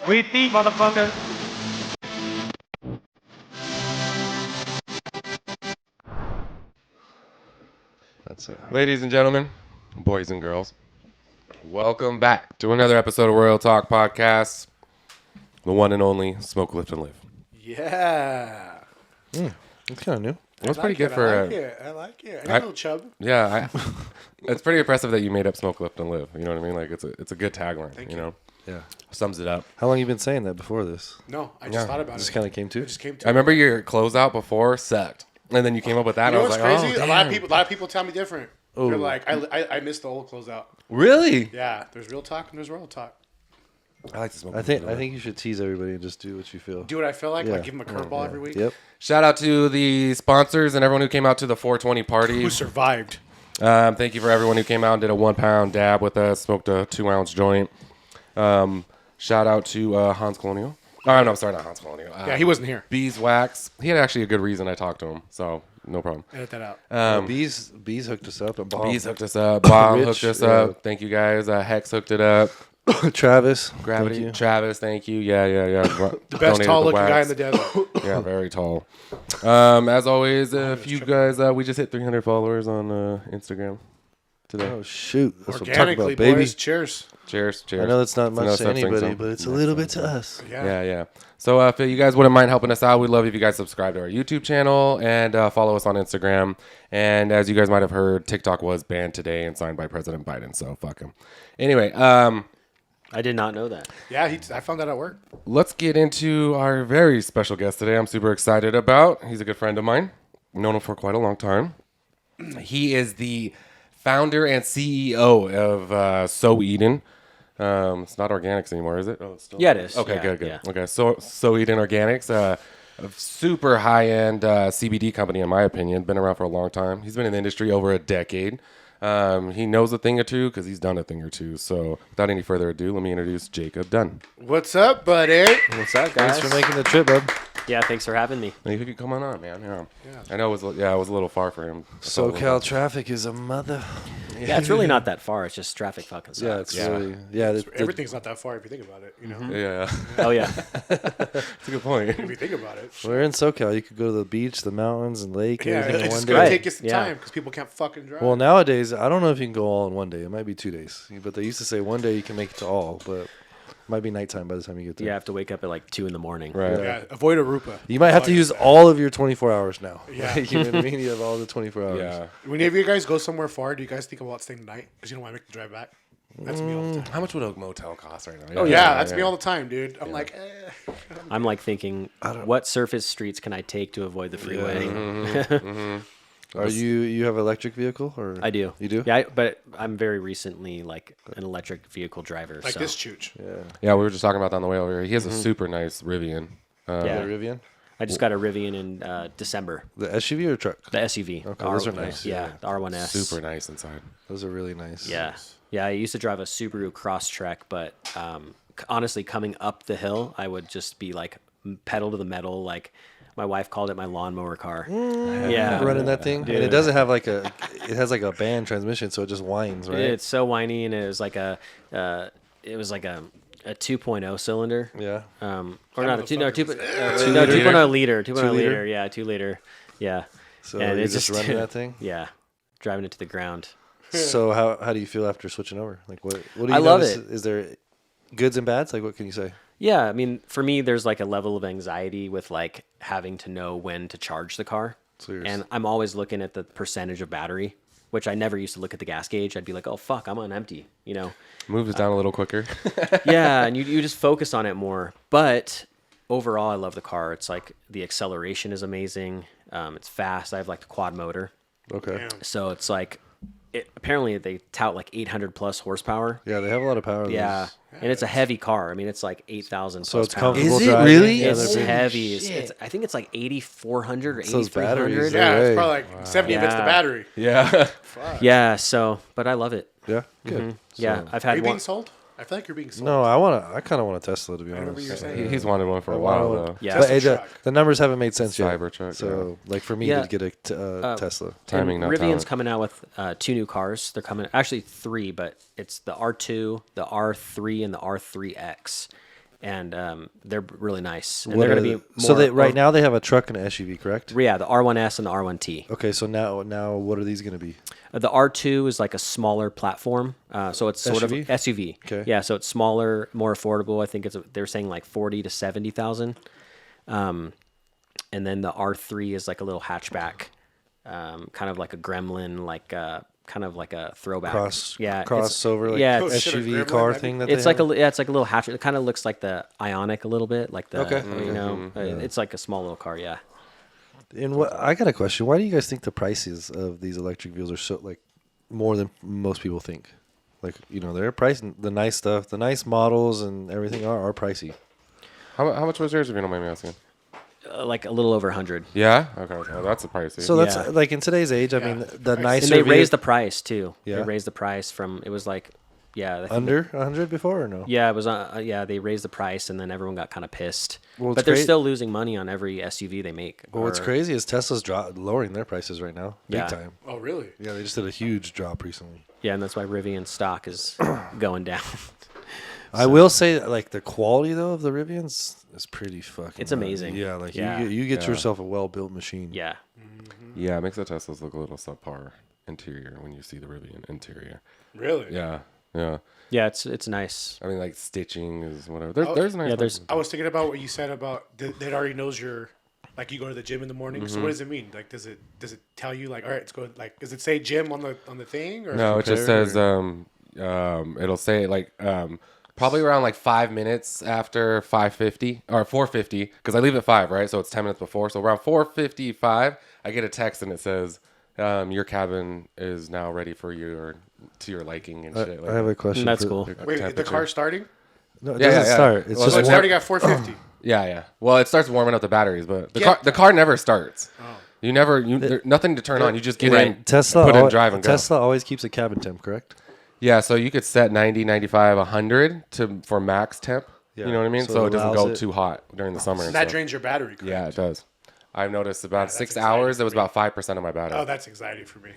We thief, motherfucker. That's it. Ladies and gentlemen, boys and girls, welcome back to another episode of Roil Talk podcast. The one and only Smoke, Lift, and Live. Yeah. It's kind of new. It was pretty good for. I like it. I got a little chub. Yeah, it's pretty impressive that you made up Smoke, Lift, and Live. You know what I mean? Like it's a good tagline. Thank you you. know, Yeah. sums it up. How long you been saying that before this? No, I just thought about Just it. kind of came It to. just came to I remember your closeout before sucked, and then you came up with that. You know and I what's was like, crazy? oh, a lot of people tell me different. Oh. They're like, I missed the old closeout. Really? Yeah, there's real talk and there's Roil Talk. I like to smoke. I think you should tease everybody and just do what you feel. Do what I feel like. Yeah. Like give them a curveball every week. Yep. Shout out to the sponsors and everyone who came out to the 420 party. Who survived? Thank you for everyone who came out and did a 1 pound dab with us, smoked a 2 ounce joint. Shout out to Hans Colonial. Oh, no, sorry, not Hans Colonial. Yeah, he wasn't here. Beeswax. He had actually a good reason I talked to him, so no problem. Edit that out. Bees hooked us up. Bees hooked us up. Bob Rich, hooked us yeah. up. Thank you guys. Hex hooked it up. Travis. Gravity. Thank you. Travis, thank you. Yeah. The best tall-looking guy in the desert. Yeah, very tall. As always, if you guys, we just hit 300 followers on Instagram today. Oh shoot! That's what I'm talking Organically, about, baby. boys. Cheers. Cheers. I know that's not It's much another to such thing, anybody, so- but it's a little bit to us. Yeah. So if you guys wouldn't mind helping us out, we'd love if you guys subscribe to our YouTube channel and follow us on Instagram. And as you guys might have heard, TikTok was banned today and signed by President Biden. So fuck him. Anyway, I did not know that. Yeah, I found that at work. let's get into our very special guest today. I'm super excited about. He's a good friend of mine. Known him for quite a long time. He is the founder and CEO of Sow Eden. It's not organics anymore, is it? Oh, it's still. Yeah, it is. Okay, Yeah, good. yeah. Okay, Sow Eden Organics, a super high-end CBD company, in my opinion. Been around for a long time. He's been in the industry over a decade. He knows a thing or two because he's done a thing or two. So without any further ado, let me introduce Jacob Dunn. What's up, buddy? What's up, guys? Thanks for making the trip, bud. Yeah, thanks for having me. Hey, you could come on, man. Yeah. I know it was a little far for him. SoCal traffic is a mother. Yeah, it's really not that far. It's just traffic fucking sucks. Yeah, it's Yeah. really Everything's not that far if you think about it. You know, Yeah, Oh, yeah. that's a good point. if you think about it. We're in SoCal. You could go to the beach, the mountains, and lake. Yeah, Everything in it's one gonna day. take you some Yeah. time because people can't fucking drive. Well, nowadays, I don't know if you can go all in one day. It might be 2 days. But they used to say one day you can make it to all, but it might be nighttime by the time you get there. You have to wake up at like 2 a.m. Right. yeah, avoid Arupa. You might have to use all of your 24 hours now. Yeah. you know what I mean? You have all the 24 hours. Yeah. Whenever you guys go somewhere far, do you guys think about staying the night because you don't want to make the drive back? That's me all the time. How much would a motel cost right now? Oh yeah, that's me all the time, dude. I'm like, I'm like thinking, what surface streets can I take to avoid the freeway? Are you have an electric vehicle or I do. You do? Yeah, but I'm very recently like an electric vehicle driver. like so. this chooch. Yeah, we were just talking about that on the way over here. He has a super nice Rivian. Yeah. The Rivian? I just got a Rivian in December. The SUV or truck? The SUV. Okay, those are nice. Yeah, the R1S. Super nice inside. Those are really nice. Yeah. Yeah, I used to drive a Subaru Crosstrek, but honestly, coming up the hill, I would just be like pedal to the metal. Like my wife called it my lawnmower car. Yeah. Running that thing, and it doesn't have like it has like a band transmission, so it just whines, right? It's so whiny, and it was like a 2.0 cylinder. Yeah. Or not a 2.0 liter. 2.0 liter? liter. Yeah, 2 liter. Yeah. So And you're it's just running that thing. Yeah. Driving it to the ground. So how do you feel after switching over? Like what do you I love notice? it. Is there goods and bads? Like what can you say? Yeah, I mean, for me, there's like a level of anxiety with like having to know when to charge the car. So you're And I'm always looking at the percentage of battery, which I never used to look at the gas gauge. I'd be like, oh, fuck, I'm on empty, you know? Moves it down a little quicker. Yeah, and you just focus on it more. But overall, I love the car. It's like the acceleration is amazing. It's fast. I have like the quad motor. Okay. So it's like, apparently they tout like 800 plus horsepower. Yeah, they have a lot of power. Yeah. And it's a heavy car. I mean, it's like 8,000 So plus it's pounds. comfortable Is it driving. really? Yeah, It's they're big. heavy. I think it's like 8,400 or It's those batteries, 8,300. yeah. Yeah, way. it's probably like 70 if it's the Yeah. battery. Yeah. Yeah. So, but I love it. Yeah. Good. Yeah. I've Are had you one. being sold? I feel like you're being sold. No, I kind of want a Tesla to be remember you were honest. saying- He's wanted one for a while though. Yeah. But hey, Tesla truck. the numbers haven't made sense yet. Cybertruck, So like for me Yeah. to get a Tesla. Timing, not Rivian's talent. coming out with 2 new cars. They're coming, actually 3, but it's the R2, the R3, and the R3X. and they're really nice. And What they're are going to be the- so more, right now they have a truck and an SUV, correct? Yeah, the R1S and the R1T. Okay, so now what are these going to be? The R2 is like a smaller platform, so it's sort SUV? of SUV. Okay. Yeah, so it's smaller, more affordable. I think they're saying like 40 to 70,000. And then the R3 is like a little hatchback, kind of like a Gremlin, like kind of like a throwback. Crossover, like yeah, Oh, it's, shit, a SUV Gremlin, car that'd be thing that it's they like have? it's like a little hatch. It kind of looks like the Ionic a little bit, like the Okay. you know, it's like a small little car. Yeah. And what I got a question. Why do you guys think the prices of these electric vehicles are so like more than most people think? Like, they're pricing the nice stuff, the nice models and everything are pricey. How much was yours, if you don't mind me asking? Like a little over 100. Yeah. Okay. Well, that's a pricey. So that's Yeah. like in today's age. I mean, the nicer And they raised the price too. Yeah. They raised the price from it was like, yeah, I think under 100 before or no? yeah, it was yeah, they raised the price and then everyone got kind of pissed. Well, it's but they're great- still losing money on every SUV they make. Well, what's Or- crazy is Tesla's lowering their prices right now, big Yeah. time. Oh, really? Yeah, they just did a huge drop recently. Yeah, and that's why Rivian stock is going down. I will say that, like, the quality though of the Rivians is pretty fucking. It's amazing. Yeah, like Yeah. you get Yeah. yourself a well built machine. Yeah. Yeah, it makes the Teslas look a little subpar interior when you see the Rivian interior. Really? Yeah. Yeah. Yeah, it's nice. I mean, like stitching is whatever. There's nice. Yeah, there's I was thinking about what you said about that already knows your, like you go to the gym in the morning. So what does it mean? Like, does it tell you like, all right, let's go? Like, does it say gym on the thing? Or No, it just compare, says it'll say like probably around like 5 minutes after 5:50 or 4:50 because I leave at 5, right? So it's 10 minutes before. So around 4:55, I get a text and it says your cabin is now ready for to your liking and shit. Like I have a question. That's for- cool. Wait, the temperature. car's starting? No, it Yeah, doesn't yeah. start. It's Well, So just it's starting at 450. Yeah. Well, it starts warming up the batteries, but Yeah. the car never starts. You never nothing to turn on. You just get in, Tesla. put in drive and go. Tesla always keeps a cabin temp, correct? Yeah, so you could set 90, 95, 100 for max temp. Yeah. You know what I mean? So So it it doesn't allows go it- too hot during the summer. and That stuff. drains your battery. Correct? Yeah, it does. I've noticed about that's 6 exciting hours, for it was me. about 5% of my battery. Oh, that's anxiety for me.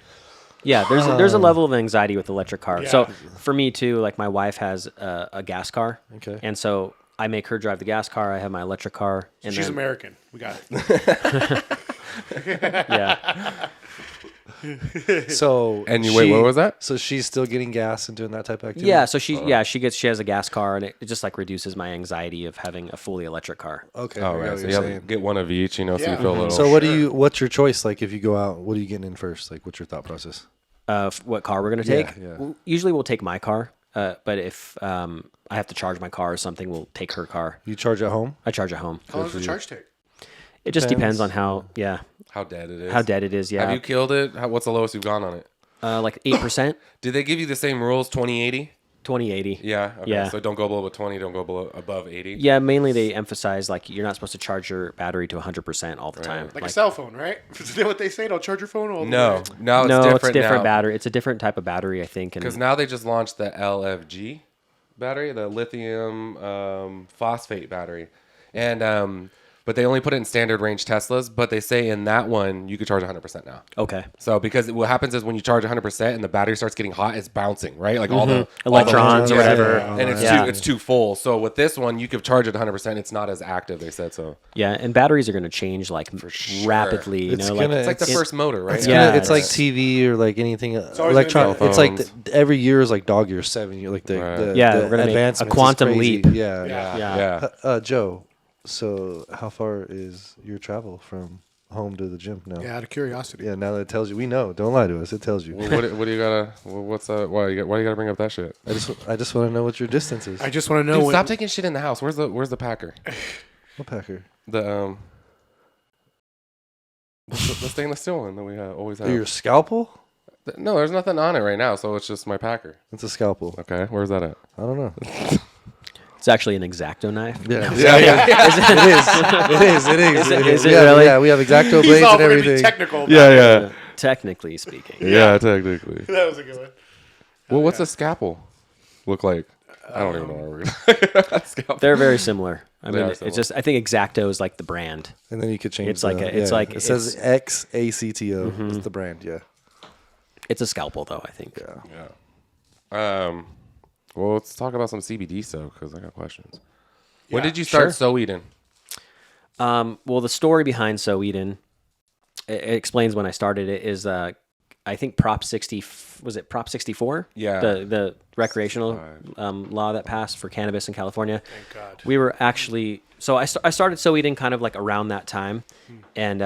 Yeah, there's a level of anxiety with electric cars. Yeah. So for me too, like my wife has a gas car. Okay. And so I make her drive the gas car. I have my electric car. And She's then, American. We got it. yeah. So And what was that? So she's still getting gas and doing that type of activity. Yeah, so she has a gas car and it just like reduces my anxiety of having a fully electric car. Okay. Oh, I got right. what So you're you have saying. to get one of each, so you Yeah. feel a little. So what's your choice? Like if you go out, what are you getting in first? Like what's your thought process? What car we're gonna take? yeah. Well, usually we'll take my car, but if I have to charge my car or something, we'll take her car. You charge at home? I charge at home. How long does the charge take? It just Depends. depends on how dead it is. how dead it is. Yeah, Have you killed it? What's the lowest you've gone on it? like 8%, Did they give you the same rules, 20-80? 2080. Yeah. Okay. Yeah. So don't go below 20, don't go above 80. Yeah, mainly they emphasize like you're not supposed to charge your battery to 100% all the time. Like a cell phone, right? Is that what they say? Don't charge your phone all the No, way. no, it's no, different it's different now. battery. It's a different type of battery, I think. And Because now they just launched the LFG battery, the lithium phosphate battery, and but they only put it in standard range Teslas. But they say in that one you could charge 100% now. okay, So because what happens is when you charge 100% and the battery starts getting hot, it's bouncing, right? Like all the Electrons or yeah, whatever. and it's Yeah. it's too full. So with this one, you could charge it 100%. It's not as active. They said so. yeah, and batteries are going to change like sure. rapidly. You It's know, gonna- like It's like the first motor, right? It's, Yeah, it's like it's- TV or like anything always electronic. gonna be It's like phones. every year is like dog year 7 year. Like the, Right. the Yeah, the we're gonna make a advancements is quantum crazy. leap. Yeah. yeah. Joe, so how far is your travel from home to the gym now? Yeah, out of curiosity. Yeah, now that it tells you, we know. Don't lie to us. It tells you. Well, what do you gotta? What's why you gotta bring up that shit? I just want to know what your distance is. I just want to know Dude, when. stop taking shit in the house. Where's the packer? What packer? The stainless steel one that we always have. Your scalpel? No, there's nothing on it right now, so it's just my packer. It's a scalpel. Okay, where's that at? I don't know. It's actually an X-Acto knife. Yeah, Is it yeah, really? Yeah, we have X-Acto He's blades all and going to be everything. technical. about Yeah. Technically speaking. Yeah, technically. it. That was a good one. Well, what's a scalpel look like? I don't even know where we're scalpel. They're very similar. I They mean, are it's similar. just I think X-Acto is like the brand. And then you could change. It's like the, it's like it says XACTO. It's the brand. Yeah. It's a scalpel though. I think. Yeah. Well, let's talk about some CBD stuff because I got questions. When Yeah, did you start sure. Sow Eden? Well, the story behind Sow Eden, it explains when I started it is, I think Prop 60, was it Prop 64? Yeah. The recreational law that passed for cannabis in California. Thank God. We were actually, so I started Sow Eden kind of like around that time. And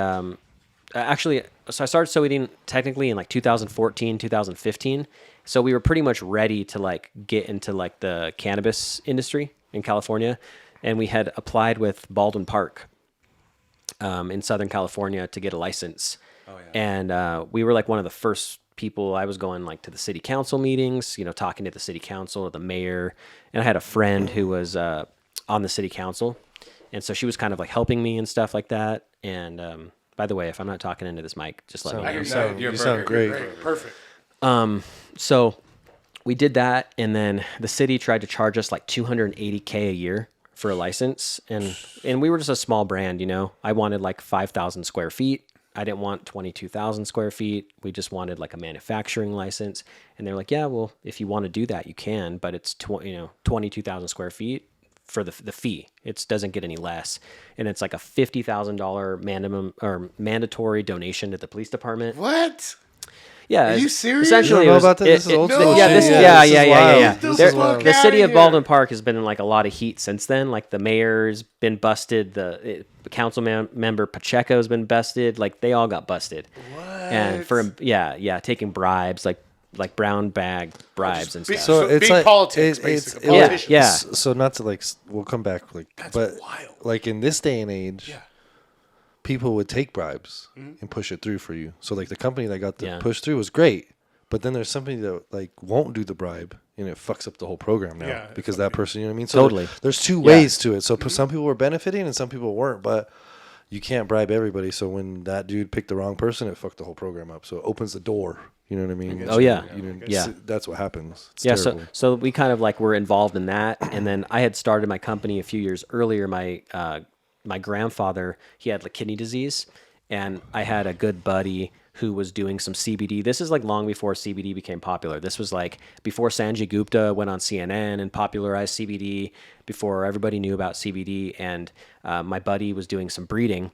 actually, so I started Sow Eden technically in like 2014, 2015. So we were pretty much ready to like get into like the cannabis industry in California. And we had applied with Baldwin Park in Southern California to get a license. Oh, yeah. And we were like one of the first people. I was going like to the city council meetings, you know, talking to the city council, the mayor. And I had a friend who was on the city council. And so she was kind of like helping me and stuff like that. And by the way, if I'm not talking into this mic, just let me know. You sound great. Perfect. So we did that, and then the city tried to charge us like $280K a year for a license, and we were just a small brand, you know. I wanted like 5,000 square feet. I didn't want 22,000 square feet. We just wanted like a manufacturing license, and they're like, yeah, well, if you want to do that, you can, but it's 22,000 square feet for the fee. It doesn't get any less, and it's like a $50,000 mandatory donation to the police department. What? Yeah, Are you serious? Essentially, You don't know it was, about that? This is old school yeah, shit. this, Yeah, yeah, this is yeah, yeah, wild. yeah. This There- is wild. the city Outta of here. Baldwin Park has been in like a lot of heat since then. Like the mayor's been busted, the council member Pacheco's been busted. Like they all got busted. What? And for taking bribes, like brown bag bribes and Big- stuff. So it's big like politics, basically. Politicians. Yeah. So not to like, we'll come back. Like, but wild. like in this day and age, Yeah. people would take bribes and push it through for you. So like the company that got the Yeah. push through was great, but then there's somebody that like won't do the bribe and it fucks up the whole program now Yeah, because that person, you know what I mean? So Totally. there's two ways to it. So some people were benefiting and some people weren't, but you can't bribe everybody. So when that dude picked the wrong person, it fucked the whole program up. So it opens the door. You know what I mean? Oh, yeah. Yeah. Yeah. That's what happens. It's Yeah, terrible. so we kind of like were involved in that, and then I had started my company a few years earlier. My grandfather, he had like kidney disease, and I had a good buddy who was doing some CBD. This is like long before CBD became popular. This was like before Sanjay Gupta went on CNN and popularized CBD, before everybody knew about CBD, and my buddy was doing some breeding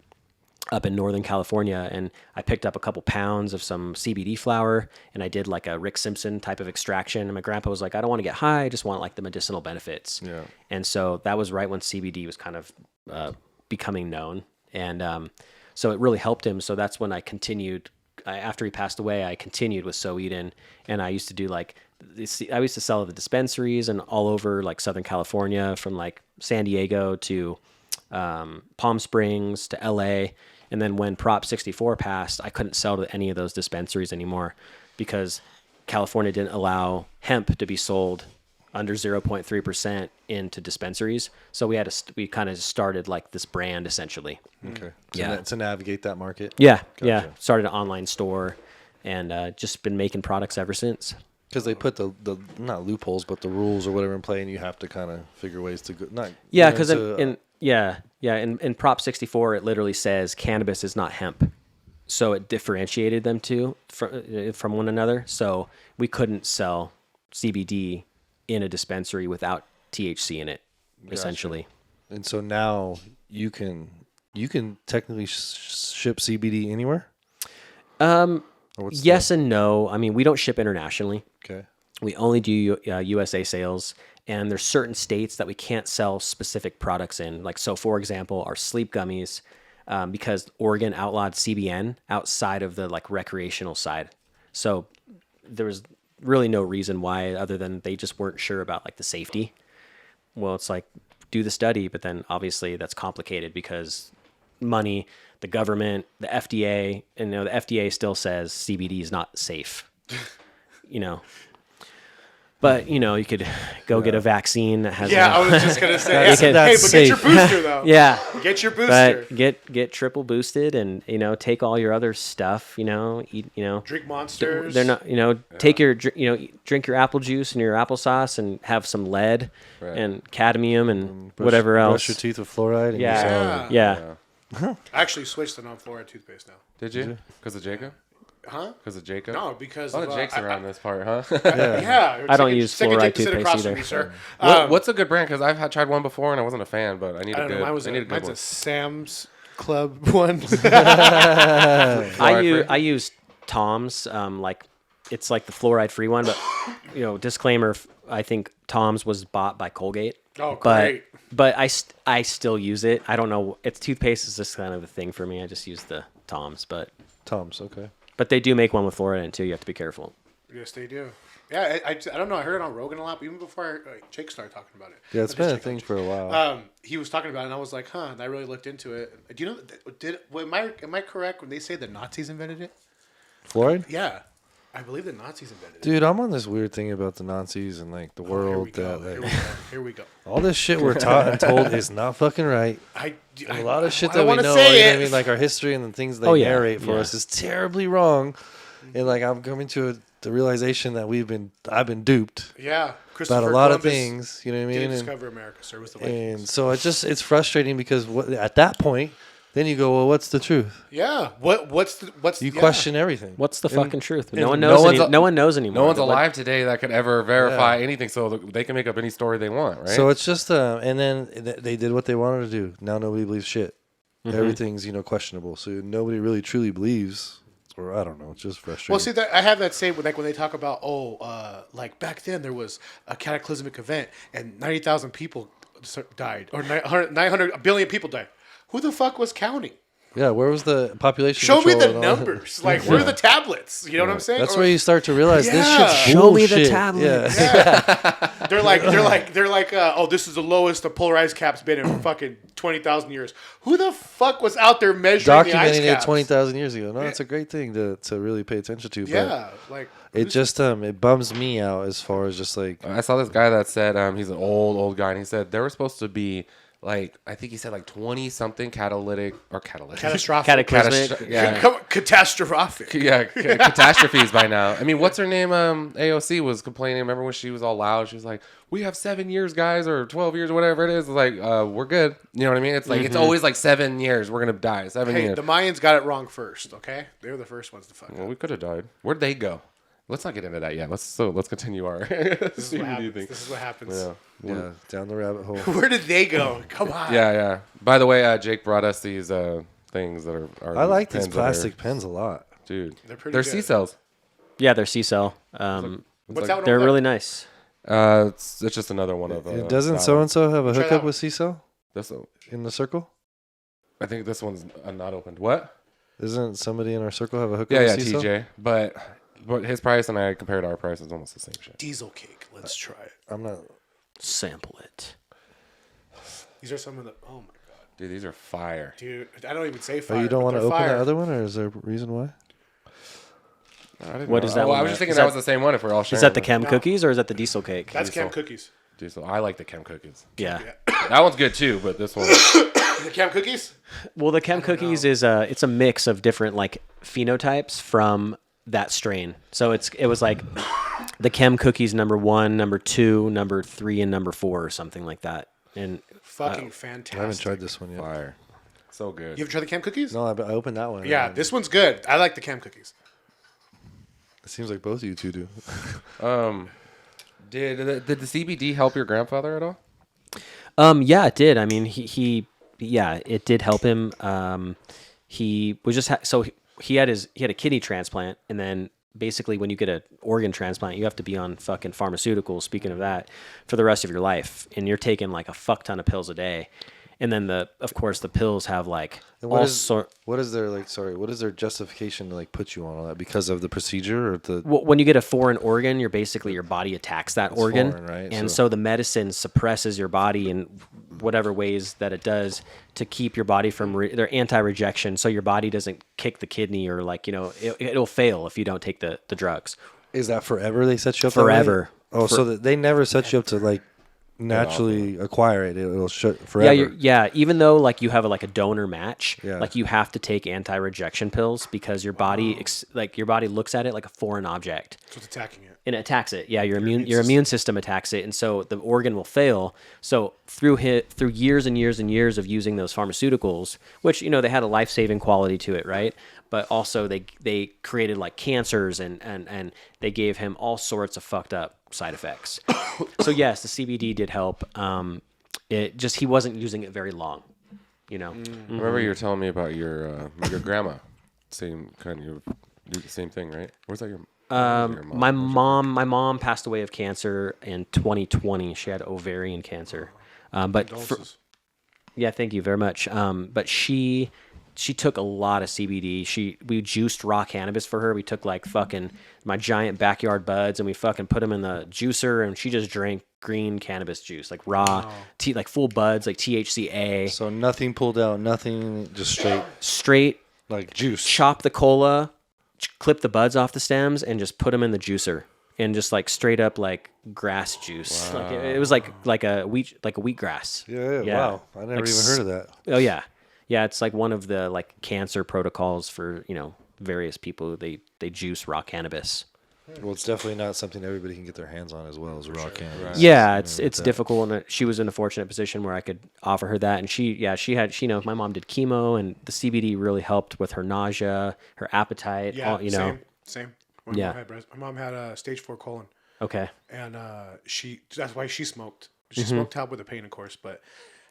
up in Northern California, and I picked up a couple pounds of some CBD flower, and I did like a Rick Simpson type of extraction. And my grandpa was like, I don't want to get high, I just want like the medicinal benefits. Yeah. And so that was right when CBD was kind of becoming known. And so it really helped him. So that's when I continued. After he passed away, I continued with Sow Eden, and I used to do like, I used to sell at the dispensaries and all over like Southern California, from like San Diego to Palm Springs to LA. And then when Prop 64 passed, I couldn't sell to any of those dispensaries anymore because California didn't allow hemp to be sold under 0.3% into dispensaries. So we kind of started like this brand essentially. Okay. Yeah. To navigate that market. Yeah. Gotcha. Yeah. Started an online store and just been making products ever since. Because they put the not loopholes, but the rules or whatever in play, and you have to kind of figure ways to go. Not Yeah, because in Prop 64, it literally says cannabis is not hemp, so it differentiated them from one another. So we couldn't sell CBD in a dispensary without THC in it, essentially. And so now you can technically ship CBD anywhere. Yes and no. I mean, we don't ship internationally. Okay. We only do USA sales, and there's certain states that we can't sell specific products in. Like, so for example, our sleep gummies, because Oregon outlawed CBN outside of the like recreational side. So there was really no reason why, other than they just weren't sure about like the safety. Well, it's like, do the study, but then obviously that's complicated because money, the government, the FDA, and the FDA still says CBD is not safe. But you could go get a vaccine that has. Yeah, I was just gonna say. That's hey, but safe. get your booster though. Yeah, Get your booster. but get triple boosted, and take all your other stuff. Eat. Drink Monsters. They're not. Take your. Drink your apple juice and your applesauce, and have some lead and cadmium and whatever else. Brush your teeth with fluoride. And Yeah. you're solid. Yeah. I actually switched to non-fluoride toothpaste now. Did you? Because of Jacob? Huh? Because of Jacob? No, because a lot of Jakes around this part, huh? Yeah. I don't use second fluoride Jake to sit toothpaste across from either. me, sir. What's a good brand? Because I've tried one before and I wasn't a fan, but I need I a don't good. know. I need a good Mine's one. a Sam's Club one. I use Tom's. It's like the fluoride free one, but disclaimer. I think Tom's was bought by Colgate. Oh, great. But I still use it. I don't know. It's toothpaste is just kind of a thing for me. I just use the Tom's, but Okay. But they do make one with fluoride in it too. You have to be careful. Yes, they do. Yeah, I don't know. I heard it on Rogan a lot, even before Jake started talking about it. Yeah, it's been a thing for a while. He was talking about it, and I was like, huh. And I really looked into it. Do you know, am I correct when they say the Nazis invented it? Fluoride? Yeah. I believe the Nazis invented it. Dude, I'm on this weird thing about the Nazis and like the world that like Here we go. all this shit we're taught and told is not fucking right. A lot of shit I that we wanna know, say you know what it. I mean, like our history and the things they narrate for us is terribly wrong. And like I'm coming to the realization that I've been duped Yeah. about a lot of things, you know what I mean? Didn't And, discover America, sir. It was the and Vikings. so it's frustrating because at that point, then you go, well, what's the truth? Yeah. What's You question everything. What's the fucking truth? and No one no knows. one's No one knows anymore. No one's But alive today that could ever verify anything, so they can make up any story they want, right? So it's just, and then they did what they wanted to do. Now nobody believes shit. Everything's questionable. So nobody really truly believes, or I don't know. It's just frustrating. Well, see, that I have that same like when they talk about like back then there was a cataclysmic event and 90,000 people died or 900 billion people died. Who the fuck was counting? Yeah, where was the population? Show me control the and all that? numbers. Like, where are the tablets? You know what I'm saying? That's Or- where you start to realize this Yeah. shit's Show me the bullshit. tablets. Yeah. They're like, oh, this is the lowest the polarized cap's been in fucking 20,000 years. Who the fuck was out there measuring the ice Documenting caps? it 20,000 years ago. No, it's a great thing to really pay attention to. But Yeah, like it just it bums me out as far as just like I saw this guy that said he's an old guy, and he said there were supposed to be I think he said 20 something catastrophic. Cataclysmic. catastrophic. Catastrophes by now. I mean, what's her name? AOC was complaining. Remember when she was all loud? She was like, "We have 7 years, guys, or 12 years, or whatever it is." It's like, we're good. You know what I mean? It's like it's always like 7 years. We're gonna die. 7 Hey, years. the Mayans got it wrong first. Okay, they were the first ones to fuck Well, up. we could have died. Where'd they go? Let's not get into that yet. Let's continue our. This is what happens. This is what happens. yeah, down the rabbit hole. Where did they go? Come on. Yeah. By the way, Jake brought us these things that are I like these pens that are- plastic pens a lot. dude. They're pretty They're good. C cells. Yeah, they're C-cell. What's that one They're over really nice. It's just another one of. Doesn't that so one. and so have a Try hookup that with C-cell This, in the circle? I think this one's not opened. What? Isn't somebody in our circle have a hookup Yeah, with C-cell? TJ. But his price and I compared our prices, almost the same shit. Diesel cake. Let's try it. I'm not. Sample it. These are some of the. Oh my god, Dude, these are fire. dude! I don't even say fire. Oh, you don't but want to they're open fire. the other one, or is there a reason why? What is that Oh, one? I was just thinking Is that that- was the same one if we're all sharing. Is that the them. chem cookies or is that the diesel cake? That's Cam Cookies. Dude, so I like the chem cookies. Yeah. That one's good too, but this one. The Cam Cookies. Well, the chem cookies is it's a mix of different like phenotypes from that strain. So it was like the chem cookies number 1, number 2, number 3, and number 4 or something like that. And Fucking fantastic. I haven't tried this one yet. Fire. So good. You ever tried the Cam Cookies? No, I opened that one. Yeah, this one's good. I like the Cam Cookies. It seems like both of you two do. Did the CBD help your grandfather at all? Yeah, it did. I mean, it did help him. He was just he had a kidney transplant, and then basically when you get an organ transplant, you have to be on fucking pharmaceuticals. Speaking of that, for the rest of your life, and you're taking like a fuck ton of pills a day, and then of course the pills have like And all what sort. is their justification to like put you on all that because of the procedure or the? Well, when you get a foreign organ, you're basically your body attacks that organ, foreign, right? and So- so the medicine suppresses your body in whatever ways that it does to keep your body from they're anti-rejection, so your body doesn't kick the kidney or like it'll fail if you don't take the drugs. Is that forever? They set you up that way? Forever. Oh, so that they never set you up to like naturally acquire it. It'll shut forever. Even though like you have a donor match, Yeah. like you have to take anti-rejection pills because your body your body looks at it like a foreign object. That's what's attacking it. And it attacks it. Yeah, your immune system attacks it, and so the organ will fail. So through years and years and years of using those pharmaceuticals, which they had a life-saving quality to it, right? But also they created like cancers and they gave him all sorts of fucked up side effects. So yes, the CBD did help. He wasn't using it very long. I remember you were telling me about your grandma. Same do the same thing, right? Where's that your? My mom passed away of cancer in 2020. She had ovarian cancer. Yeah, thank you very much. But she took a lot of CBD. We juiced raw cannabis for her. We took like fucking my giant backyard buds and we fucking put them in the juicer and she just drank green cannabis juice, like raw, like full buds, like THCA. So nothing pulled out, nothing, just Straight like juice. Chop the cola, clip the buds off the stems and just put them in the juicer and just like straight up like grass juice. Wow. Like it was like a wheat grass. Yeah. Wow. I never even heard of that. Oh yeah. Yeah, it's like one of the like cancer protocols for, various people. They juice raw cannabis. Well, it's definitely not something everybody can get their hands on as well as raw cannabis. Right. Yeah, it's difficult, and she was in a fortunate position where I could offer her that. And she had my mom did chemo, and the CBD really helped with her nausea, her appetite. Yeah, same. My mom had a stage 4 colon. Okay. And that's why she smoked. She smoked to help with the pain, of course, but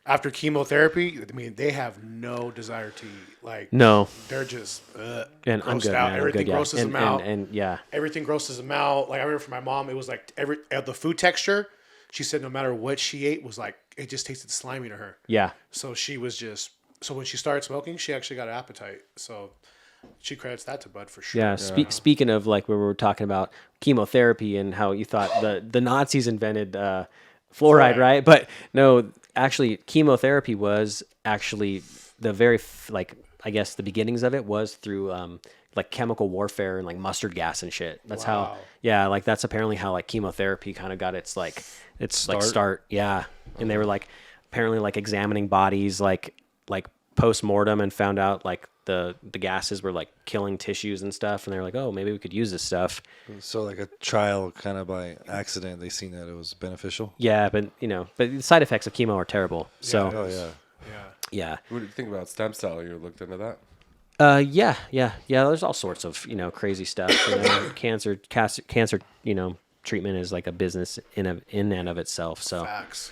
after chemotherapy, I mean, they have no desire to eat. Like, no, they're just and I'm good, out. Man. Everything grosses them out. And yeah, everything grosses them out. Like I remember for my mom, it was like the food texture. She said no matter what she ate was like it just tasted slimy to her. Yeah. So she was when she started smoking, she actually got an appetite. So she credits that to Bud for sure. Yeah. Speaking of like where we were talking about chemotherapy and how you thought the Nazis invented fluoride, right? But no. Actually, chemotherapy was actually the very I guess the beginnings of it was through like chemical warfare and like mustard gas and shit. That's how like that's apparently how like chemotherapy kind of got its start. Yeah, and they were like apparently like examining bodies like post-mortem and found out like the gases were like killing tissues and stuff, and they were like, oh, maybe we could use this stuff. So like a trial kind of by accident, they seen that it was beneficial. Yeah, but the side effects of chemo are terrible. So yeah. What do you think about stem cell? You looked into that? Yeah. There's all sorts of crazy stuff. Cancer, treatment is like a business in and of itself. So facts.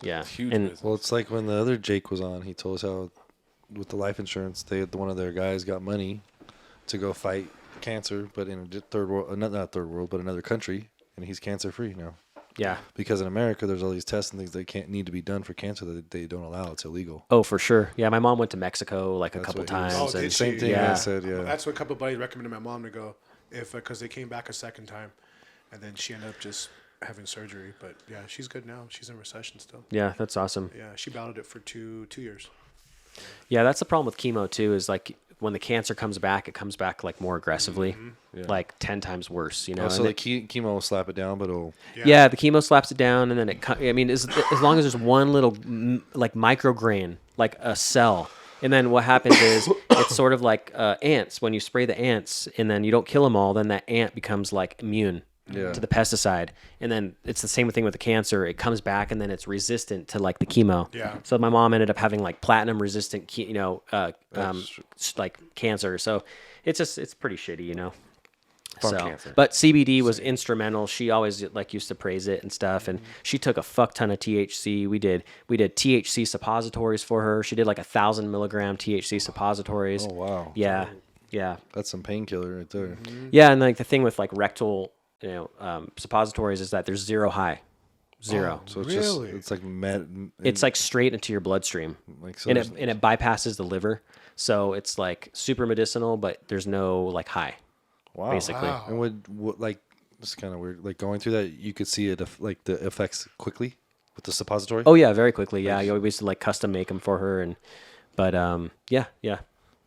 Yeah, huge business. Well, it's like when the other Jake was on. He told us how with the life insurance, one of their guys got money to go fight cancer, but in a third world, not third world, but another country, and he's cancer free now. Yeah, because in America, there's all these tests and things that need to be done for cancer that they don't allow. It's illegal. Oh, for sure. Yeah, my mom went to Mexico like a couple times. Oh, and same thing. I said, yeah. That's what a couple of buddies recommended my mom to go, because they came back a second time, and then she ended up just having surgery. But yeah, she's good now. She's in recession still. Yeah, that's awesome. Yeah, she battled it for two years. Yeah, that's the problem with chemo too. Is like when the cancer comes back, it comes back like more aggressively, like 10 times worse. So the chemo will slap it down, but it'll. Yeah, the chemo slaps it down, and then as long as there's one little like micrograin, like a cell, and then what happens is it's sort of like ants. When you spray the ants, and then you don't kill them all, then that ant becomes like immune. To the pesticide, and then it's the same thing with the cancer. It comes back, and then it's resistant to like the chemo. Yeah. So my mom ended up having like platinum resistant, like cancer. So it's pretty shitty, Cancer. But CBD was instrumental. She always used to praise it and stuff, and she took a fuck ton of THC. We did THC suppositories for her. She did like 1,000 milligram THC suppositories. Oh wow. Yeah. That's some painkiller right there. Yeah, and like the thing with like rectal suppositories is that there's zero high. So it's really? It's like it's like straight into your bloodstream. And it bypasses the liver. So it's like super medicinal, but there's no like high. Wow. Basically. Wow. And what like it's kind of weird. Like going through that, you could see it like the effects quickly with the suppository. Oh yeah, very quickly. Yeah, you always like custom make them for her, but yeah.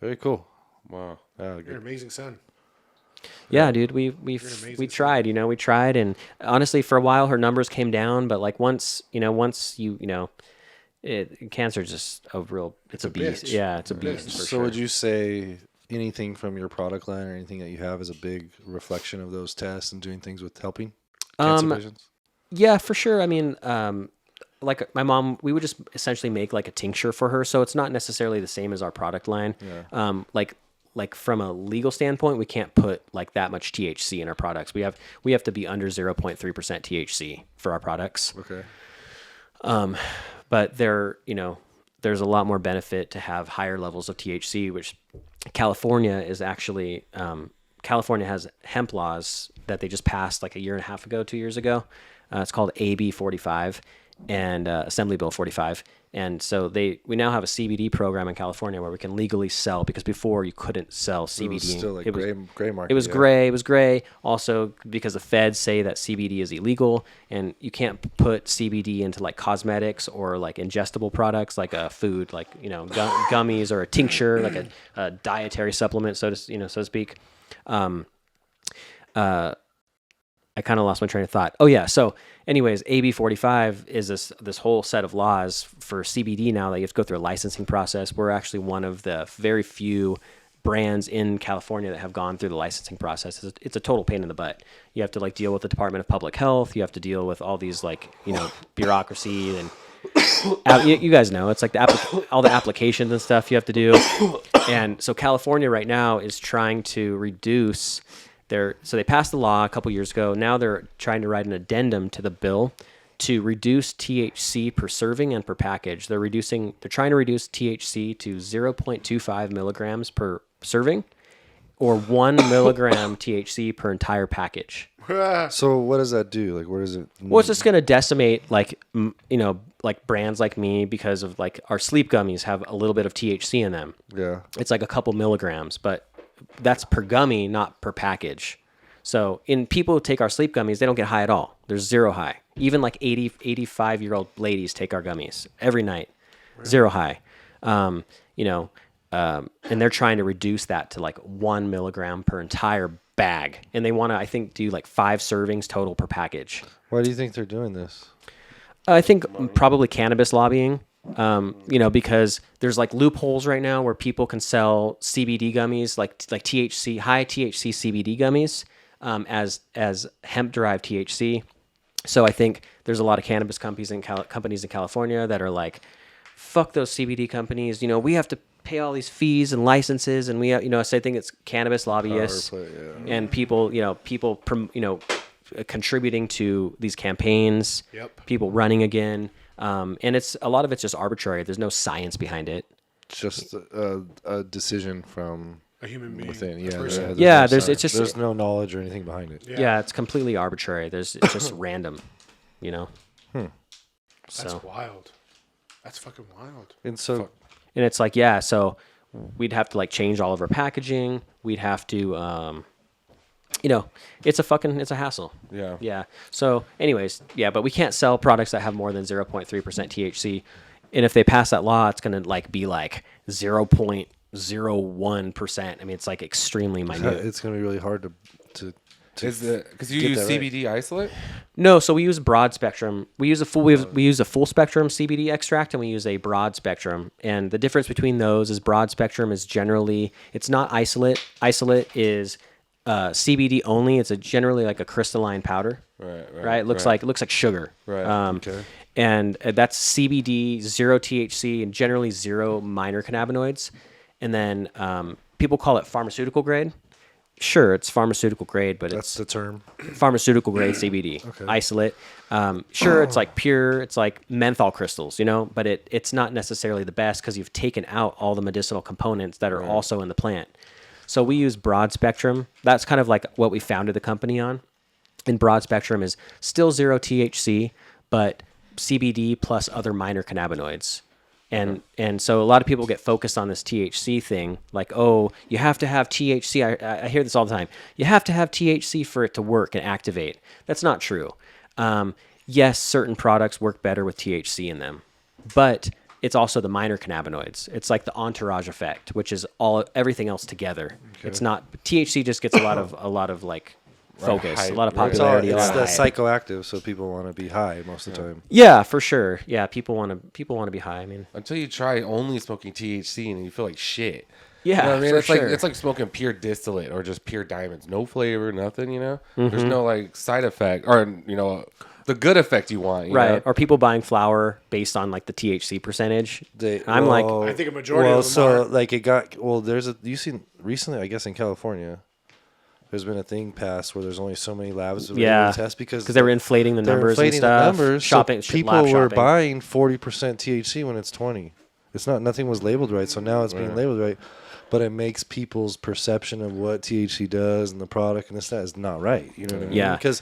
Very cool. Wow. You're an amazing son. Yeah, dude, we tried, we tried, and honestly, for a while, her numbers came down, but like once cancer is just it's a beast. Bitch. Yeah, it's a beast. For So sure. would you say, anything from your product line or anything that you have is a big reflection of those tests and doing things with helping cancer patients? Yeah, for sure. I mean, like my mom, we would just essentially make like a tincture for her. So it's not necessarily the same as our product line. Yeah. Like from a legal standpoint, we can't put like that much THC in our products. We have to be under 0.3% THC for our products. Okay. But there's a lot more benefit to have higher levels of THC, which California is actually, California has hemp laws that they just passed like a year and a half ago, 2 years ago. It's called AB 45 and Assembly Bill 45. And so we now have a CBD program in California where we can legally sell, because before you couldn't sell CBD. It was still like gray market. It was gray. It was gray. Also, because the feds say that CBD is illegal, and you can't put CBD into like cosmetics or like ingestible products, like a food, like gummies or a tincture, like a dietary supplement, so to speak. I kind of lost my train of thought. Oh yeah. So anyways, AB 45 is this whole set of laws for CBD now that you have to go through a licensing process. We're actually one of the very few brands in California that have gone through the licensing process. It's a total pain in the butt. You have to like deal with the Department of Public Health. You have to deal with all these like, bureaucracy and you guys know, it's like all the applications and stuff you have to do. And so California right now is trying to reduce so they passed the law a couple years ago. Now they're trying to write an addendum to the bill to reduce THC per serving and per package. They're trying to reduce THC to 0.25 milligrams per serving, or 1 milligram THC per entire package. So what does that do? Like, where does it? Well, it's just going to decimate like brands like me, because of like our sleep gummies have a little bit of THC in them. Yeah. It's like a couple milligrams, but that's per gummy, not per package. So in people who take our sleep gummies, they don't get high at all. There's zero high. Even like 85-year-old ladies take our gummies every night. Really? Zero high. And they're trying to reduce that to like 1 milligram per entire bag. And they want to, I think, do like 5 servings total per package. Why do you think they're doing this? I think probably cannabis lobbying. Because there's like loopholes right now where people can sell CBD gummies, like THC, high THC CBD gummies, as hemp derived THC. So I think there's a lot of cannabis companies in California that are like, fuck those CBD companies. We have to pay all these fees and licenses, and so I think it's cannabis lobbyists and people contributing to these campaigns. Yep. People running again. And a lot of it's just arbitrary. There's no science behind it. It's just a decision from a human being within. There's no knowledge or anything behind it. Yeah, it's completely arbitrary. It's just random, That's wild. That's fucking wild. And so, and it's like, so we'd have to like change all of our packaging. We'd have to, it's a hassle. Yeah. Yeah. So anyways, but we can't sell products that have more than 0.3% THC. And if they pass that law, it's going to like be like 0.01%. I mean, it's like extremely minute. it's going to be really hard to because you use CBD isolate? No, so we use broad spectrum. We use a full spectrum CBD extract, and we use a broad spectrum. And the difference between those is broad spectrum is generally, it's not isolate. Isolate is CBD only. It's generally like a crystalline powder. Right. It looks like sugar. Right. Okay. And that's CBD, 0 THC, and generally 0 minor cannabinoids. And then people call it pharmaceutical grade. Sure, it's pharmaceutical grade, but that's the term. Pharmaceutical grade CBD. Okay. Isolate. Sure, it's like pure. It's like menthol crystals, but it's not necessarily the best because you've taken out all the medicinal components that are also in the plant. So we use broad spectrum. That's kind of like what we founded the company on. And broad spectrum is still 0 THC, but CBD plus other minor cannabinoids. And so a lot of people get focused on this THC thing, like, oh, you have to have THC. I hear this all the time. You have to have THC for it to work and activate. That's not true. Yes, certain products work better with THC in them, but it's also the minor cannabinoids. It's like the entourage effect, which is everything else together. Okay. It's not THC. Just gets a lot of like focus, a lot of popularity. It's the psychoactive, so people want to be high most of the time. Yeah, for sure. Yeah, people want to be high. I mean, until you try only smoking THC and you feel like shit. Yeah, You know what I mean, for it's sure. like smoking pure distillate or just pure diamonds, no flavor, nothing. You know, Mm-hmm. there's no like side effect or the good effect you want. You right. know? Or people buying flour based on like the THC percentage. They, I'm like, well, I think a majority well, of them so are. like it got you seen recently, I guess in California, there's been a thing passed where there's only so many labs able yeah, to test because they were inflating the they're numbers and inflating stuff. the numbers. Shopping, so people lab were shopping. buying 40% THC when it's 20. It's not nothing was labeled right, so now it's being labeled right. But it makes people's perception of what THC does and the product and this that is not right. You know what I mean? Yeah. Because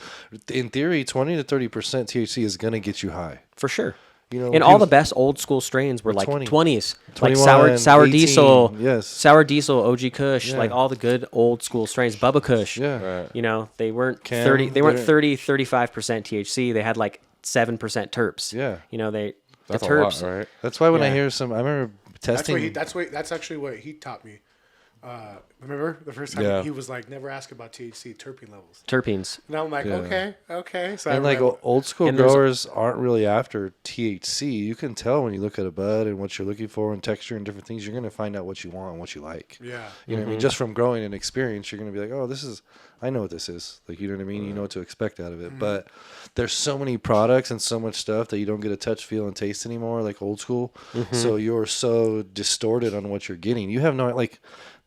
in theory, 20 to 30% THC is gonna get you high. For sure. You know, And all the people- best old school strains were like 20. 20s, like 21, sour 18, diesel, yes. sour diesel, OG Kush, Yeah. like all the good old school strains, Bubba Kush. Yeah. Right. You know, they weren't Cam, 30, they weren't they're- 30, 35% THC. They had like 7% terps. Yeah. You know, the That's a terps. lot, right? That's why when I Yeah. hear I remember testing. That's actually what he taught me. Remember the first time Yeah. he was like, never ask about THC terpene levels. Terpenes. And I'm like, Yeah. okay. So And I like read- old school and there's- growers aren't really after THC. You can tell when you look at a bud and what you're looking for and texture and different things. You're going to find out what you want and what you like. yeah. You know what I mean? Just from growing and experience, you're going to be like, oh, I know what this is. Like, you know what I mean? You know what to expect out of it. But there's so many products and so much stuff that you don't get a touch, feel, and taste anymore, like old school. So you're so distorted on what you're getting. You have no, like,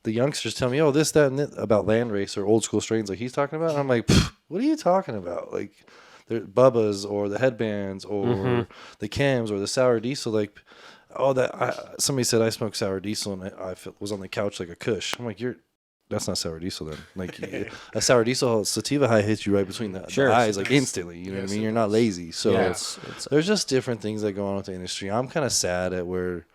the youngsters tell me, oh, this, that, and that about landrace or old school strains like he's talking about. And I'm like, what are you talking about? Like, the Bubbas or the headbands or the Cams or the sour diesel. Like, somebody said I smoked sour diesel and was on the couch like a Kush. I'm like, that's not sour diesel then. Like, a sour diesel sativa high hits you right between the Sure. eyes, like instantly. You know what I mean? You're not lazy. So Yeah, there's just different things that go on with the industry. I'm kind of sad at where.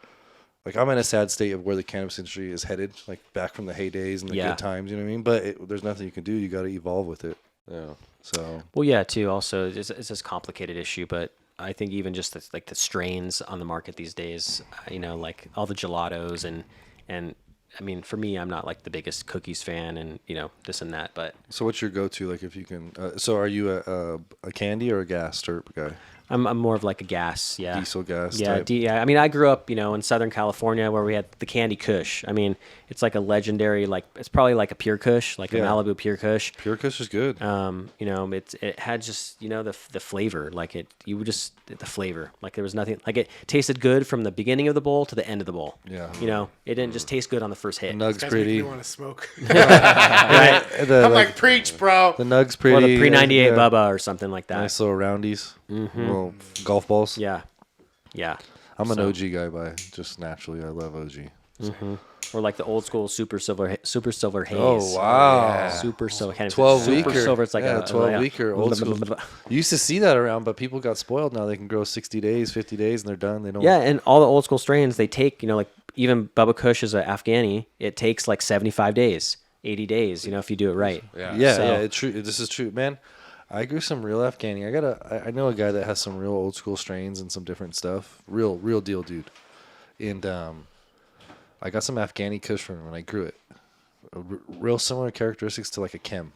Like, I'm in a sad state of where the cannabis industry is headed, like back from the heydays and the Yeah. good times, you know what I mean? But there's nothing you can do. You got to evolve with it. Yeah. So, Well, yeah, too. Also, it's this complicated issue, but I think even just like the strains on the market these days, like all the gelatos and I mean, for me, I'm not like the biggest cookies fan and this and that, but so what's your go-to? Like, if you can, so are you a candy or a gas terp guy? I'm more of like a gas, yeah. Diesel gas Yeah, type? yeah. I mean, I grew up, in Southern California where we had the Candy Kush. I mean, it's like a legendary, like it's probably like a pure Kush, like a Yeah. Malibu pure Kush. Pure Kush is good. It had just the flavor, like the flavor, like there was nothing, like it tasted good from the beginning of the bowl to the end of the bowl. Yeah. It didn't just taste good on the first hit. Nug's Guys make pretty. me want to smoke. Right? The, I'm like, preach, bro. the Nug's pretty. Or the pre 98 yeah. Bubba or something like that. Nice little roundies. Little golf balls. Yeah. Yeah. I'm an So- OG guy by just naturally. I love OG. Or like the old school super silver haze. Oh, wow. Super silver. 12 super weeker. silver. It's like yeah, a 12 weeker old school. You used to see that around, but people got spoiled now. They can grow 60 days, 50 days, and they're done. They don't. Yeah, and all the old school strains they take, like even Bubba Kush is an Afghani. It takes like 75 days, 80 days. If you do it right. Yeah. Yeah, So- yeah, it's true. This is true, man. I grew some real Afghani. I know a guy that has some real old school strains and some different stuff. Real deal, dude. And I got some Afghani Kush from him when I grew it. Real similar characteristics to like a Chem,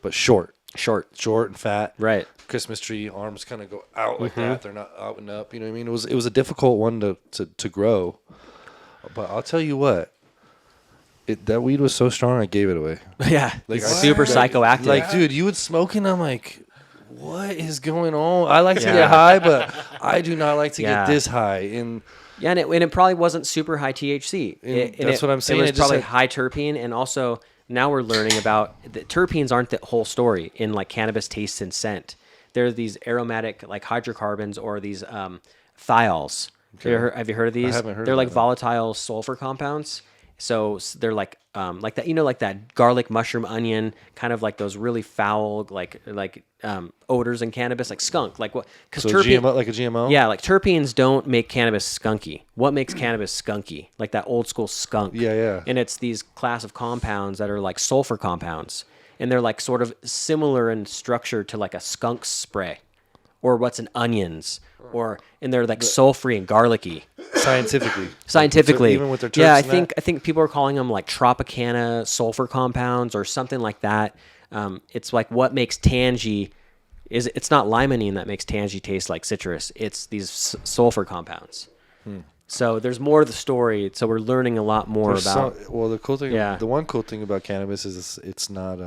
but short and fat. Right. Christmas tree arms kind of go out like that. They're not out and up. You know what I mean? It was a difficult one to grow. But I'll tell you what. That weed was so strong, I gave it away. Yeah. Like, It's I- super like- psychoactive. Like, dude, you would smoke and I'm like, what is going on? I like to Yeah. get high, but I do not like to Yeah. get this high. And yeah, and it probably wasn't super high THC. That's what I'm saying. It was It just probably had- high terpene, and also now we're learning about the terpenes aren't the whole story in like cannabis taste and scent. There are these aromatic like hydrocarbons or these thiols. Have you heard of these? haven't heard They're of like that. volatile sulfur compounds. So they're like that, like that garlic, mushroom, onion, kind of like those really foul like odors in cannabis, like skunk, like what? Because so GMO, like a GMO? yeah, like terpenes don't make cannabis skunky. What makes cannabis skunky? Like that old school skunk. Yeah, yeah. And it's these class of compounds that are like sulfur compounds, and they're like sort of similar in structure to like a skunk spray, or what's in onions, and they're like sulfury and garlicky. Scientifically. Even with their terps yeah, and that? I think people are calling them like Tropicana sulfur compounds or something like that. It's like what makes tangy it's not limonene that makes tangy taste like citrus. It's these sulfur compounds. So there's more to the story. So we're learning a lot more about. The cool thing, Yeah. the one cool thing about cannabis is it's not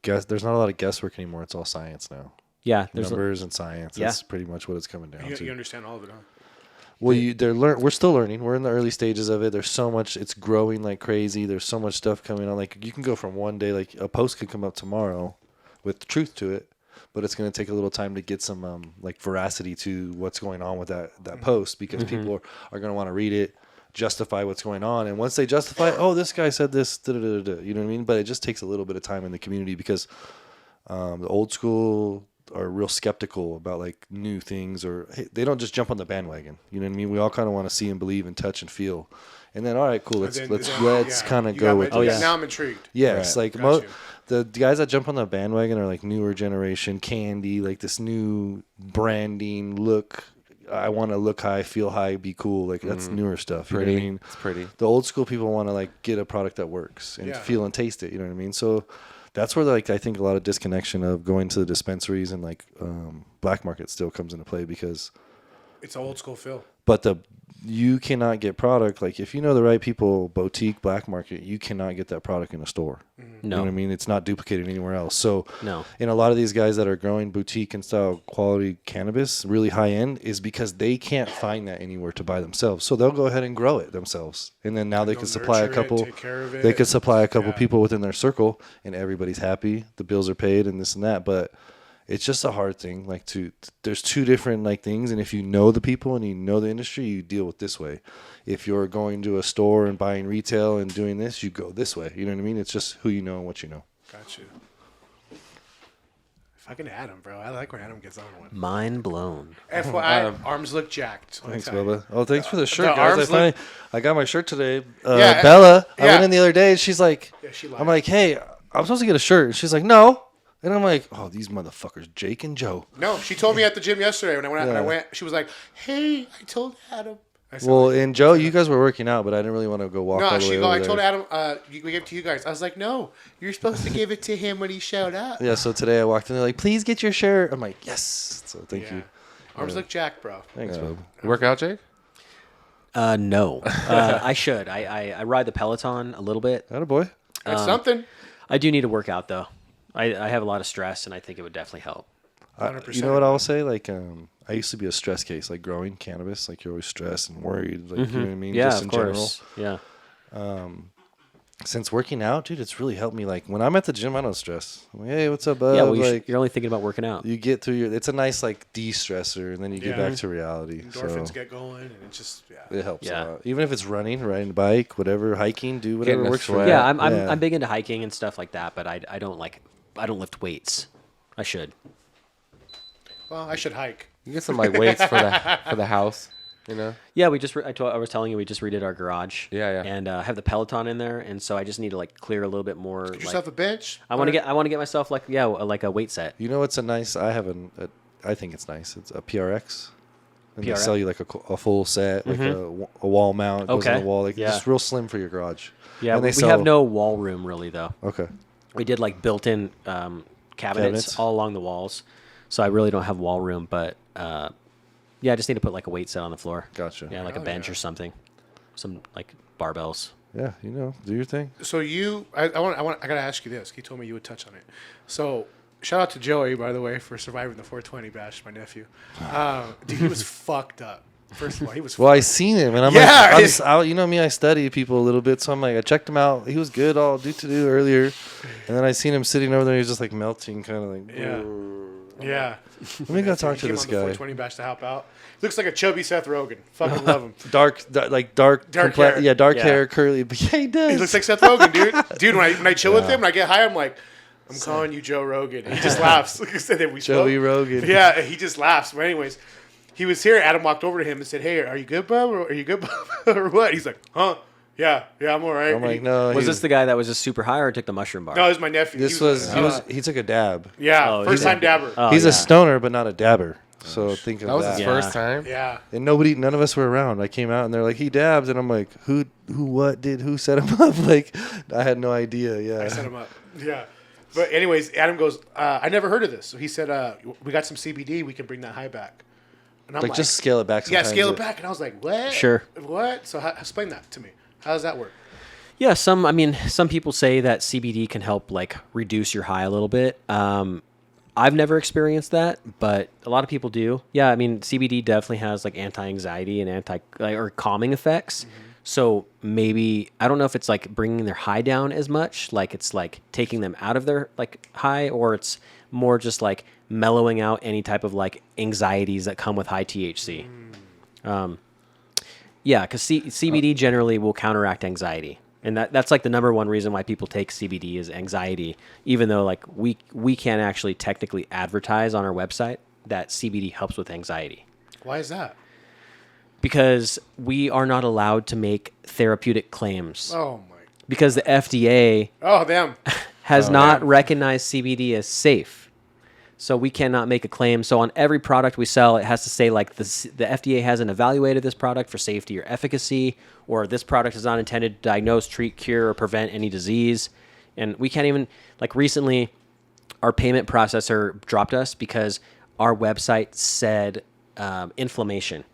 there's not a lot of guesswork anymore. It's all science now. Yeah, there's Numbers and science. Yeah. That's pretty much what it's coming down You to. understand all of it, huh? Well, we're still learning. We're in the early stages of it. There's so much. It's growing like crazy. There's so much stuff coming on. Like you can go from one day, like a post could come up tomorrow with truth to it, but it's going to take a little time to get some like veracity to what's going on with that post, because people are going to want to read it, justify what's going on, and once they justify, oh, this guy said this, you know what I mean? But it just takes a little bit of time in the community, because the old school are real skeptical about like new things, or hey, they don't just jump on the bandwagon. You know what I mean? We all kind of want to see and believe and touch and feel, and then all right, cool. Let's kind of go with. Oh this. yeah. Now I'm intrigued. Yes, Right. like the guys that jump on the bandwagon are like newer generation candy, like this new branding look. I want to look high, feel high, be cool. Like that's newer stuff. You know what I Pretty. mean? It's pretty. The old school people want to like get a product that works and feel and taste it. You know what I mean? So that's where like I think a lot of disconnection of going to the dispensaries and like black market still comes into play, because It's an old school feel. but you cannot get product, like if you know the right people, boutique, black market, you cannot get that product in a store. You know No. what I mean? It's not duplicated anywhere else. So No. and a lot of these guys that are growing boutique and style quality cannabis, really high end, is because they can't find that anywhere to buy themselves. So they'll go ahead and grow it themselves. And then now they They'll can supply a nurture it, couple, take care of it. they could supply a couple Yeah. people within their circle, and everybody's happy. The bills are paid and this and that. But it's just a hard thing. Like there's two different like things, and if you know the people and you know the industry, you deal with this way. If you're going to a store and buying retail and doing this, you go this way. You know what I mean? It's just who you know and what you know. Got you. Fucking Adam, bro. I like when Adam gets on one. Mind blown. FYI, arms look jacked. Thanks, Bubba. Oh, thanks for the shirt, the guys. arms I got my shirt today. Yeah, Bella, I yeah. went in the other day and she's like, Yeah, she lied. I'm like, hey, I'm supposed to get a shirt. And she's like, no. And I'm like, oh, these motherfuckers, Jake and Joe. No, she told me at the gym yesterday when I went out, and I Yeah. went, she was like, hey, I told Adam. I said, Well, and Joe, you guys were working out, but I didn't really want to go walk all no, the she way go, over I there. told Adam, we gave it to you guys. I was like, no, you're supposed to give it to him when he showed up. Yeah, so today I walked in, they're like, please get your shirt. I'm like, yes. So thank you. Arms look jacked, bro. Thanks, bub. Work out, Jake? No. I should. I ride the Peloton a little bit. Attaboy. That's something. I do need to work out though. I have a lot of stress, and I think it would definitely help. 100%. You know what I will say? Like, I used to be a stress case, like growing cannabis. Like, you're always stressed and worried. Like, you know what I mean? Yeah, Just of in course. Yeah. Since working out, dude, it's really helped me. Like, when I'm at the gym, I don't stress. I'm like, hey, what's up, bud? Yeah. Well, like, you're only thinking about working out. you get through it's a nice, like, de-stressor, and then you get Yeah. back to reality. Endorphins So get going, and it just, yeah. it helps Yeah. a lot. Even if it's running, riding a bike, whatever, hiking, do whatever Getting a works for sweat. you. Yeah, I'm big into hiking and stuff like that, but I don't lift weights. I should. Well, I should hike. You get some like weights for the house, you know? Yeah, we just I was telling you we just redid our garage. Yeah. And I have the Peloton in there, and so I just need to like clear a little bit more. Get Like, yourself a bench. I want to get myself like a weight set. You know what's a nice? I have I think it's nice. It's a PRX. And they PRX? sell you like a full set, like a wall mount, goes on Okay. the wall, like Yeah. just real slim for your garage. Yeah, and we have no wall room really though. Okay. We did like built-in cabinets all along the walls, so I really don't have wall room. But yeah, I just need to put like a weight set on the floor. Gotcha. Yeah, like a bench or something, some like barbells. Yeah, do your thing. So I gotta ask you this. He told me you would touch on it. So shout out to Joey, by the way, for surviving the 420 bash. My nephew, dude, he was fucked up. First of all, he was. Well, I seen him, and I'm Yeah, like, you know me, I study people a little bit, so I'm like, I checked him out. He was good, all do earlier, and then I seen him sitting over there. He was just like melting, kind of like. Yeah. Yeah. Let me go talk He to came this on the guy. 420 bash to help out. Looks like a chubby Seth Rogen. Fucking love him. Dark hair. Yeah, dark Yeah. hair, curly. But yeah, he does. He looks like Seth Rogen, dude. Dude, when I chill with him and I get high, I'm like, I'm calling you Joe Rogan. And he just laughs. Like I said, that we Joey spoke. Rogan. Yeah, he just laughs. But anyways, he was here. Adam walked over to him and said, "Hey, are you good, bub? Or are you good, bub? Or what?" He's like, "Huh? Yeah, I'm all right." I'm like, no. Was this the guy that was just super high or took the mushroom bar? No, it was my nephew. He took a dab. Yeah, Oh, first he's time dabber. Oh, He's yeah. a stoner, but not a dabber. So think of That was that. his Yeah. first time. Yeah. And none of us were around. I came out and they're like, he dabs, and I'm like, who set him up? Like, I had no idea. Yeah. I set him up. Yeah. But anyways, Adam goes, I never heard of this. So he said, we got some CBD. We can bring that high back. And I'm Like, just scale it back. Yeah, Sometimes scale it back. And I was like, what? Sure. What? So explain that to me. How does that work? Yeah, some people say that CBD can help like reduce your high a little bit. I've never experienced that, but a lot of people do. Yeah, I mean, CBD definitely has like anti-anxiety and or calming effects. So maybe I don't know if it's like bringing their high down as much, like it's like taking them out of their like high, or it's more just like mellowing out any type of like anxieties that come with high THC. Yeah, because CBD generally will counteract anxiety. And that's like the number one reason why people take CBD is anxiety, even though like we can't actually technically advertise on our website that CBD helps with anxiety. Why is that? Because we are not allowed to make therapeutic claims. Oh my. Because the FDA Oh damn. has not recognized CBD as safe. So we cannot make a claim. So on every product we sell, it has to say like the FDA hasn't evaluated this product for safety or efficacy, or this product is not intended to diagnose, treat, cure, or prevent any disease. And we can't even, like recently, our payment processor dropped us because our website said inflammation.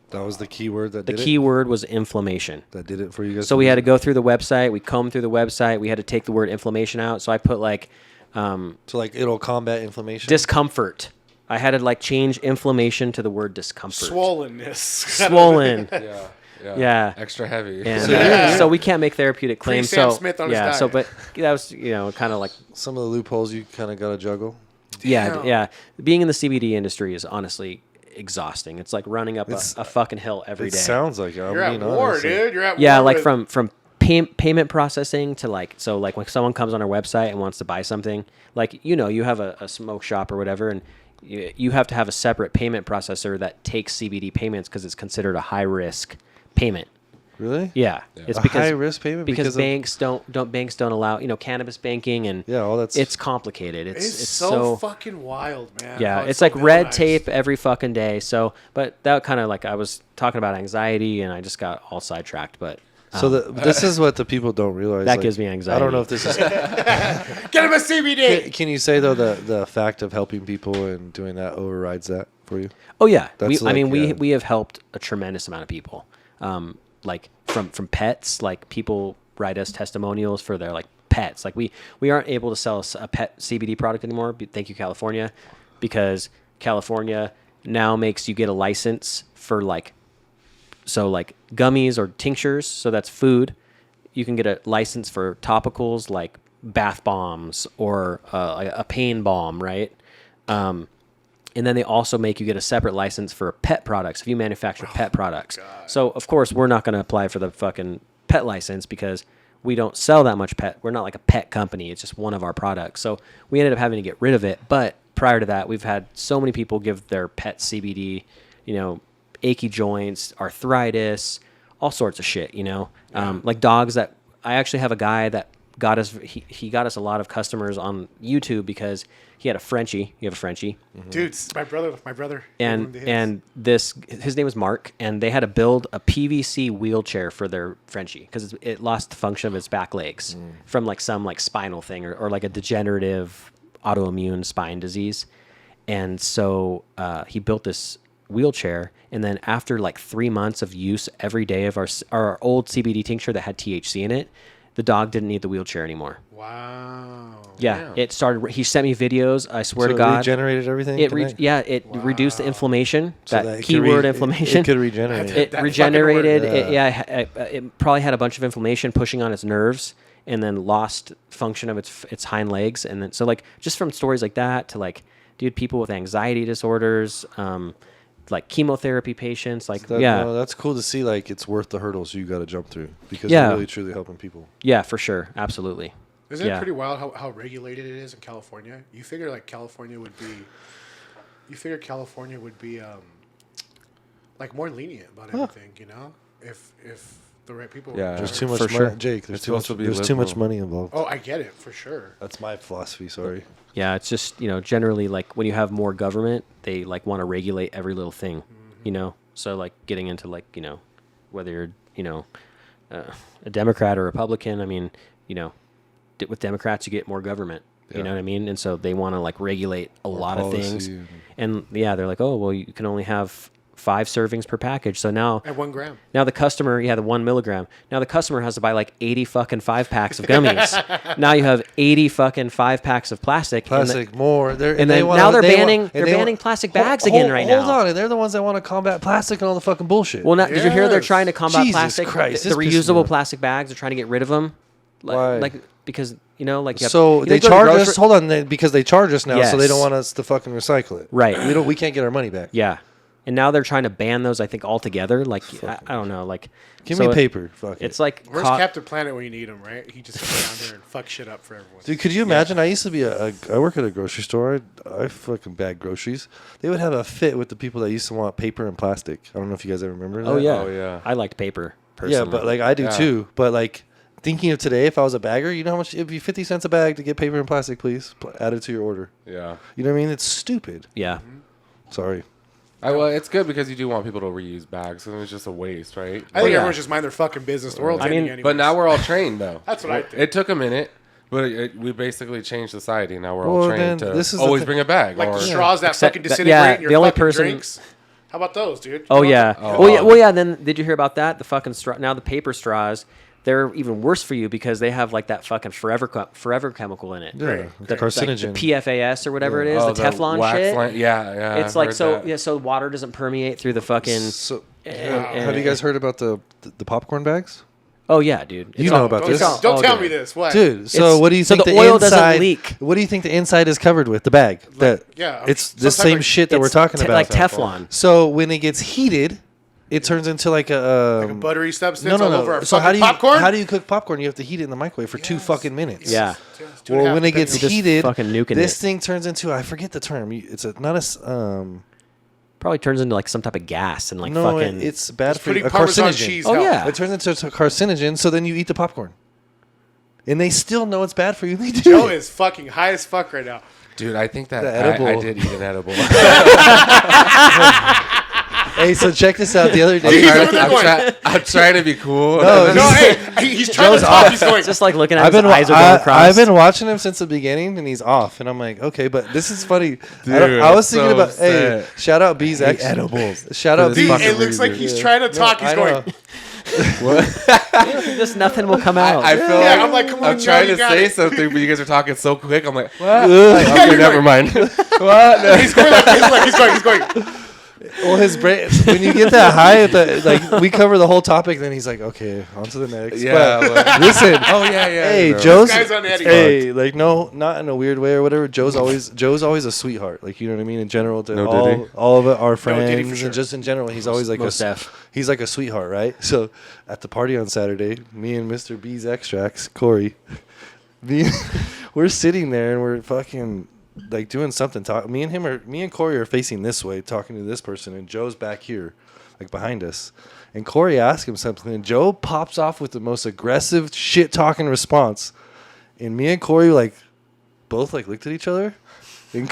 That was the keyword that The did keyword was inflammation. That did it for you guys. So we had to go through the website. We combed through the website. We had to take the word inflammation out. So I put like So like it'll combat inflammation. discomfort. I had to like change inflammation to the word discomfort. Swollenness. Swollen. Yeah. Extra heavy. And so we can't make therapeutic claims. Sam So Smith on his yeah. So diet. but that was kind of like Some of the loopholes you kind of got to juggle. yeah. Being in the CBD industry is honestly exhausting. It's like running up a fucking hill every It day. sounds like it. You're at war, honestly. dude. You're at Yeah, war. like with- from payment processing to like when someone comes on our website and wants to buy something, like you have a smoke shop or whatever, and you have to have a separate payment processor that takes CBD payments because it's considered a high risk payment. Really? Yeah, it's A because high risk payment because because of- banks don't allow cannabis banking and Yeah, all that's it's complicated. It's so fucking wild, man. yeah, How it's so like red villainized. tape every fucking day. So, but that kind of like I was talking about anxiety and I just got all sidetracked. But So this is what the people don't realize. That gives me anxiety. I don't know if this is. Get him a CBD. Can you say though the fact of helping people and doing that overrides that for you? oh yeah, That's I mean like, we have helped a tremendous amount of people. Like from pets, like people write us testimonials for their like pets. Like we aren't able to sell a pet CBD product anymore. Thank you, California, because California now makes you get a license for like gummies or tinctures. So that's food. You can get a license for topicals like bath bombs or a pain balm, right? And then they also make you get a separate license for pet products if you manufacture pet products. So, of course, we're not going to apply for the fucking pet license because we don't sell that much pet. We're not like a pet company. It's just one of our products. So we ended up having to get rid of it. But prior to that, we've had so many people give their pet CBD, achy joints, arthritis, all sorts of shit, like dogs that I actually have a guy that got us, he got us a lot of customers on YouTube because he had a Frenchie. You have a Frenchie. Dude, my brother. And his name was Mark, and they had to build a PVC wheelchair for their Frenchie because it lost the function of its back legs from like some like spinal thing or like a degenerative autoimmune spine disease. And so he built this wheelchair, and then after like 3 months of use every day of our old CBD tincture that had THC in it, the dog didn't need the wheelchair anymore. Wow. Yeah, it started. He sent me videos. I swear So to God, regenerated everything. it reduced the inflammation. So that that it could keyword re- inflammation. It could regenerate. It That regenerated. fucking word. It probably had a bunch of inflammation pushing on its nerves, and then lost function of its hind legs. And then so like just from stories like that to like, dude, people with anxiety disorders, like chemotherapy patients, like No, that's cool to see. Like it's worth the hurdles you got to jump through because Yeah. you're really truly helping people. yeah, for sure, absolutely. Isn't Yeah. it pretty wild how regulated it is in California? You figure like California would be like more lenient about everything, if the right people. Yeah. There's too much For money, sure. Jake. There's It's too much. supposed to be There's too much liberal. money involved. Oh, I get it for sure. That's my philosophy. Sorry. Yeah, it's just, generally like when you have more government, they like want to regulate every little thing, So like getting into like, whether you're, a Democrat or Republican, I mean, with Democrats, you get more government. You know what I mean? And so they want to like regulate a lot of things. policy And yeah, they're like, oh, well, you can only have 5 servings per package. So now At 1 gram. Now the customer, the 1 milligram. Now the customer has to buy like 80 fucking 5-packs of gummies. Now you have 80 fucking 5-packs of plastic. Plastic more. And then now they're banning plastic bags again right now. Hold on, and they're the ones that want to combat plastic and all the fucking bullshit. Well, now, did you hear they're trying to combat Jesus plastic? Christ, the this pisses me reusable off. plastic bags. They're trying to get rid of them. Why? Like because you know, like you have, So you they go to the charge grocery- us. Hold on, because they charge us now, so they Yes. don't want us to fucking recycle it. Right. We can't get our money back. Yeah, and now they're trying to ban those. I think altogether. Like I don't know. Like Give so me paper. Fuck it. It's like Where's Captain Planet when you need him, right? He just comes down here and fuck shit up for everyone. Dude, could you imagine? I used to be I work at a grocery store. I fucking bag groceries. They would have a fit with the people that used to want paper and plastic. I don't know if you guys ever remember that. Oh yeah. Oh, yeah. I liked paper personally. Yeah, but like I do Yeah. too. But like thinking of today, if I was a bagger, you know how much it'd be 50 cents a bag to get paper and plastic, please. Add it to your order. Yeah. You know what I mean? It's stupid. yeah. Sorry. Well, it's good because you do want people to reuse bags, and it's just a waste, right? I think yeah. everyone's just mind their fucking business. The world's I mean, ending anyways. But now we're all trained, though. That's what I think. It took a minute, but we basically changed society. Now we're all Well, trained then to this is the always thing. bring a bag. like or, the straws that Except fucking that- disintegrate yeah, in your the only fucking person- drinks. How about those, dude? Oh Come on. yeah. Oh. Well yeah. Then did you hear about that? The fucking straw. Now the paper straws, they're even worse for you because they have like that fucking forever chemical in it. Yeah, Right. it's The, carcinogen. Like the PFAS or whatever it is, Oh, the Teflon wax shit. line- Yeah. It's I've like heard so that. so water doesn't permeate through the fucking. So, and- have you guys heard about the popcorn bags? Oh yeah, dude. You know about this. Don't tell good. me this. What? Dude, so It's- what do you so think the the oil doesn't inside leak. What do you think the inside is covered with? The bag. yeah, It's the sometimes same like- shit that we're It's talking about. like Teflon. So when it gets heated, it turns into like a Like a buttery substance no, no, all over no. our So fucking popcorn? how do you cook popcorn? You have to heat it in the microwave for 2 fucking minutes. Yeah. It's 2.5 Well, when it gets depending Just heated, fucking nuking this it. thing turns into I forget the term. It's a not a Probably turns into like some type of gas and like no. fucking. It's bad on- for putting a Parmesan carcinogen. cheese. Oh, hell. yeah. It turns into a carcinogen. So then you eat the popcorn, and they still know it's bad for you. They do. Joe it. is fucking high as fuck right now. Dude, I think that The I edible. did eat an edible. Hey, so check this out. The other day, He's over there going- I'm trying to be cool. No, No, hey, he's trying to talk. He's going. just like looking at I've his been eyes are going across. I've been watching him since the beginning, and he's off. And I'm like, okay, but this is funny. Dude, I was I'm thinking so about hey, upset. shout out B's X edibles. Shout out For B's. this It looks like he's trying to talk. He's I going. know. Just nothing will come out. I feel Yeah, like I'm like, come on, I'm Joe, trying you to got say it. something, but you guys are talking so quick. I'm like, what? Okay, You're never mind. What? He's going. He's going. Well, his brain. When you get that high, at the, like we cover the whole topic, then he's like, okay, on to the next. Yeah. But like- listen. oh yeah, yeah. Hey, no. Joe's. This guy's on Eddie. Hey, like no, not in a weird way or whatever. Joe's always a sweetheart. Like you know what I mean. In general, to No all Diddy? all of our Diddy friends for sure. and just in general, he's always like Most a def. he's like a sweetheart, right? So at the party on Saturday, me and Mr. B's extracts, Corey, we're sitting there and we're fucking like doing something. Me and Corey are facing this way, talking to this person, and Joe's back here, like behind us. And Corey asks him something, and Joe pops off with the most aggressive shit talking response. And me and Corey like both like looked at each other. And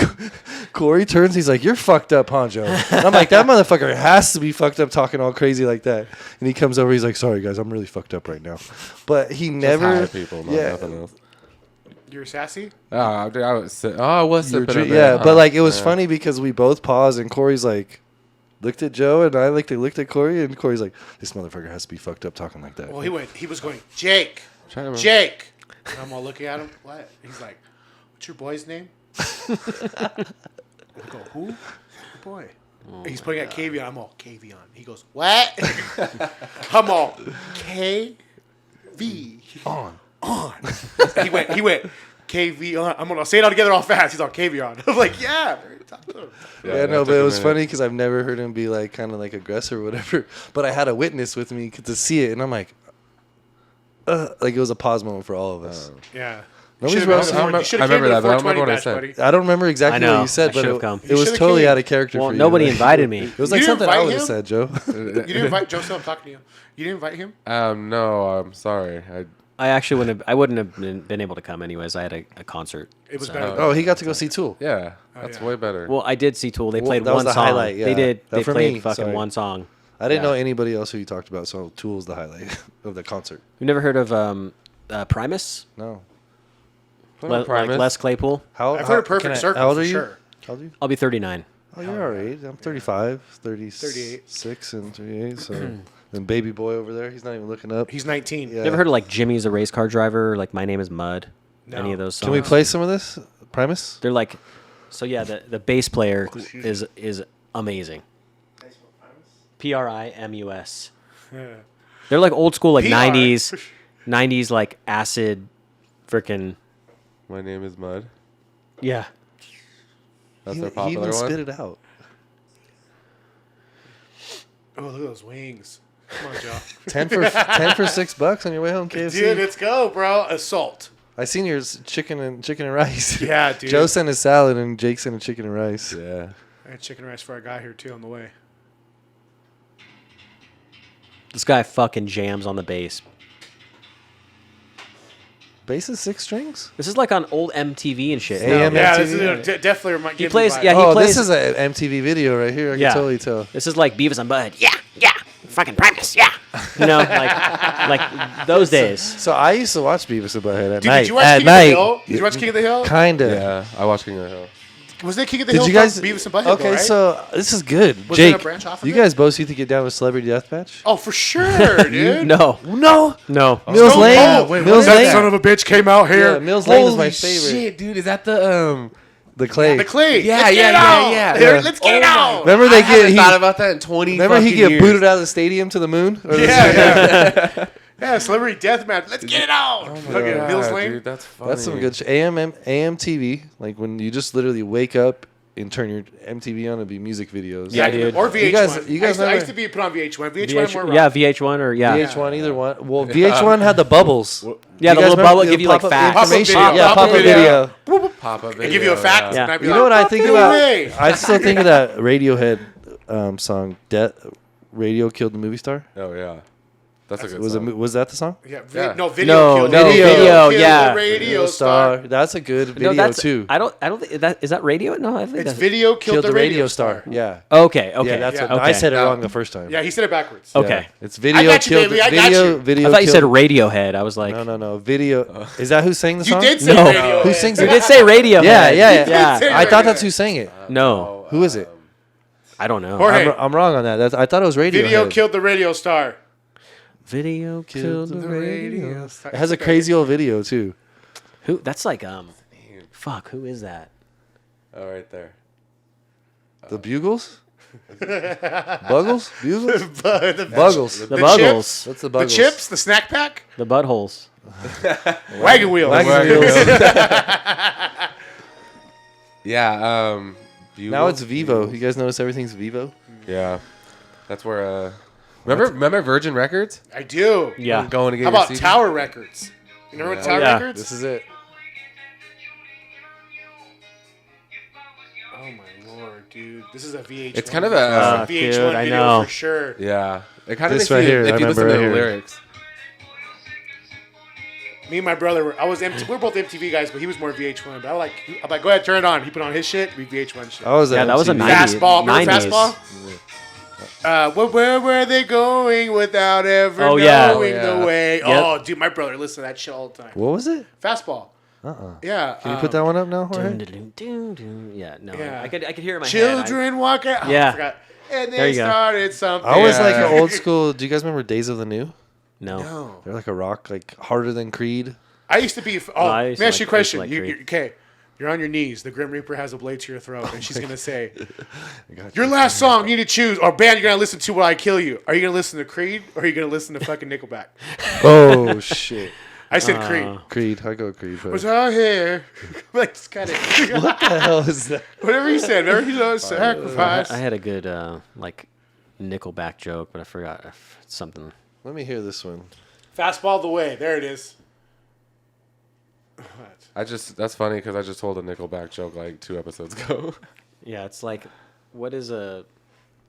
Corey turns, he's like, "You're fucked up, huh, Joe?" And I'm like, "That motherfucker has to be fucked up talking all crazy like that." And he comes over, he's like, "Sorry guys, I'm really fucked up right now." But he never High people, no, nothing else. You're sassy. I was. I was You're sipping a bit, yeah, huh? but like it was Yeah. funny because we both paused and Corey's like looked at Joe and I looked at Corey and Corey's like, "This motherfucker has to be fucked up talking like that." Well, he was going, Jake, Trying to remember. Jake. And I'm all looking at him. What? He's like, what's your boy's name? I go, who? Your boy. He's putting at Kavion. I'm all, Kavion. He goes, what? I'm all, K-V. On. He went, KV on. I'm gonna say it all together all fast. He's on KV on. I'm like, yeah. Talk to him. Yeah, that no, took but it a was minute. funny because I've never heard him be like kind of like aggressive or whatever. But I had a witness with me to see it, and I'm like it was a pause moment for all of us. Yeah. Nobody's You wrong. should've been I you should have remember came to that, the but I don't remember 420 what I bash, said. buddy. I don't remember exactly I know. what you said, I but should've come. it was should've totally came. out of character Well, for you. nobody Like, invited me. It was You like didn't something I invite would have him? said, Joe. You didn't invite Joseph. I'm talking to you. You didn't invite him? No, I'm sorry. I actually wouldn't have been able to come anyways. I had a concert. It was so. better. Oh, he got to go see Tool. Yeah, that's yeah. way better. Well, I did see Tool. They Well, played that was one the song. highlight, yeah. They did. They For played me, fucking sorry. one song. I didn't Yeah. know anybody else who you talked about, so Tool's the highlight of the concert. You've never heard of Primus? No. Like Primus. Les Claypool. I've heard of Perfect Circle How old for are you? sure. How old are you? I'll be 39. Oh, you're all right. I'm 35, 36, and 38. So, and baby boy over there, he's not even looking up. He's 19. Yeah. You ever heard of like Jimmy's a race car driver? Like My Name is Mud. No. Any of those songs? Can we play some of this? Primus? They're like, so yeah. The bass player is amazing. Primus. Yeah. They're like old school, like PR. 90s like acid, freaking My Name is Mud. yeah. That's He their even popular spit one. it out. Oh, look at those wings. Come on, Joe. 10 for $6 on your way home, KFC. Dude, let's go, bro. Assault. I seen yours chicken and rice. Yeah, dude. Joe sent a salad and Jake sent a chicken and rice. Yeah. I had chicken rice for our guy here, too, on the way. This guy fucking jams on the bass. Bass is 6 strings? This is like on old MTV and shit. AM Yeah, MTV. this is definitely remind He plays. Yeah, he Oh, plays. this is an MTV video right here. I Yeah. can totally tell. This is like Beavis and Bud. Yeah, fucking Primus. Yeah, you know, like those days. So I used to watch Beavis and Butthead at Dude, night. did you watch at King night. of the Hill? Did you watch King of the Hill? Kinda. Yeah. I watched King of the Hill. Was there King of the Did Hill you guys? from Beavis and Butthead, Okay, though, right? so this is good. Was it a Jake, branch off of you it? guys both used to get down with Celebrity Deathmatch? Oh, for sure, dude. No, No. no. Mills Stone Lane. Cold. Wait, Mills that Lane. son of a bitch came out here. Yeah, Mills Lane is my Holy favorite. shit, dude! Is that the The Clay. The Clay. Yeah, Let's get yeah, it yeah, out. yeah. Here, Yeah. let's get it out. Remember I they haven't thought about that in 20 Remember he fucking get years. booted out of the stadium to the moon? Or the- Yeah. Yeah, Celebrity Deathmatch. Let's get it out. Okay, God, Mills Lane. dude, that's funny. That's some good AM TV. Like when you just literally wake up and turn your MTV on and be music videos. Yeah, dude. Or VH1. You guys I used never- to be put on VH1. VH1 more rock. Yeah, VH1 or yeah. VH1, either one. Well, VH1 had the bubbles. Yeah, You the guys little remember bubble the give you like pop-up facts. information? Pop-up video. Yeah, pop-up video. Pop up. They give you a fact. Yeah. And I'd be You like, know what I think no about? way. I still think of that Radiohead song, Radio Killed the Movie Star. Oh yeah, that's a good Was song. was that the song? Yeah, Yeah. no, video No, killed no, it. video, killed yeah. the radio star. That's a good video No, that's too. I don't think that is that radio. No, I think It's that's video killed the radio star. Yeah. okay. Okay, Yeah, that's Yeah. what I said it No. wrong the first time. Yeah, he said it backwards. Okay. Yeah. It's video I got you, killed baby, I got video you. video. I thought you said killed- Radiohead. I was like, No. Video. Is that who sang the You song? did say No. radio. Who sings you it? did say Radiohead. Yeah. say I thought Radiohead. that's who sang it. No, Who is it? I don't know. Jorge. I'm wrong on that. I thought it was Radio. Video killed the radio star. Video killed the radio. It has a crazy old video too. Who? That's like fuck. Who is that? Oh, right there. The Bugles? Buggles? Bugles? the Buggles. The The Buggles. What's the The Buggles? chips, the snack pack, The buttholes. wagon wheel. Yeah. Now it's Vivo. You guys notice everything's Vivo? Yeah. That's where. Remember Virgin Records? I do. Yeah. Going to get How your about CD? Tower Records? You remember Yeah. Tower Yeah. Records? This is it. Oh my lord, dude! This is a VH1. It's kind of a- This is Fuck, VH1 dude, I video know. for sure. Yeah. It kind of This makes right you, here, I if you listen remember to right the here. lyrics. Me and my brother were. We're both MTV guys, but he was more VH1. But I'm like, go ahead, turn it on. He put on his shit. We VH1 shit. I was Yeah, that was a MTV. 90s. Fastball. Remember 90s. Fastball? Where were they going without ever Oh, yeah. knowing Oh, yeah. the way? Yep. Oh, dude, my brother listened to that shit all the time. What was it? Fastball. Yeah. Can you put that one up now, Jorge? Dun, dun, dun, dun, dun. Yeah, no. Yeah. I could hear it in my head. Children walk out. Oh, Yeah. I forgot. And There they you go. started something. I was Yeah. like an old school. Do you guys remember Days of the New? No. No. They're like a rock, like harder than Creed. I used to be. I Let used me to ask you a like- I used to question. like You, Creed. okay. You're on your knees. The Grim Reaper has a blade to your throat, and she's gonna say, got "Your last song, you need to choose, or band you're gonna listen to while I kill you. Are you gonna listen to Creed, or are you gonna listen to fucking Nickelback?" Oh shit! I said Creed. Creed. I go Creed. Was out here, like just kind of What the hell is that? whatever he said. Remember he knows sacrifice. I had a good like Nickelback joke, but I forgot something. Let me hear this one. Fastball the way. There it is. What? That's funny because I just told a Nickelback joke like 2 episodes ago. Yeah, it's like, what is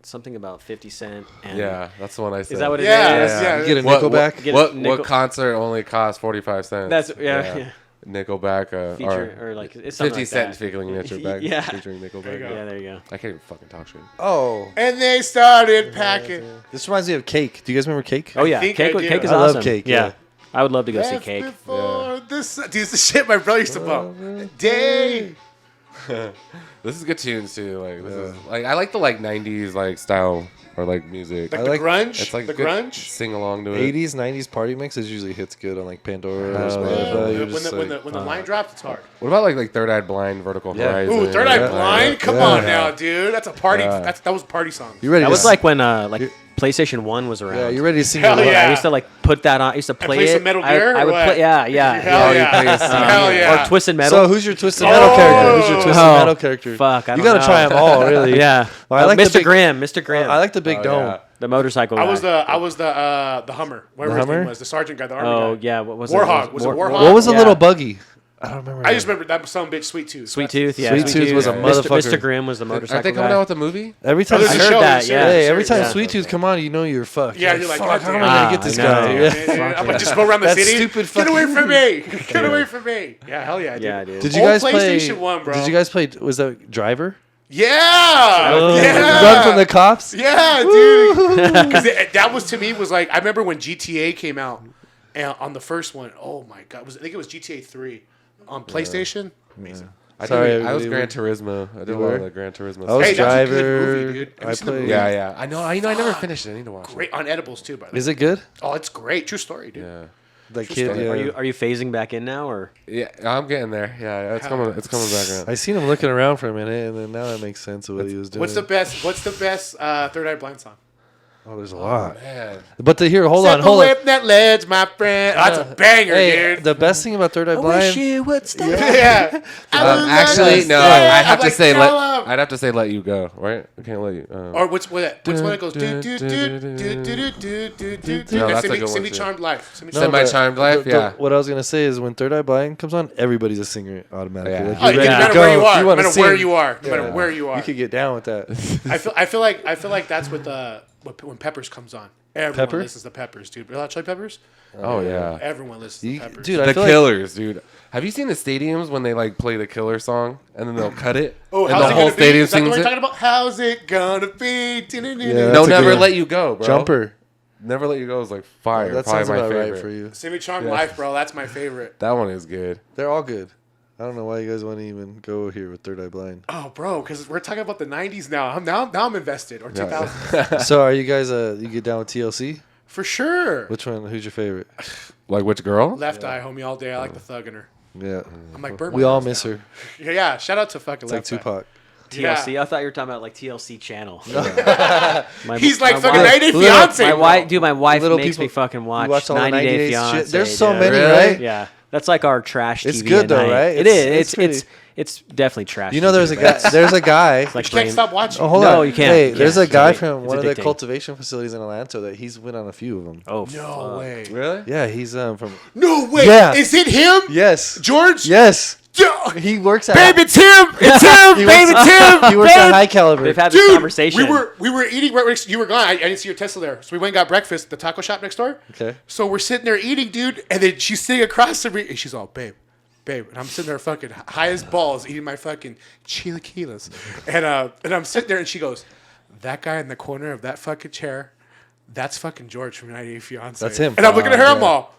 something about 50 Cent? And Yeah, that's the one I said. Is that what it is? Yeah. You get a What- Nickelback. Get What Nickel- concert only costs 45 cents? That's yeah. Nickelback Feature or like it's something 50 like Cent that. featuring Nickelback. Yeah. Featuring Nickelback. you go. Yeah, there you go. I can't even fucking talk shit. Oh, And they started packing. this reminds me of Cake. Do you guys remember Cake? Oh yeah, think Cake I do. is I love awesome. Cake, Yeah. yeah. I would love to go see That's Cake. before of the sun. Dude, it's the shit my brother used to bump. Day. This is good tunes too. Like this is like I like the like '90s like style or like music. Like I the like- grunge. It's like the good grunge. Sing along to it. 80s, 90s party mixes usually hits good on like Pandora or Hell Spotify. yeah. You're When just the like, line drops, it's hard. What about like Third Eye Blind, Vertical Yeah. Horizon? Ooh, Third Eye Yeah. Blind? Come Yeah. on now, dude. That's a party. Yeah. That was a party song. you ready That to was like when like PlayStation 1 was around. yeah, you're ready to sing Hell along. yeah. I used to like put that on. I used to play play it. some Metal Gear, I or would what? play. Yeah, yeah. Hell you yeah. play a CD. Hell yeah. Or Twisted Metal. So who's your Twisted Metal character? Who's your Twisted Oh, Metal character? fuck, I you don't gotta try know. them all, really. yeah. Well, I like the Mr. big- Grimm. Mr. Grimm. I like the big dome. yeah. the motorcycle I guy. was the Hummer. Whatever his Hummer? name was. The sergeant guy, the army Oh, guy. yeah. What was Warhog. it? Was it Warhog? What was the Yeah. little buggy? I don't remember. I just remember that some bitch, Sweet Tooth. Sweet That's- Tooth, yeah. Sweet Tooth was a Mr. motherfucker. Mr. Grimm was the motorcycle Aren't they coming guy. out with a movie? Every time, Oh, there's I a heard show, that, there's a yeah. series, hey, every time yeah. Sweet Tooth come on, you know you're fucked. Yeah, you're like, fuck, God how am damn I it. gonna get this I guy? know. Yeah. I'm like, just go around the That city. stupid Get away fucking- from me. Get away from me. Yeah, hell yeah, dude. Yeah, dude. Did you Old guys play? PlayStation 1, bro. Did you guys play? Was that Driver? Yeah. Oh, yeah. Run from the cops. Yeah, dude. Because that was to me was like I remember when GTA came out and on the first one. Oh my god, I think it was GTA 3 on PlayStation. Amazing. I was we- Gran Turismo. I did a You lot were? of the Gran Turismo. I was Hey, that's a Driver. good movie, dude. Have you I seen the played. movie? yeah. I know. I never finished it. I need to watch it. Great on edibles too, by the way. Is it good? Oh, it's great. True story, dude. Yeah. That True kid. story. Yeah. Are you phasing back in now or? Yeah, I'm getting there. Yeah, it's coming. It's coming back around. I seen him looking around for a minute, and then now that makes sense of what he was doing. What's the best Third Eye Blind song? Oh, there's a lot. Man, But to hear, hold Step on, hold away on. from that ledge, my friend. Oh, that's a banger, Hey, dude. the best thing about Third Eye Blind. you would stay. Yeah. actually, no. I'm I'd like, have to say let you go. Right? I can't let you. Or what's one that goes do do do do do do do do do. No, that's a Semi good one, too. Charmed Life. No, Semi-charmed life, yeah. What I was gonna say is when Third Eye Blind comes on, everybody's a singer automatically. Yeah. Like, Oh, you're no ready matter to go. where you are, no wanna matter where sing. you are, no Yeah. matter where you are. You could get down with that. I feel like that's with when Peppers comes on. Everyone Pepper? listens to Peppers, dude. Red Hot Chili Peppers. Oh yeah. Everyone listens You- to Peppers. dude, I The feel like Killers, dude. Have you seen the stadiums when they like play the Killer song and then they'll cut it? Oh, and how's the it whole gonna be? stadium Is that the sings one you're it. talking about? How's it gonna be? Yeah, They'll that's a never good- let you go, bro. Jumper. Never let you go is like fire. That Probably sounds my about favorite. right for you. Semi Charmed Yeah. Life, bro. That's my favorite. That one is good. They're all good. I don't know why you guys want to even go here with Third Eye Blind. Oh, bro, because we're talking about the '90s now. I'm invested, or 2000s. So are you guys you get down with TLC? For sure. Which one? Who's your favorite? Like which girl? Left Eye, homie, all day. I like the thug in her. Yeah. I'm like, burn We my all house miss down. her. Yeah, shout out to fucking It's like Left Eye. Tupac. TLC. Yeah. I thought you were talking about like TLC channel. My- He's like my fucking wife- 90 Day Little- Fiance. My bro. wife, dude, my wife Little makes people- me fucking watch, watch all the 90 Day 90 Days Fiance. shit. There's so dude. many, Really? right? Yeah, that's like our trash TV. It's good at though, night. right? It It's is. It's definitely trash. You know, TV, there's a but guy. it's There's a guy. like You can't brain- stop watching. Oh, hold No, on. you can't. Hey, You there's can't. a guy It's from one of the addicting. cultivation facilities in Atlanta that he's went on a few of them. Oh, No fuck. way. Really? Yeah, he's from. No way. Yeah. Is it him? Yes. George? Yes. Yeah. He works at. Babe, it's him. It's him. He Babe, works- it's him. He works at Babe. High Caliber. They've had this Dude, conversation. we were eating right next. You were gone. I didn't see your Tesla there, so we went and got breakfast at the taco shop next door. Okay. So we're sitting there eating, dude, and then she's sitting across from me, and she's all, babe, and I'm sitting there fucking high as balls eating my fucking chilaquiles, and I'm sitting there, and she goes, that guy in the corner of that fucking chair, that's fucking George from 90 Day Fiance. That's him. And I'm looking at her, I'm yeah. all.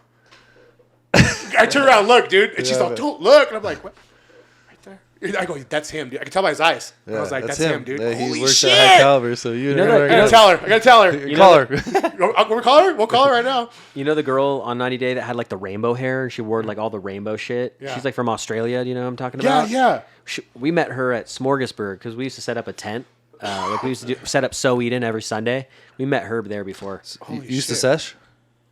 I turn around, look, dude, and she's Yeah, all, but- don't look, and I'm like, what? I go, that's him, dude. I can tell by his eyes. And I was like, that's him, dude. Yeah, he Holy works shit! at High Caliber, so you know never that- I gotta tell her. I gotta tell her. You call her. We'll call her. We'll call her right now. You know the girl on 90 Day that had like the rainbow hair and she wore like all the rainbow shit? Yeah. She's like from Australia. Do you know what I'm talking Yeah, about? yeah. We met her at Smorgasburg because we used to set up a tent. Like we used to set up Sow Eden every Sunday. We met her there before. You Holy used to shit. sesh?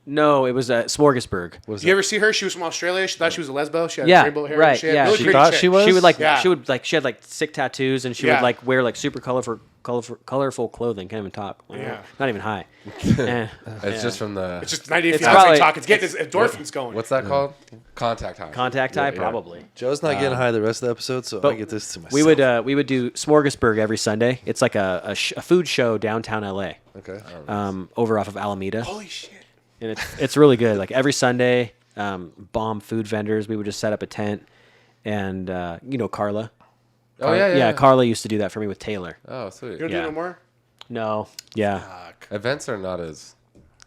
No, it was at Smorgasburg. What is You ever see her? She was from Australia. She thought she was a lesbo. She had Yeah, rainbow hair. right, She had yeah. really She pretty thought chick. she was? She would like Yeah. she had like sick tattoos and she Yeah. would like wear like super colorful clothing. Can't even talk. Yeah. Not even high. It's just from the. It's just 90 Day It's Fiance probably- talk. It's getting his endorphins going. What's that called? Contact high. Contact high, Yeah. probably. Joe's not getting high the rest of the episode, so I get this to myself. We would do Smorgasburg every Sunday. It's like a food show downtown LA, Okay. over off of Alameda, Holy shit. and it's really good. Like every Sunday, bomb food vendors. We would just set up a tent, and Carla. Oh yeah. Carla used to do that for me with Taylor. Oh sweet. You don't do Yeah. no more? No, yeah, Fuck. Events are not as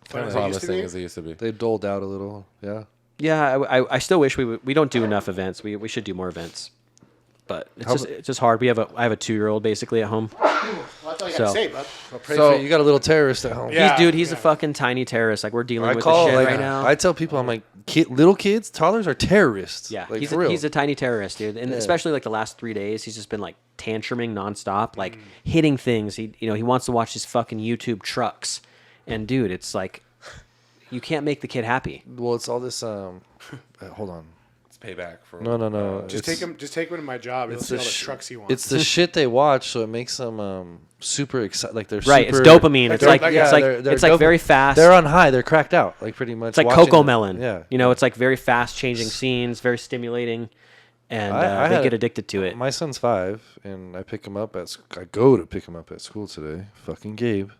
Fun as it used to promising be? as they used to be. They doled out a little. Yeah. Yeah, I still wish we don't do enough events. We should do more events, but it's just hard. I have a 2-year-old basically at home. Well, that's all you got to say, bud. Well, pray for you. You got a little terrorist at home. Yeah. He's a fucking tiny terrorist. Like we're dealing with call this shit like, right now. I tell people, I'm like, little kids, toddlers are terrorists. Yeah, like, he's a tiny terrorist, dude. And especially like the last 3 days, he's just been like tantruming nonstop, like hitting things. He wants to watch his fucking YouTube trucks, and dude, it's like you can't make the kid happy. Well, it's all this. Hold on. It's payback for. No. Just take him to my job. It's all the trucks he wants. It's the shit they watch, so it makes them super excited. Like they're Right, super, it's dopamine. It's like they're it's like very dopamine. fast. They're on high. They're cracked out. Like pretty much. It's like watching Coco them. Melon. Yeah. It's like very fast changing scenes, very stimulating, and they get addicted to it. My son's 5, and I pick him up I go to pick him up at school today. Fucking Gabe.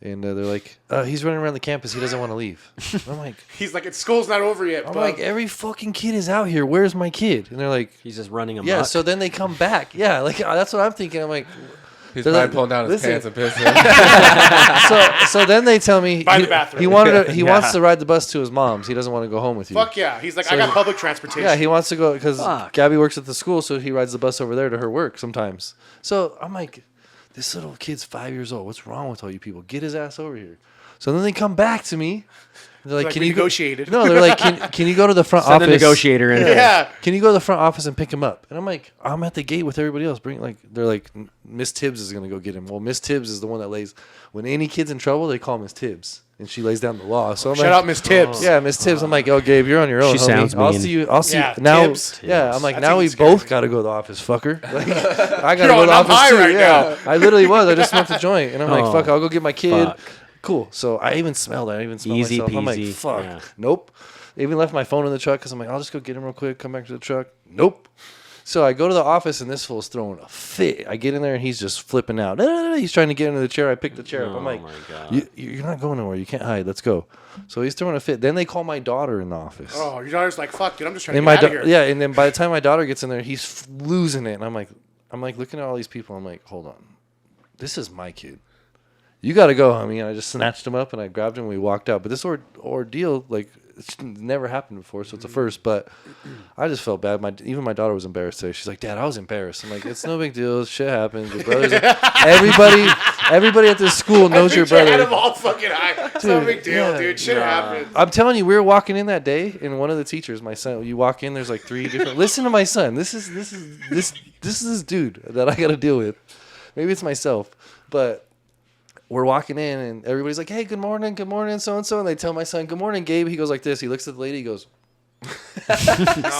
And they're like, he's running around the campus. He doesn't want to leave. And I'm like, He's like, school's not over yet. I'm bub. like, every fucking kid is out here. Where's my kid? And they're like, He's just running amok. yeah. So then they come back. Yeah, like that's what I'm thinking. I'm like, He's they're probably like, pulling down his listen. pants and pissing. so then they tell me By the bathroom. he wants to ride the bus to his mom's. He doesn't want to go home with you. Fuck yeah. He's like, I got public transportation. Yeah, he wants to go because Fuck. Gabby works at the school, so he rides the bus over there to her work sometimes. So I'm like, this little kid's 5 years old. What's wrong with all you people? Get his ass over here. So then they come back to me. They're like, Like, can we you negotiated. No, they're like, can you go to the front Send office? a negotiator in. Yeah. Can you go to the front office and pick him up? And I'm like, I'm at the gate with everybody else. They're like, Miss Tibbs is gonna go get him. Well, Miss Tibbs is the one that lays. When any kid's in trouble, they call Miss Tibbs, and she lays down the law. So I'm Shout like, out Miss Tibbs. yeah, Miss Tibbs. I'm like, oh, Gabe, you're on your own. She homie. sounds I'll mean. see you. I'll see Yeah, you now. Tibbs. Yeah, I'm like, That's now we even scary. both got to go to the office, fucker. Like, I got to You're go to the on office high too. right Yeah, now. I literally was. I just smoked a joint, and I'm like, Oh, fuck, I'll go get my kid. fuck. Cool. So I even smelled it. I even smelled Easy myself. I'm like, peasy. fuck. Yeah. Nope. I even left my phone in the truck because I'm like, I'll just go get him real quick, come back to the truck. Nope. So I go to the office, and this fool's throwing a fit. I get in there, and he's just flipping out. He's trying to get into the chair. I pick the chair up. I'm like, my God. you're not going nowhere. You can't hide. Let's go. So he's throwing a fit. Then they call my daughter in the office. Oh, your daughter's like, fuck, dude, I'm just trying And to get out of here. yeah, and then by the time my daughter gets in there, he's losing it. And I'm like looking at all these people. I'm like, hold on. This is my kid. You got to go, homie. And I just snatched him up and I grabbed him and we walked out. But this ordeal, like, it's never happened before, so it's a first. But I just felt bad. Even my daughter was embarrassed today. She's like, Dad, I was embarrassed. I'm like, it's no big deal. Shit happens. Your brothers. Everybody at this school knows your I had him brother. all fucking high. It's no big deal, yeah. dude. Shit happens. I'm telling you, we were walking in that day, and one of the teachers, my son, you walk in, there's like 3 different. Listen to my son. This is this dude that I got to deal with. Maybe it's myself, but we're walking in, and everybody's like, "Hey, good morning, so and so," and they tell my son, "Good morning, Gabe." He goes like this. He looks at the lady. He goes.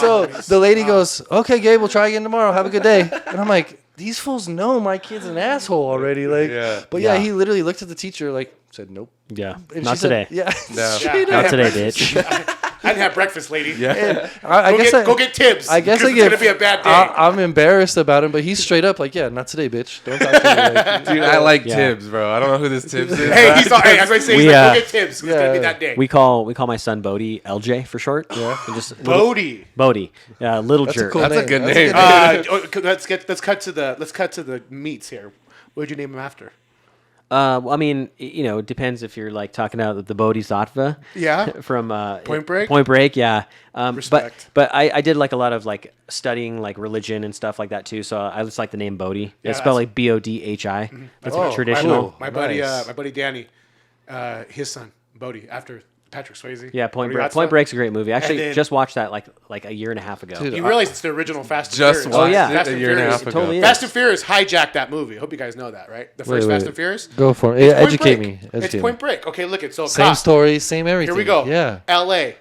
So the lady goes, "Okay, Gabe, we'll try again tomorrow. Have a good day." And I'm like, "These fools know my kid's an asshole already." Like, Yeah. but yeah, he literally looked at the teacher, like, said, "Nope." Yeah, And not she said- today. yeah. No. Straight Not up. today, bitch. I didn't have breakfast, lady. Yeah. I guess Go get Tibbs. I guess because I it's get. gonna be a bad day. I'm embarrassed about him, but he's straight up like, "Yeah, not today, bitch. Don't talk to me." Like, Dude, I like Yeah. Tibbs, bro. I don't know who this Tibbs is. hey, he's all, hey, as I say, he's We, like, go get Tibbs. 'Cause it's gonna be yeah. that day. We call my son Bodie LJ for short. Yeah, just Bodie. Bodie, little That's a jerk. cool That's a name. good That's name. Let's cut to the meats here. What would you name him after? Well, I mean, it depends if you're like talking about the Bodhisattva. Yeah. From Point Break? Point Break, yeah. Respect. But I did like a lot of like studying like religion and stuff like that too. So I just like the name Bodhi. Yeah, It's spelled that's- like Bodhi. That's Oh, traditional. cool. My buddy, Nice. my buddy Danny, his son Bodie, after Patrick Swayze. Yeah, Point Break. Bodhisattva. Point Break's a great movie. I actually then- just watched that like a year and a half ago. Dude, You realize it's the original Fast and Just Furious. watched yeah. it Fast a and year and a Furious. half It ago. totally is. Fast and Furious hijacked that movie. Hope you guys know that, right? The first Fast and Furious. Go for it. It's Point Educate Break. me. It's Educate Point me. Break. Okay, look at so Same cop. story, same everything. Here we go. Yeah. L.A.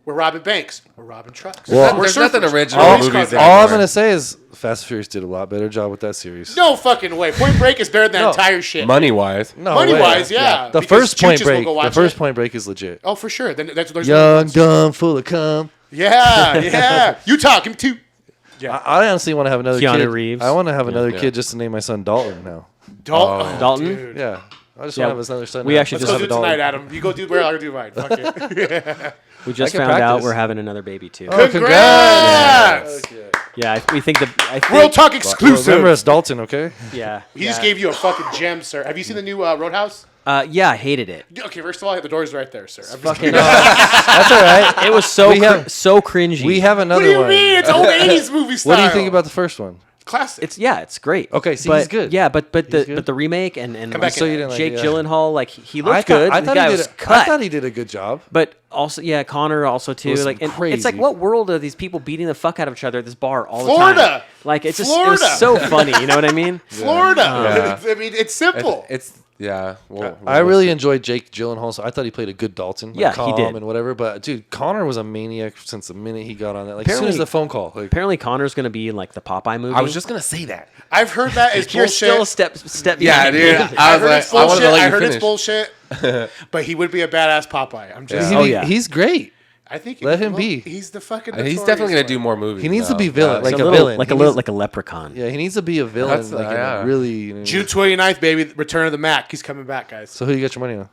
We're robbing banks. We're robbing trucks. Well, We're There's nothing surfers. original All in these movies cars- anymore. All I'm gonna say is Fast and Furious did a lot better job with that series. No fucking way. Point Break is better than No. that entire shit. Money wise. No Money-wise, way. yeah. The Because first Point Chooches will Break. go The watch first it. Point Break is legit. Oh, for sure. Then there's Young, dumb, full of cum. Yeah, yeah. You talking too? I honestly want to have another Keanu kid. Reeves. I want to have another Yeah. kid just to name my son Dalton now. Dalton. Dalton? Dude. Yeah. I just Yeah, want to have another son. we now. actually Let's just go have do a it tonight, Dalton. Adam. You go do where I'll do mine. Fuck it. We just can found out practice. we're having another baby too. Oh, Congrats! Yeah, we think World Talk Well, exclusive. remember us, Dalton, okay? Yeah, He just gave you a fucking gem, sir. Have you seen the new Roadhouse? Yeah, I hated it. Okay, first of all, the door's right there, sir. I'm just Fucking, That's all right. it was so We have- so cringy. We have another What do you one. mean? It's old 80s movie style. What do you think about the first one? Classic. It's great. Okay, see, but, he's good. Yeah, but He's good. the remake and Come back So in. you didn't like Jake it, yeah. Gyllenhaal, like he I looked thought, good. I The thought guy he was did. I cut. thought he did a good job. But also, yeah, Connor also too. was Like, and it's crazy. like, what world are these people beating the fuck out of each other at this bar all the Florida! time? Like, it's just it Florida! was so funny. You know what I mean? Florida. Yeah. I mean, it's simple. It's yeah. Well, I really enjoyed Jake Gyllenhaal, so I thought he played a good Dalton. Like Yeah, he calm did. and whatever. But dude, Connor was a maniac since the minute he got on that. Like as soon Apparently- as the phone call, like Apparently, Connor's going to be in like the Popeye movie. I was just gonna say that. I've heard that is You're bullshit. still a step Yeah, behind. dude. I I was heard like, it's I wanted bullshit. to let I you heard it's finish. bullshit. But he would be a badass Popeye. I'm just. Oh, yeah. he's great. I think. Let him be. He's the fucking. He's notorious definitely gonna one. do more movies. He needs to though. be villain, Yeah. like a a little, villain. like He a little, needs- like a leprechaun. Yeah, he needs to be a villain. That's, like yeah. really. You know, June 29th, baby. Return of the Mac. He's coming back, guys. So who you got your money on?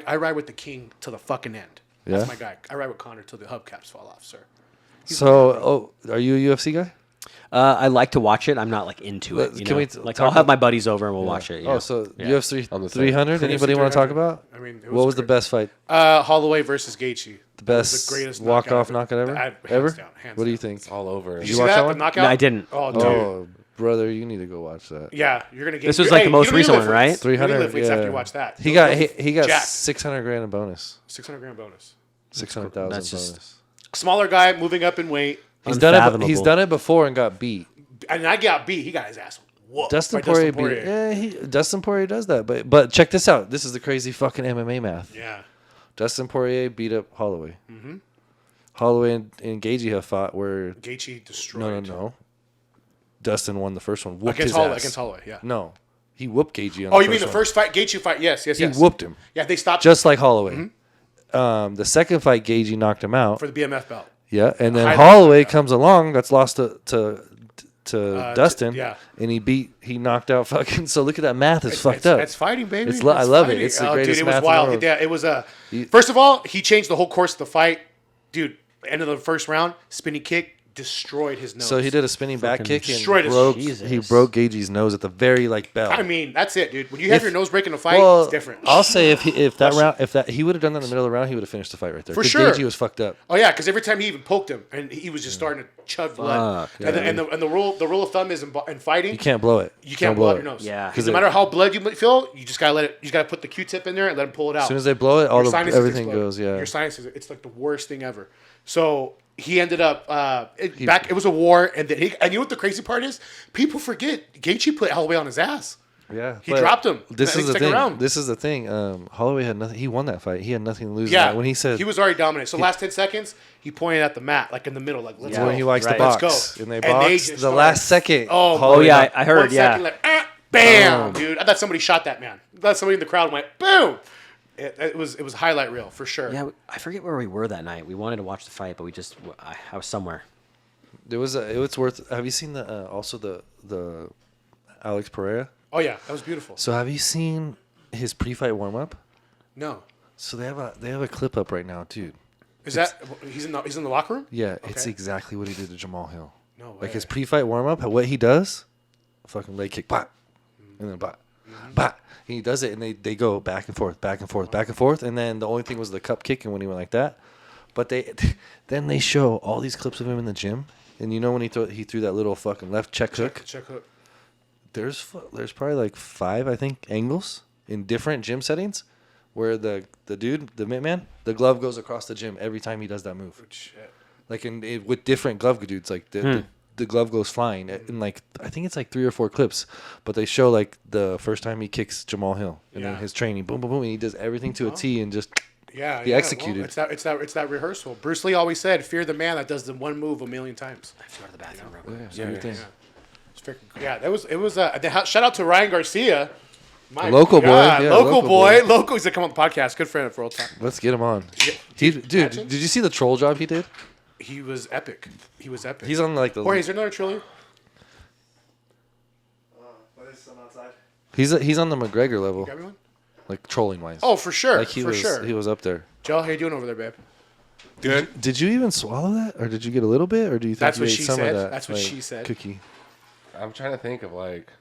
I ride with the king till the fucking end. That's Yeah? my guy. I ride with Connor till the hubcaps fall off, sir. So, are you a UFC guy? I like to watch it. I'm not like into it. You Can know? we like talk I'll have about- my buddies over and we'll watch it. You Oh, know? so Yeah. UFC I'm the same. 300. Anybody want to talk 300. about? I mean, it What was the great. best fight? Holloway versus Gaethje. The That was best the greatest walk-off knockout knockout ever? Hands Ever? down, hands What do you down. think? all over. Did you you watch see that that? one? The knockout? No, I didn't. Oh, dude. Oh, brother, you need to go watch that. Yeah, you're gonna get. This was hey, like the most you don't recent live one, right? weights. 300. You don't live weights yeah. after you watch that. He Those- got he got jacked. 600 grand in bonus. 600 grand bonus. 600,000 That's just- bonus. Smaller guy moving up in weight, He's done it. Unfathomable. He's done it before and got beat. and I got beat. He got his ass whooped. Dustin by Poirier beat. Yeah, Dustin Poirier does that. But check this out. This is the crazy fucking MMA math. Yeah. Dustin Poirier beat up Holloway. Mm-hmm. Holloway and Gaethje have fought where Gaethje destroyed. no. Dustin won the first one. Whooped Against his Holloway. ass. Against Holloway. Yeah. No, he whooped Gaethje. On Oh, the you mean the one. first fight, Gaethje fight? Yes, yes, He yes. whooped him Yeah, they stopped just like Holloway. Mm-hmm. The second fight, Gaethje knocked him out. for the BMF belt. Yeah, and then Highlight Holloway knockout. comes along. That's lost to Dustin. yeah. and he knocked out fucking. So look at that math. It's fucked up. It's fighting, baby. It's I love it. fighting. It's the Oh, greatest dude, it was math in the wild. world. Yeah, it was First of all, he changed the whole course of the fight, dude. End of the first round, spinning kick destroyed his nose. So he did a spinning back kick and destroyed his- broke. Jesus. He broke Gaethje's nose at the very bell. I mean, that's it, dude. When you have If- your nose break in a fight, well, it's different. I'll say if that round he would have done that in the middle of the round, he would have finished the fight right there. For 'Cause sure. Gaethje was fucked up. Oh yeah, because every time he even poked him, and he was just starting to chug blood. Fuck, And the rule of thumb is in fighting, You can't blow it. you can't blow out your nose. Yeah. because no matter how blood you might feel, you just gotta let it. You just gotta put the Q-tip in there and let him pull it out. As soon as they blow it, all Your sinuses everything explode. goes. Yeah. Your sinuses. It's like the worst thing ever. So he ended up It was a war, and then and you know what the crazy part is? People forget Gaethje put Holloway on his ass. Yeah, He but dropped him. This in is the the second thing. round. This is the thing. Holloway had nothing. He won that fight. He had nothing to lose. in Yeah, that. When he said he was already dominant. So last 10 seconds, he pointed at the mat, like in the middle, like let's Yeah. go. when he likes Right. the box, Let's go. and they And they boxed just the started- last second. Oh, Holloway yeah, knocked- I heard. 1 second, Yeah. like, bam, dude. I thought somebody shot that man. I thought somebody in the crowd went boom. It was a highlight reel for sure. Yeah, I forget where we were that night. We wanted to watch the fight, but I was somewhere. It was worth. Have you seen the also the Alex Pereira? Oh yeah, that was beautiful. So have you seen his pre-fight warm up? No, So they have a clip up right now, dude. is that he's in the locker room? Yeah, it's Okay. exactly what he did to Jamal Hill. No way. Like his pre-fight warm up, what he does, fucking leg kick, bah, and then bah, bah. And he does it, and they go back and forth, back and forth, back and forth, and then the only thing was the cup kicking when he went like that. But then they show all these clips of him in the gym, and you know when he threw that little fucking left check hook. Check hook. There's probably like 5, I think, angles in different gym settings where the dude, the Mitman, the glove goes across the gym every time he does that move. Shit. Like with different glove dudes, like the glove goes flying in like I think it's like 3 or 4 clips, but they show like the first time he kicks Jamal Hill and then Yeah. his training, boom, boom, boom, and he does everything to a T and just Yeah, He yeah, executed. Well, it's that rehearsal. Bruce Lee always said, "Fear the man that does the one move a million times." I have to go to the bathroom real quick. yeah, same thing. It's freaking, yeah, that was it was. Shout out to Ryan Garcia, my Local boy, God, yeah, local local boy, boy. local. He's gonna come on the podcast. Good friend of Roil Talk. Let's get him on. Dude, Imagine. did you see the troll job he did? He was epic. He was epic. He's on like the. Jorge, is there another trillion? He's on the McGregor level, Got me one? like trolling wise. Oh, for sure, like he for was sure. he was up there. Joe, how you doing over there, babe? Good. Did you even swallow that, or did you get a little bit, or do you think That's you what ate she some said. of that? That's what she said. Cookie. I'm trying to think of like.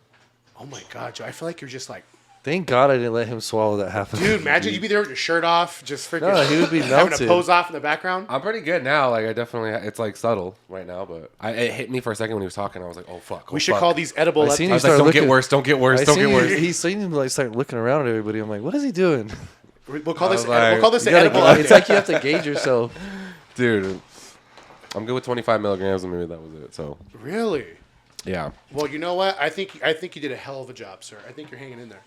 Oh my God, Joe, I feel like you're just like Thank God I didn't let him swallow that half. Dude, imagine you'd be there with your shirt off, just freaking. No, he would be having melted. a pose off in the background. I'm pretty good now. Like I definitely, it's like subtle right now, but it hit me for a second when he was talking. I was like, oh fuck. We should call these edible. I seen I was you like, start don't looking. get worse. Don't get worse. Don't get worse. He's seen him like start looking around at everybody. I'm like, what is he doing? We'll call this. was like, We'll call this You an gotta, edible. it's like you have to gauge yourself. Dude, I'm good with 25 milligrams, and maybe that was it. So Really? yeah. Well, you know what? I think you did a hell of a job, sir. I think you're hanging in there.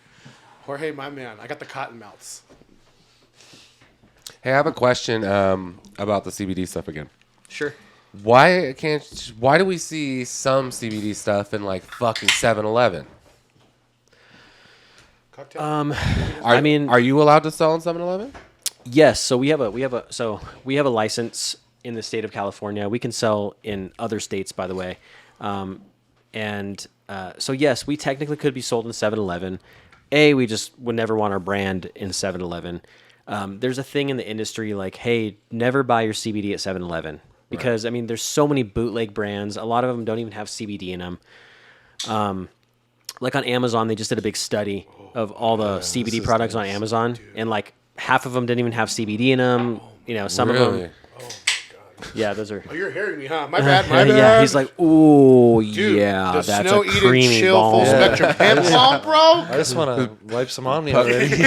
Jorge, my man, I got the cotton mouths. Hey, I have a question about the CBD stuff again. Sure. Why do we see some CBD stuff in like fucking 7-Eleven? Cocktail. Are you allowed to sell in 7-Eleven? Yes. So we have a license in the state of California. We can sell in other states, by the way. So yes, we technically could be sold in 7-Eleven. We just would never want our brand in 7-Eleven. There's a thing in the industry like, hey, never buy your CBD at 7-Eleven because, right. I mean, there's so many bootleg brands. A lot of them don't even have CBD in them. Like on Amazon, they just did a big study of all the CBD products on Amazon, and like half of them didn't even have CBD in them. You know, some of them. Yeah, those are. Oh, you're hearing me, huh? My bad. Yeah, he's like, ooh, Dude, yeah, the that's Snow a Eden creamy chill balm. full spectrum hemp balm, bro. I just want to wipe some on me already.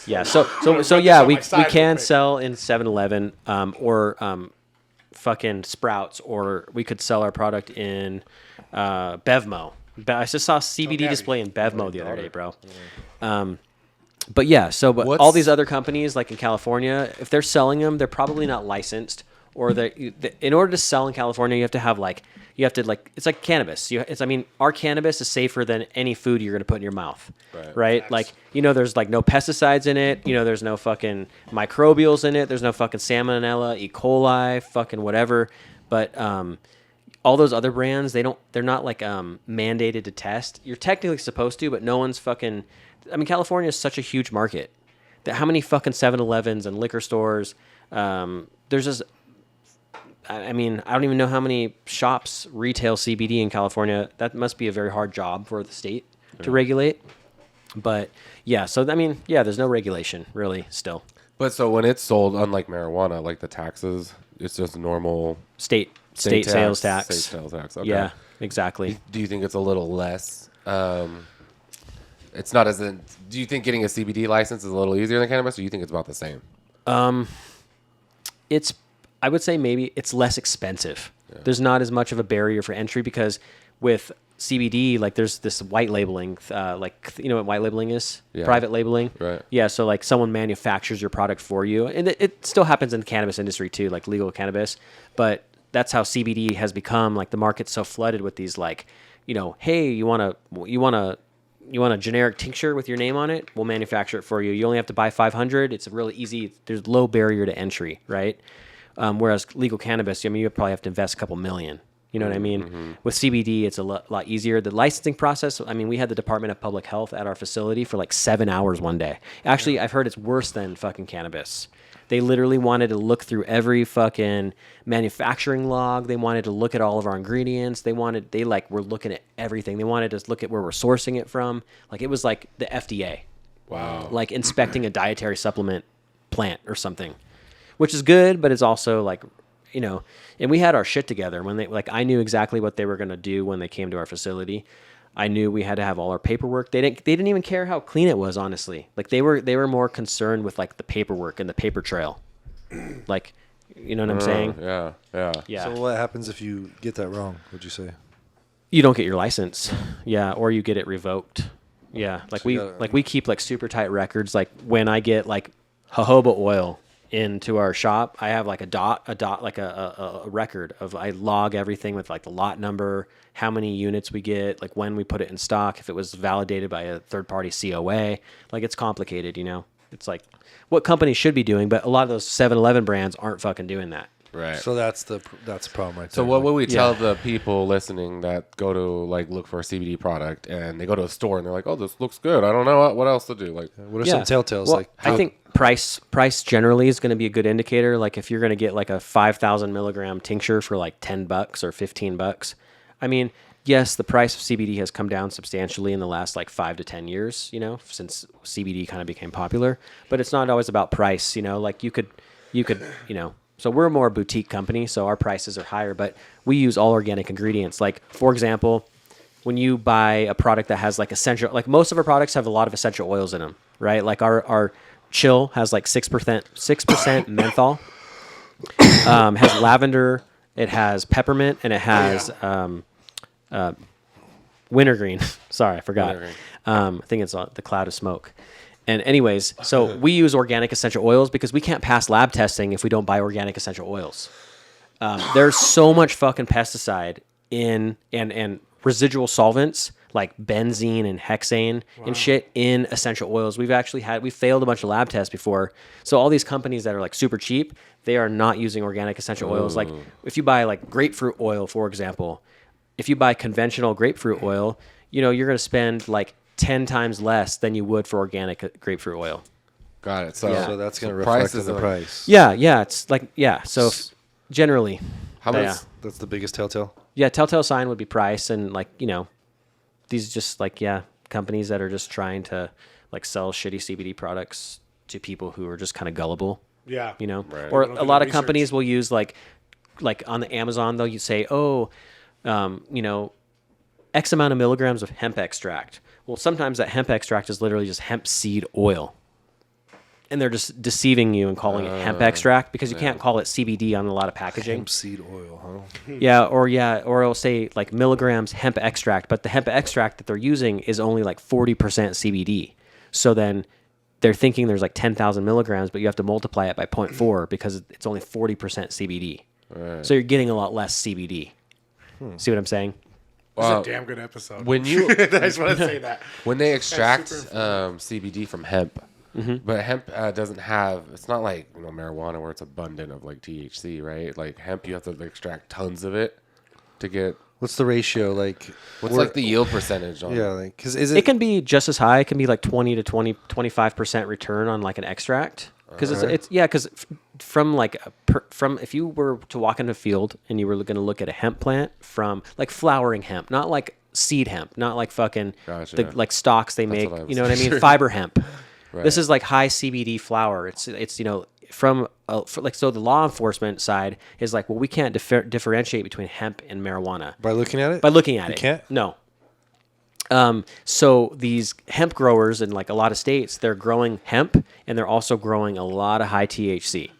Yeah, so yeah, we can sell in 7-Eleven or fucking Sprouts, or we could sell our product in Bevmo. I just saw CBD display in Bevmo the other day, bro. But yeah, but all these other companies, like in California, if they're selling them, they're probably not licensed, or in order to sell in California, you have to have it's like cannabis. Our cannabis is safer than any food you're going to put in your mouth, right? Facts. Like, there's like no pesticides in it. There's no fucking microbials in it. There's no fucking salmonella, E. coli, fucking whatever. But all those other brands, they're not like mandated to test. You're technically supposed to, but no one's fucking. California is such a huge market that how many fucking 7-Elevens and liquor stores, there's just, I don't even know how many shops retail CBD in California. That must be a very hard job for the state to regulate. But yeah, there's no regulation really still. But so when it's sold, unlike marijuana, like the taxes, it's just normal State sales tax. State sales tax. Okay. Yeah, exactly. Do you think it's a little less? It's not as in. Do you think getting a CBD license is a little easier than cannabis, or do you think it's about the same? I would say maybe it's less expensive. Yeah. There's not as much of a barrier for entry because with CBD, like there's this white labeling, what white labeling is? Yeah. Private labeling. Right. Yeah. So like someone manufactures your product for you, and it still happens in the cannabis industry too, like legal cannabis. But that's how CBD has become. Like the market's so flooded with these, like, hey, you want a generic tincture with your name on it? We'll manufacture it for you. You only have to buy 500. It's really easy. There's low barrier to entry, right? Whereas legal cannabis, you probably have to invest a couple million. You know what I mean? Mm-hmm. With CBD, it's a lot easier. The licensing process, we had the Department of Public Health at our facility for like 7 hours one day. Actually, I've heard it's worse than fucking cannabis. They literally wanted to look through every fucking manufacturing log. They wanted to look at all of our ingredients. They were looking at everything. They wanted to look at where we're sourcing it from. Like it was like the FDA. Wow. Like inspecting a dietary supplement plant or something, which is good, but it's also like, and we had our shit together when I knew exactly what they were going to do when they came to our facility. I knew we had to have all our paperwork. They didn't even care how clean it was, honestly. Like they were more concerned with like the paperwork and the paper trail. Like, you know what I'm saying? Yeah. So what happens if you get that wrong, would you say? You don't get your license. Yeah, or you get it revoked. Yeah, like So we keep like super tight records. Like when I get like jojoba oil into our shop, I have like a record of, I log everything with like the lot number, how many units we get, like when we put it in stock, if it was validated by a third party COA. Like it's complicated, It's like what companies should be doing, but a lot of those 7-Eleven brands aren't fucking doing that. Right. So that's the problem right there. So what would we tell the people listening that go to like look for a CBD product and they go to a store and they're like, oh, this looks good. I don't know what else to do. Like, what are some telltales? Well, I think price generally is going to be a good indicator. Like if you're going to get like a 5,000 milligram tincture for like $10 or $15, yes, the price of CBD has come down substantially in the last like 5 to 10 years, you know, since CBD kind of became popular, but it's not always about price, you know, like you could, you know, so we're a more boutique company, so our prices are higher, but we use all organic ingredients. Like, for example, when you buy a product that has like essential, like most of our products have a lot of essential oils in them, right? Like our chill has like 6% menthol, has lavender, it has peppermint, and it has wintergreen. Sorry, I forgot. I think it's the cloud of smoke. And anyways, so we use organic essential oils because we can't pass lab testing if we don't buy organic essential oils. There's so much fucking pesticide in and residual solvents like benzene and hexane and shit in essential oils. We failed a bunch of lab tests before. So all these companies that are like super cheap, they are not using organic essential oils. Like if you buy like grapefruit oil, for example, if you buy conventional grapefruit oil, you know, you're going to spend like 10 times less than you would for organic grapefruit oil. Got it. So, So that's going to reflect in the price. Yeah. It's like, yeah. So generally, how much? yeah. That's the biggest telltale. Yeah. Telltale sign would be price. And like, you know, these just like, yeah, companies that are just trying to like sell shitty CBD products to people who are just kind of gullible. Yeah. You know, Right. or They don't a do lot the of companies will use like on the Amazon, they'll say, you know, X amount of milligrams of hemp extract. Well, sometimes that hemp extract is literally just hemp seed oil. And they're just deceiving you and calling it hemp extract because you can't call it CBD on a lot of packaging. Hemp seed oil, huh? Or it'll say like milligrams hemp extract, but the hemp extract that they're using is only like 40% CBD. So then they're thinking there's like 10,000 milligrams, but you have to multiply it by 0.4 because it's only 40% CBD. Right. So you're getting a lot less CBD. See what I'm saying? It's Wow. a damn good episode. When you I just want to say that. when they extract super CBD from hemp, but hemp doesn't have. It's not like marijuana where it's abundant of like THC, right? Like hemp, you have to like, tons of it to get. What's the ratio? Like, What's like the yield percentage on? yeah, like, because is It can be just as high. It can be like 20 to 25% return on like an extract. Because because from like if you were to walk into a field and you were going to look at a hemp plant from like flowering hemp, not like seed hemp, not like fucking Gotcha. like stalks they make, what I was you know what I mean? picturing. Fiber hemp. Right. This is like high CBD flower. It's you know so the law enforcement side is like, well, we can't differentiate between hemp and marijuana by looking at it? by looking at You it. can't? No. So these hemp growers in like a lot of states, they're growing hemp and they're also growing a lot of high THC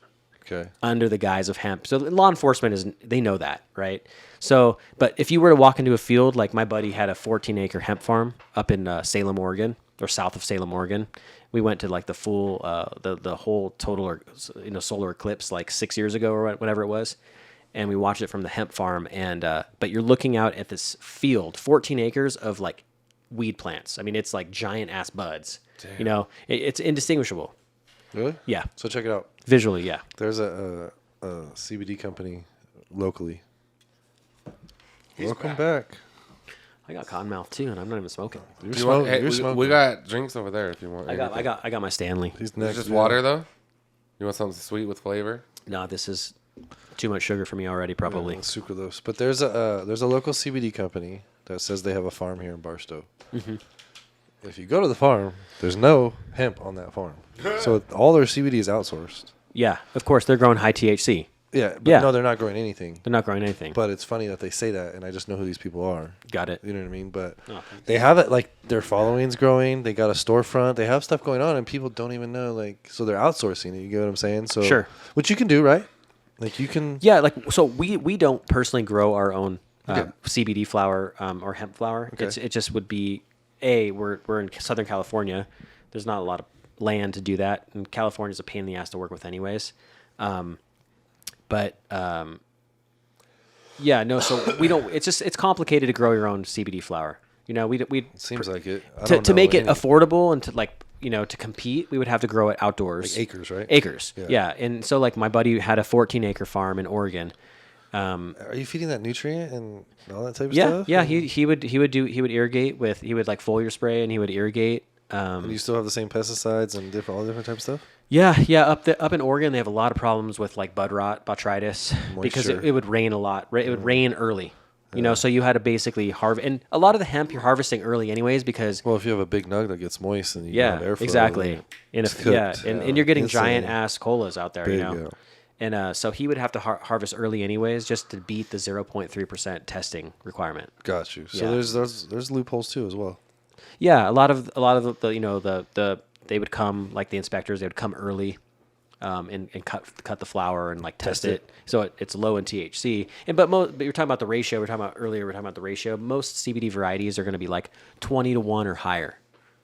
Okay. under the guise of hemp. So law enforcement they know that, right? So, but if you were to walk into a field, like my buddy had a 14-acre hemp farm up in Salem, Oregon, or south of Salem, Oregon. We went to like the full, the whole total, solar eclipse like 6 years ago or whatever it was. And we watched it from the hemp farm. And, but you're looking out at this field, 14 acres of like weed plants. I mean, it's like giant ass buds. Damn. You know, it's indistinguishable. Really? Yeah. So check it out. Visually, yeah. There's a CBD company locally. Welcome back. I got cottonmouth too, and I'm not even smoking. You're You want- smoking. hey, You're we smoking. got drinks over there if you want. I got my Stanley. He's Is next. just yeah. water though? You want something sweet with flavor? No, this is too much sugar for me already, probably. Yeah, sucralose. But there's a local CBD company that says they have a farm here in Barstow. Mm-hmm. If you go to the farm, there's no hemp on that farm, so all their CBD is outsourced. Yeah, of course, they're growing high THC. Yeah, but Yeah. no, they're not growing anything. They're not growing anything. But it's funny that they say that, and I just know who these people are. Got it. You know what I mean? But Oh, they have it, like, their following's growing. They got a storefront. They have stuff going on, and people don't even know. Like, so they're outsourcing it. You get what I'm saying? So Sure. Which you can do, right? Like, you can. Yeah, like so we don't personally grow our own Okay. CBD flower or hemp flower. Okay. It just would be we're in Southern California. There's not a lot of land to do that, and California's a pain in the ass to work with, anyways. Yeah, no. So we don't. It's complicated to grow your own CBD flower. You know, we It seems like it. I to don't know make it any- affordable and to to compete, we would have to grow it outdoors. Like acres, right? Acres. Yeah. Yeah. And so like my buddy had a 14-acre farm in Oregon. Are you feeding that nutrient and all that type of Yeah, stuff? yeah. And He would irrigate with like foliar spray, and he would irrigate. you still have the same pesticides and all different types of stuff? Yeah. Up in Oregon, they have a lot of problems with like bud rot, botrytis, because Moisture. it would rain a lot. It would rain early. You know, so you had to basically harvest, and a lot of the hemp you're harvesting early anyways because Well, if you have a big nug that gets moist and you have airflow, exactly. then And it's if cooked. and you're getting Instantly. giant ass colas out there, Big, you know. yeah. And so he would have to harvest early anyways just to beat the 0.3% testing requirement. Got you. So Yeah. there's loopholes too as well. Yeah, a lot of the you know the they would come like the inspectors, they would come early and cut the flower and like test it. So it's low in THC. But you're talking about the ratio. We're talking about the ratio. Most CBD varieties are going to be like 20 to 1 or higher.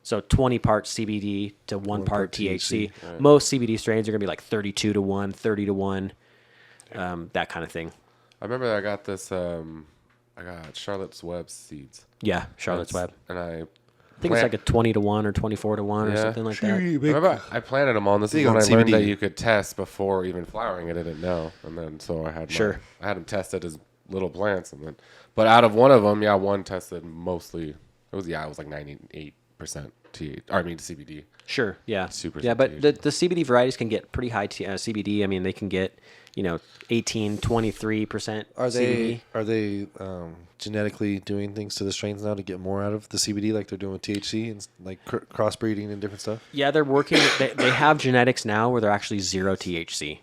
So 20 parts CBD to 1 part THC. Right. Most CBD strains are going to be like 32 to 1, 30 to 1, that kind of thing. I remember I got this. I got Charlotte's Web seeds. Yeah, Charlotte's Web. And I think it's like a 20 to 1 or 24 to 1 or Yeah. something like that. I remember I planted them on. This is Big when on I learned that CBD. you could test before even flowering it. I didn't know, and then so I had I had them tested as little plants, and then but out of one of them, one tested mostly. It was like 98% CBD. Sure, yeah. Super Yeah, but THC. the CBD varieties can get pretty high CBD. I mean, they can get, 18, 23% Are CBD. they genetically doing things to the strains now to get more out of the CBD like they're doing with THC and like crossbreeding and different stuff? Yeah, they're working. They have genetics now where they're actually 0 THC.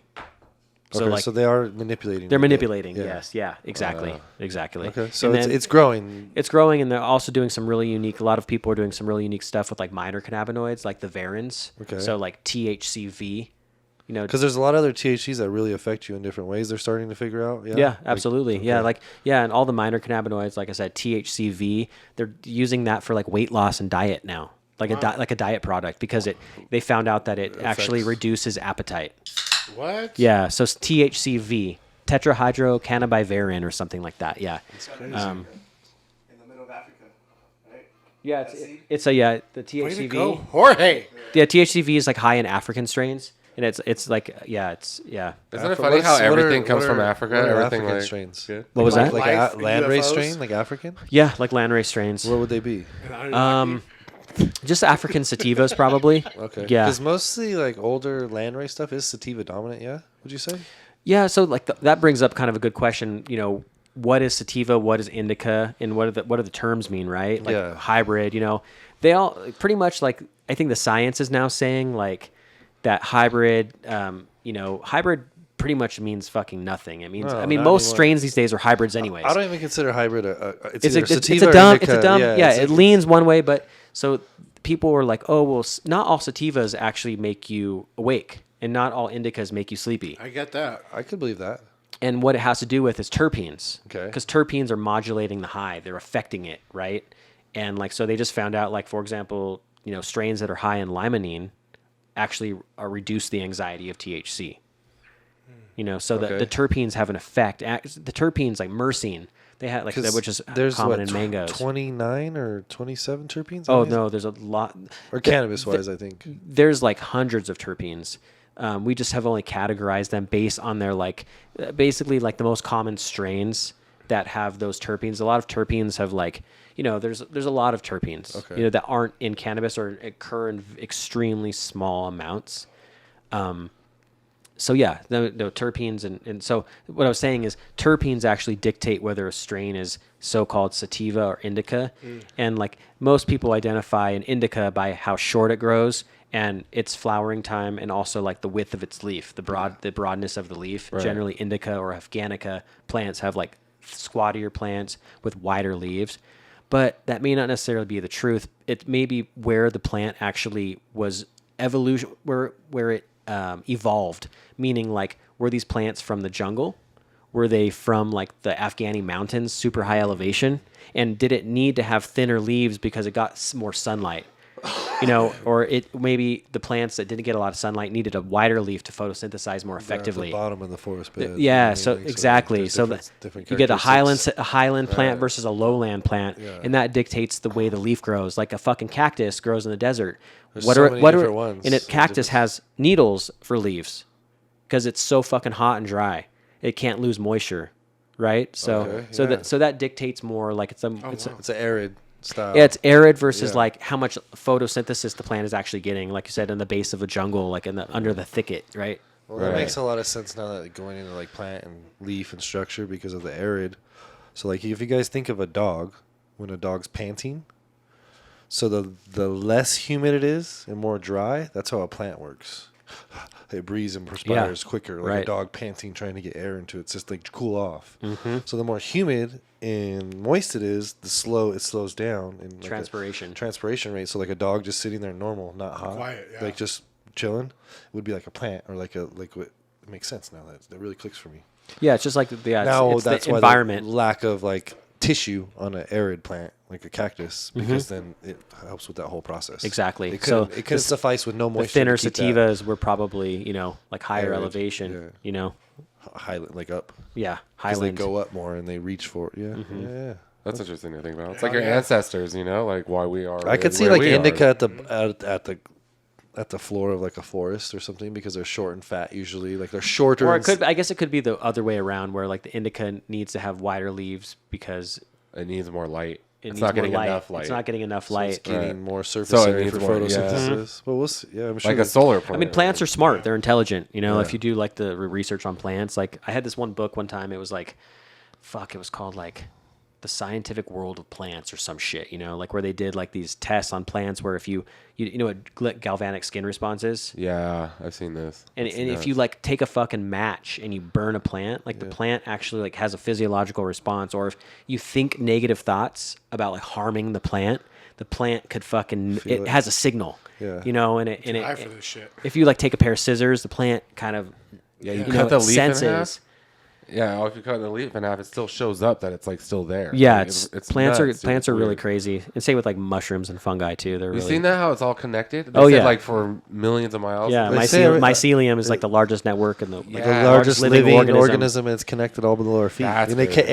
So Okay, so they are manipulating. they're it. manipulating. Yeah. Yes, yeah, exactly. Okay, so And it's then it's growing. It's growing, and they're also doing some really unique. A lot of people are doing some really unique stuff with like minor cannabinoids, like the varins. Okay. So like THCV. Because there's a lot of other THCs that really affect you in different ways. They're starting to figure out. Yeah, Yeah, absolutely. And all the minor cannabinoids, like I said, THCV, they're using that for like weight loss and diet now, like a diet product because they found out that it actually affects- reduces appetite. What? Yeah, so it's THCV, tetrahydrocannabivarin or something like that. Yeah. It's crazy. In the middle of Africa, right? Yeah, the the Way to THCV. go, Jorge. Yeah, THCV is like high in African strains, and it's like it's. Isn't it funny how everything comes from Africa? What are Everything African like strains? Good? What was that? Like Life a and landrace UFOs? strain, like African? Yeah, like landrace strains. What would they be? Just African sativas, probably. Okay. Yeah. Because mostly like older landrace stuff is sativa dominant. Yeah. Would you say? Yeah, so like that brings up kind of a good question. What is sativa? What is indica? And what do the terms mean? Right? Like Yeah. hybrid. They all pretty much like. I think the science is now saying like that hybrid. Hybrid pretty much means fucking nothing. It means. No, I mean, not most anymore. strains these days are hybrids anyways. I don't even consider hybrid it's It's either a sativa or dumb. indica. It's a dumb. Yeah, it it's- leans one way, but so people were like, oh well, not all sativas actually make you awake, and not all indicas make you sleepy. I get that. I could believe that. And what it has to do with is terpenes. Okay. Because terpenes are modulating the high. They're affecting it, right? And like so they just found out, like, for example, strains that are high in limonene actually reduce the anxiety of THC. So Okay. the terpenes have an effect. The terpenes like myrcene, they have like 'Cause which is there's common what, in mangoes. 29 or 27 terpenes. I Oh think? no, there's a lot. Or cannabis wise, I think. There's like hundreds of terpenes. We just have only categorized them based on their basically like the most common strains that have those terpenes. A lot of terpenes have there's a lot of terpenes Okay. that aren't in cannabis or occur in extremely small amounts. So yeah, the terpenes and so what I was saying is terpenes actually dictate whether a strain is so-called sativa or indica, and like most people identify an indica by how short it grows and its flowering time, and also like the width of its leaf, the broadness of the leaf. Right. Generally, indica or Afghanica plants have like squattier plants with wider leaves, but that may not necessarily be the truth. It may be where the plant actually was evolution, where it evolved, meaning like were these plants from the jungle? Were they from like the Afghani mountains, super high elevation? And did it need to have thinner leaves because it got more sunlight? Or it maybe the plants that didn't get a lot of sunlight needed a wider leaf to photosynthesize more effectively. At the bottom of the forest bed. Yeah, so exactly. there's So different you get a characteristics. highland plant versus a lowland plant, Yeah. and that dictates the way the leaf grows. Like a fucking cactus grows in the desert. There's so many different ones. And a cactus has needles for leaves because it's so fucking hot and dry. It can't lose moisture, right? So Okay, yeah. that dictates more like it's wow. It's an arid style. yeah, it's arid versus Yeah. like how much photosynthesis the plant is actually getting, like you said, in the base of a jungle, like under the thicket, right? Well, that Right. makes a lot of sense now that going into like plant and leaf and structure because of the arid. So like if you guys think of a dog, when a dog's panting, so the less humid it is and more dry, that's how a plant works. It breathes and perspires quicker, like right. a dog panting trying to get air into it. It's just like to cool off. So the more humid and moist it is, it slows down in like transpiration rate. So like a dog just sitting there normal, not hot, Quiet, yeah. like just chilling, would be like a plant or like what it makes sense now. That really clicks for me. Yeah, it's just like Now it's that's the why environment. the lack of like tissue on an arid plant like a cactus, because then it helps with that whole process. Exactly. It couldn't suffice with no The moisture. thinner to keep that sativas were probably, like higher arid, elevation, high, like up. Yeah, Because they highland. go up more and they reach for yeah. That's interesting to think about. It's like your ancestors, like why we are. I could see where like we indica are. at the floor of like a forest or something, because they're short and fat usually. Like they're shorter. Or I guess it could be the other way around, where like the indica needs to have wider leaves because It needs more light. it It's needs not more getting light. enough light. It's not getting enough so light. it's getting Right. more surface So it area needs for more, photosynthesis. Well, we'll see. Yeah, I'm sure. Like a solar plant. I mean, plants are smart. They're intelligent. If you do like the research on plants, like I had this one book one time. It was like, it was called like The Scientific World of Plants or some shit. Like where they did like these tests on plants where if you know what galvanic skin response is, Yeah, I've seen this. and It's if nuts. you like take a fucking match and you burn a plant, like the plant actually like has a physiological response. Or if you think negative thoughts about like harming the plant could fucking it it. has a signal. Yeah. And it Eye for this shit. if you like take a pair of scissors, the plant kind of you cut the it leaf senses. in half. Yeah, if you cut the leaf in half, it still shows up that it's like still there. Yeah, Like, it's nuts, plants are dude. plants are It's really weird. crazy. And same with like mushrooms and fungi too. They're You really seen that how it's all connected? They Oh, said, yeah. like for millions of miles. yeah. They say Mycelium is like the largest network in the Yeah. the Yeah, largest living organism, and it's connected all below our feet. That's and it crazy.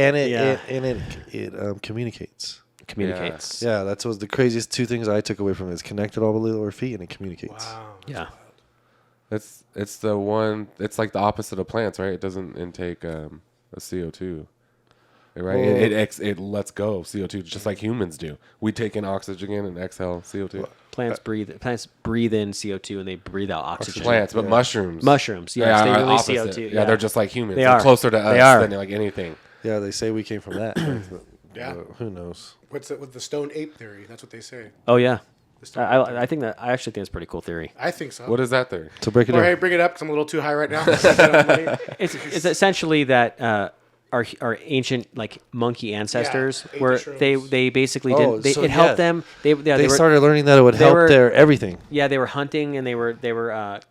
it communicates. communicates. Yeah, that was the craziest two things I took away from it. It's connected all below our feet and it communicates. Wow. Yeah. It's the one. It's like the opposite of plants, right? It doesn't intake a CO2. Right? Well- It lets go of CO2 just like humans do. We take in oxygen and exhale CO2. Plants breathe in CO2 and they breathe out oxygen. Plants, but mushrooms. Mushrooms, yes, they are release opposite. CO2. Yeah, they're just like humans. They They're are. closer to us They are. than like anything. Yeah, they say we came from that. but, Yeah. who knows? What's it with the stone ape theory? That's what they say. Oh yeah. The stone ape theory. I think that I actually think it's a pretty cool theory. I think so. What is that there? So break it Or down. hey, bring it up because I'm a little too high right now. It's essentially that our ancient like monkey ancestors ate were mushrooms. they basically Oh, did they, so it helped yeah. them they They were, started learning that it would they help were- their everything. yeah they were hunting and they were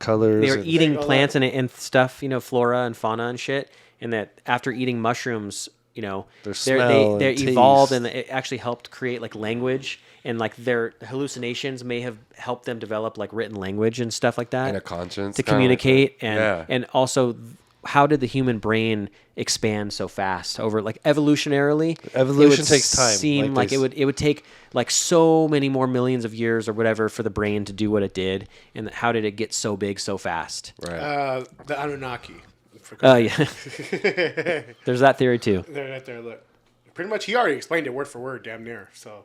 Colors. they were and- eating All plants that. and stuff, flora and fauna and shit, and that after eating mushrooms, Their smell they and evolved, taste. and it actually helped create like language, and like their hallucinations may have helped them develop like written language and stuff like that, And a conscience to kinda like communicate, that. and Yeah. and also how did the human brain expand so fast over like evolutionarily? Evolution it would takes time, Seem like like it would take like so many more millions of years or whatever for the brain to do what it did, and how did it get so big so fast? Right. The Anunnaki. Oh yeah, there's that theory too. They're right there. Look, pretty much he already explained it word for word, damn near. So,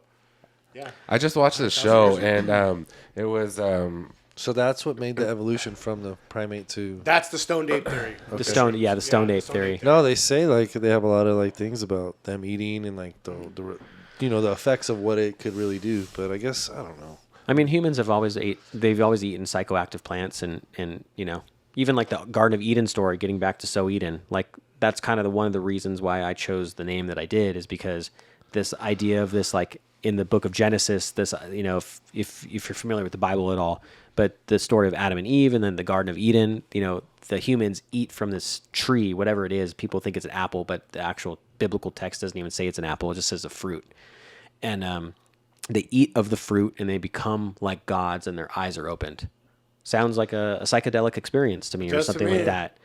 yeah. I just watched this show and it was So that's what made the evolution from the primate to. That's the stoned ape theory. The stoned ape the stoned theory. ape. No, they say like they have a lot of like things about them eating and like the the effects of what it could really do. But I guess I don't know. I mean, humans have always they've always eaten psychoactive plants, and even like the Garden of Eden story. Getting back to Sow Eden, like that's kind of one of the reasons why I chose the name that I did, is because this idea of this, like in the book of Genesis, this if you're familiar with the Bible at all, but the story of Adam and Eve, and then the Garden of Eden, the humans eat from this tree, whatever it is. People think it's an apple, but the actual biblical text doesn't even say it's an apple; it just says a fruit, and they eat of the fruit and they become like gods and their eyes are opened. Sounds like a psychedelic experience to me, or Does to something me. like that,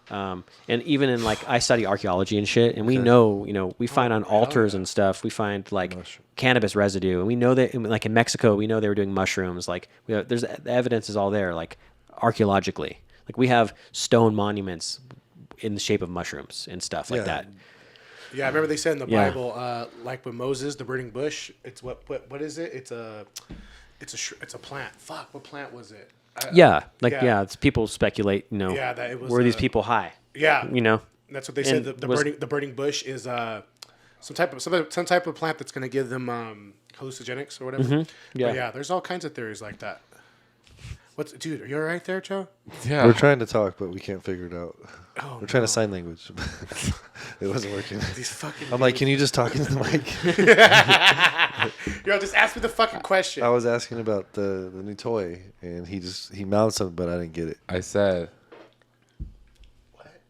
and even in like, I study archaeology and shit, and we know, we find on altars and stuff, we find like cannabis residue, and we know that like in Mexico, we know they were doing mushrooms. Like there's the evidence is all there, like archaeologically, like we have stone monuments in the shape of mushrooms and stuff like Yeah. that. Yeah, I remember they said in the Yeah. Bible, like with Moses, the burning bush. It's what is it? It's a plant. Fuck, what plant was it? Yeah, like Yeah. it's people speculate, Yeah, that it was, were these people high? Yeah. That's what they said. And The burning bush is some type of plant that's going to give them hallucinogenics or whatever. Mm-hmm. Yeah. But yeah, there's all kinds of theories like that. Dude, are you all right there, Joe? Yeah. We're trying to talk, but we can't figure it out. Oh, We're trying to sign language. It wasn't working. These fucking. I'm like, can you just talk into the mic? Yo, just ask me the fucking question. I was asking about the new toy, and he mouthed something, but I didn't get it. I said.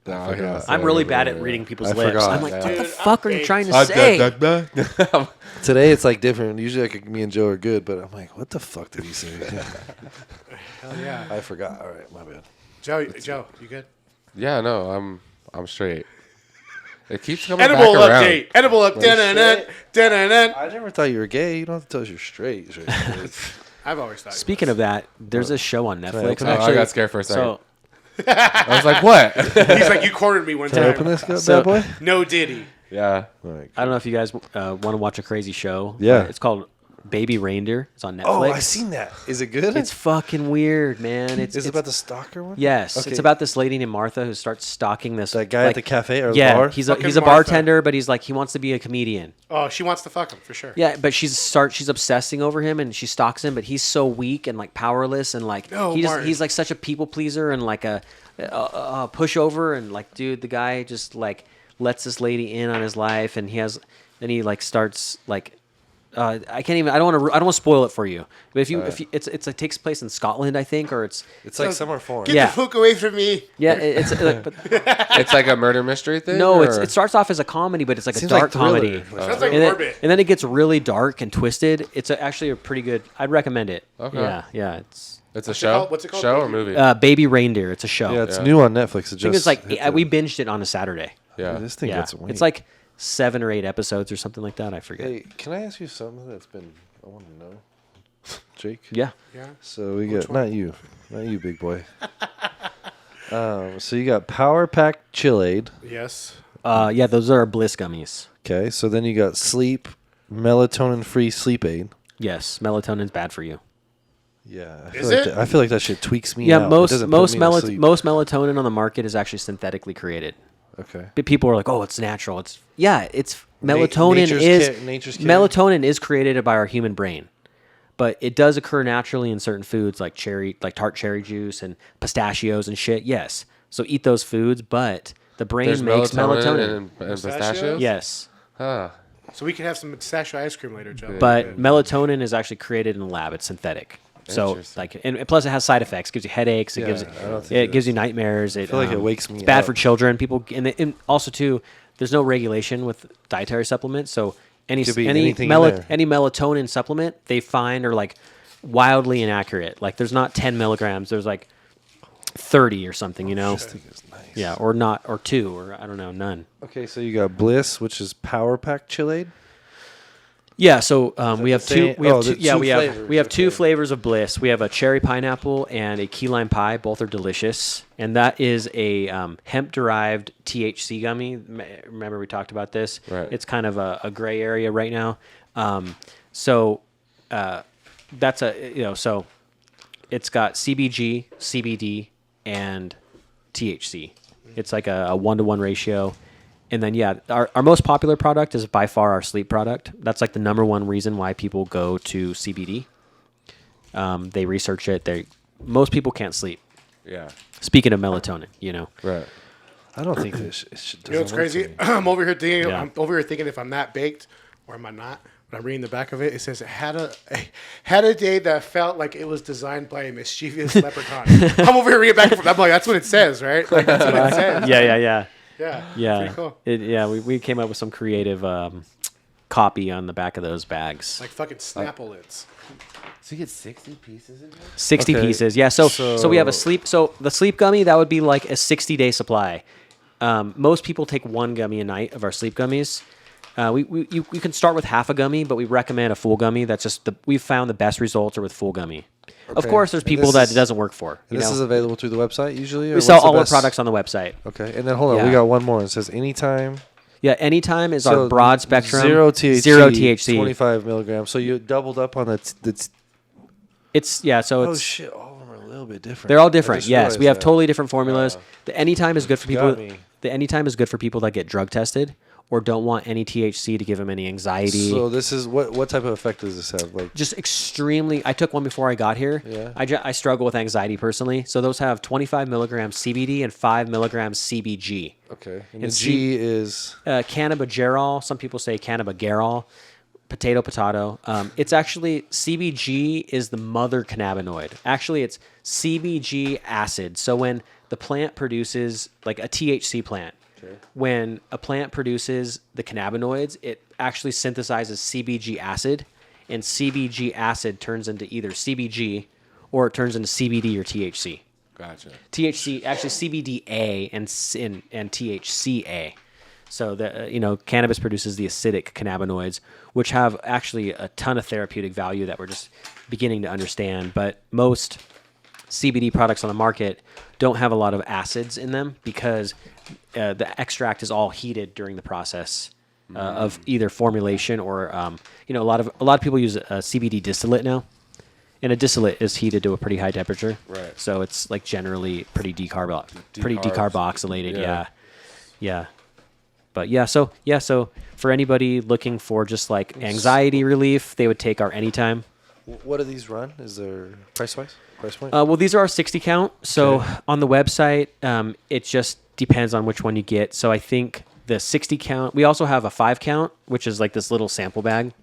No, I forgot. I'm really bad at reading people's lips. forgot. I'm like, what Dude, the fuck are you I'm trying to say? Today it's like different. Usually me and Joe are good, but I'm like, what the fuck did he say? Hell yeah. I forgot. All right, my bad. Joe, you good? Yeah, no, I'm straight. It keeps coming Edible back around. update. Edible update. Dun-dun-dun. I never thought you were gay. You don't have to tell us you're straight. I've always thought. Speaking of that, there's a show on Netflix. open Oh, I Actually, got scared for a second. so I was like, what? He's like, you cornered me one Can I time. open this So- bad boy? No Diddy. Yeah. All right. I don't know if you guys want to watch a crazy show. Yeah. It's called Baby Reindeer. It's on Netflix. Oh, I seen that. Is it good? It's fucking weird, man. Is it about the stalker one? Yes, Okay. it's about this lady named Martha who starts stalking this That guy at the cafe or the yeah, bar? he's Fucking a Martha. bartender, but he's like he wants to be a comedian. Oh, she wants to fuck him for sure. Yeah, but she's obsessing over him and she stalks him, but he's so weak and like powerless and like No, Martin. he's like such a people pleaser and like a pushover and like dude, the guy just like lets this lady in on his life and then he like starts like I can't even. I don't want to spoil it for you. But if you, it takes place in Scotland, I think, or it's like Summer Form. Get Yeah. the fuck away from me. yeah, it's but It's like a murder mystery thing? no, or? it starts off as a comedy, but it's like a Seems dark like thriller. comedy. Sounds like and, then, Orbit. and then it gets really dark and twisted. It's actually a pretty good. I'd recommend it. Okay. Yeah. It's It's a it show? called? What's it called? Show or movie? Baby Reindeer. It's a show. Yeah, it's Yeah. new on Netflix. I think it's like we binged it on a Saturday. yeah. This thing Yeah, gets it's like 7 or 8 episodes or something like that. I forget. Hey, can I ask you something that's been I want to know, Jake? Yeah. Yeah. So we got one? not you, big boy. So you got Power Pack Chillade. Yes. Yeah, those are Bliss gummies. Okay, so then you got Sleep Melatonin Free Sleep Aid. Yes, melatonin's bad for you. Yeah, Is it? I feel like that shit tweaks me Yeah, out. It most doesn't put me to sleep. melatonin on the market is actually synthetically created. Okay. But people are like, "Oh, it's natural." It's melatonin nature's kid. melatonin is created by our human brain, but it does occur naturally in certain foods like tart cherry juice and pistachios and shit. Yes, so eat those foods, but the brain There's makes and melatonin. pistachios? Yes, Huh. So we can have some pistachio ice cream later, Joe. but melatonin is actually created in the lab. It's synthetic. So Interesting. like, and plus it has side effects. Gives you headaches. It Yeah, gives I don't think it it gives you nightmares. I feel like it wakes me It's bad up. for children. People and also too, there's no regulation with dietary supplements. So any Could be anything in there. any melatonin supplement they find are like wildly inaccurate. Like there's not 10 milligrams. There's like 30 or something. You know. This thing is nice. Yeah, or not, or 2, or I don't know, none. Okay, so you got Bliss, which is Power Pack Chillade. Yeah, so we have the two. same- We have oh, two. the Yeah, two we have flavors, two okay. flavors of Bliss. We have a cherry pineapple and a key lime pie. Both are delicious, and that is a hemp-derived THC gummy. Remember we talked about this? Right. It's kind of a gray area right now. So that's so it's got CBG, CBD, and THC. It's like a 1-to-1 ratio. And then, yeah, our most popular product is by far our sleep product. That's like the number one reason why people go to CBD. They research it. Most people can't sleep. Yeah. Speaking of melatonin, you know. Right. I don't think this shit You know what's doesn't work crazy? for me. I'm over here thinking. Yeah. I'm over here thinking if I'm not baked or am I not. When I'm reading the back of it, it says it had a day that felt like it was designed by a mischievous leprechaun. I'm over here reading back and forth. I'm like, that's what it says, right? Like that's what it says. Yeah. Yeah. Pretty cool. We came up with some creative copy on the back of those bags. Like fucking Snapple lids. So you get 60 pieces in here? 60 Okay, pieces. Yeah. So we have a so- sleep. So the sleep gummy, that would be like a 60-day supply. Most people take 1 gummy a night of our sleep gummies. You can start with half a gummy, but we recommend a full gummy. That's just we've found the best results are with full gummy. Of Okay. course, there's And people this that is- it doesn't work for. You This know? is available through the website usually? Or We sell what's the all our best? products on the website. Okay, and then hold on. Yeah. We got one more. It says anytime. Yeah, anytime is So our broad spectrum. Zero THC. Zero THC. 25 milligrams. So you doubled up on the. It's yeah. So Oh it's shit! All of them are little bit different. They're all I different. just Yes, we realized have that. totally different formulas. The anytime is good for people. got me. The anytime is good for people that get drug tested or don't want any THC to give them any anxiety. So this is what type of effect does this have? Like, Just extremely. I took one before I got here. Yeah. I struggle with anxiety personally. So those have 25 milligrams CBD and 5 milligrams CBG. okay, and And the G is Cannabigerol. Some people say cannabigerol. Potato. It's actually CBG is the mother cannabinoid. Actually, it's CBG acid. So when the plant produces like a THC plant, when a plant produces the cannabinoids, it actually synthesizes CBG acid, and CBG acid turns into either CBG or it turns into CBD or THC. Gotcha. THC actually CBDA and THCA. So the cannabis produces the acidic cannabinoids, which have actually a ton of therapeutic value that we're just beginning to understand. But most CBD products on the market don't have a lot of acids in them because the extract is all heated during the process of either formulation or a lot of people use a CBD distillate now. And a distillate is heated to a pretty high temperature. Right. So it's like generally pretty decarboxylated. Yeah. But so for anybody looking for just like anxiety relief, they would take our anytime. what do these run? Is there price point? Well, these are our 60 count. So Okay. on the website, it just depends on which one you get. So I think the 60 count, we also have a 5 count, which is like this little sample bag.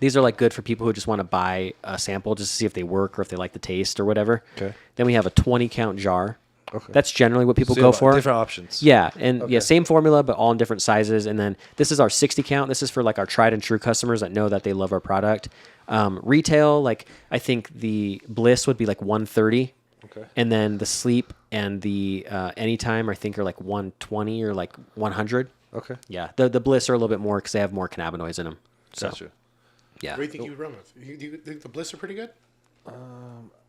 These are like good for people who just want to buy a sample just to see if they work or if they like the taste or whatever. Okay. Then we have a 20 count jar. Okay. That's generally what people So go you have for. different options. Yeah, and Okay. yeah, same formula, but all in different sizes. And then this is our 60 count. This is for like our tried and true customers that know that they love our product. Retail, like I think the Bliss would be like 130. Okay. And then the Sleep and the Anytime I think are like 120 or like 100. Okay. Yeah, the Bliss are a little bit more because they have more cannabinoids in them. So Gotcha. yeah. What do you think you would run with? Do you think the Bliss are pretty good?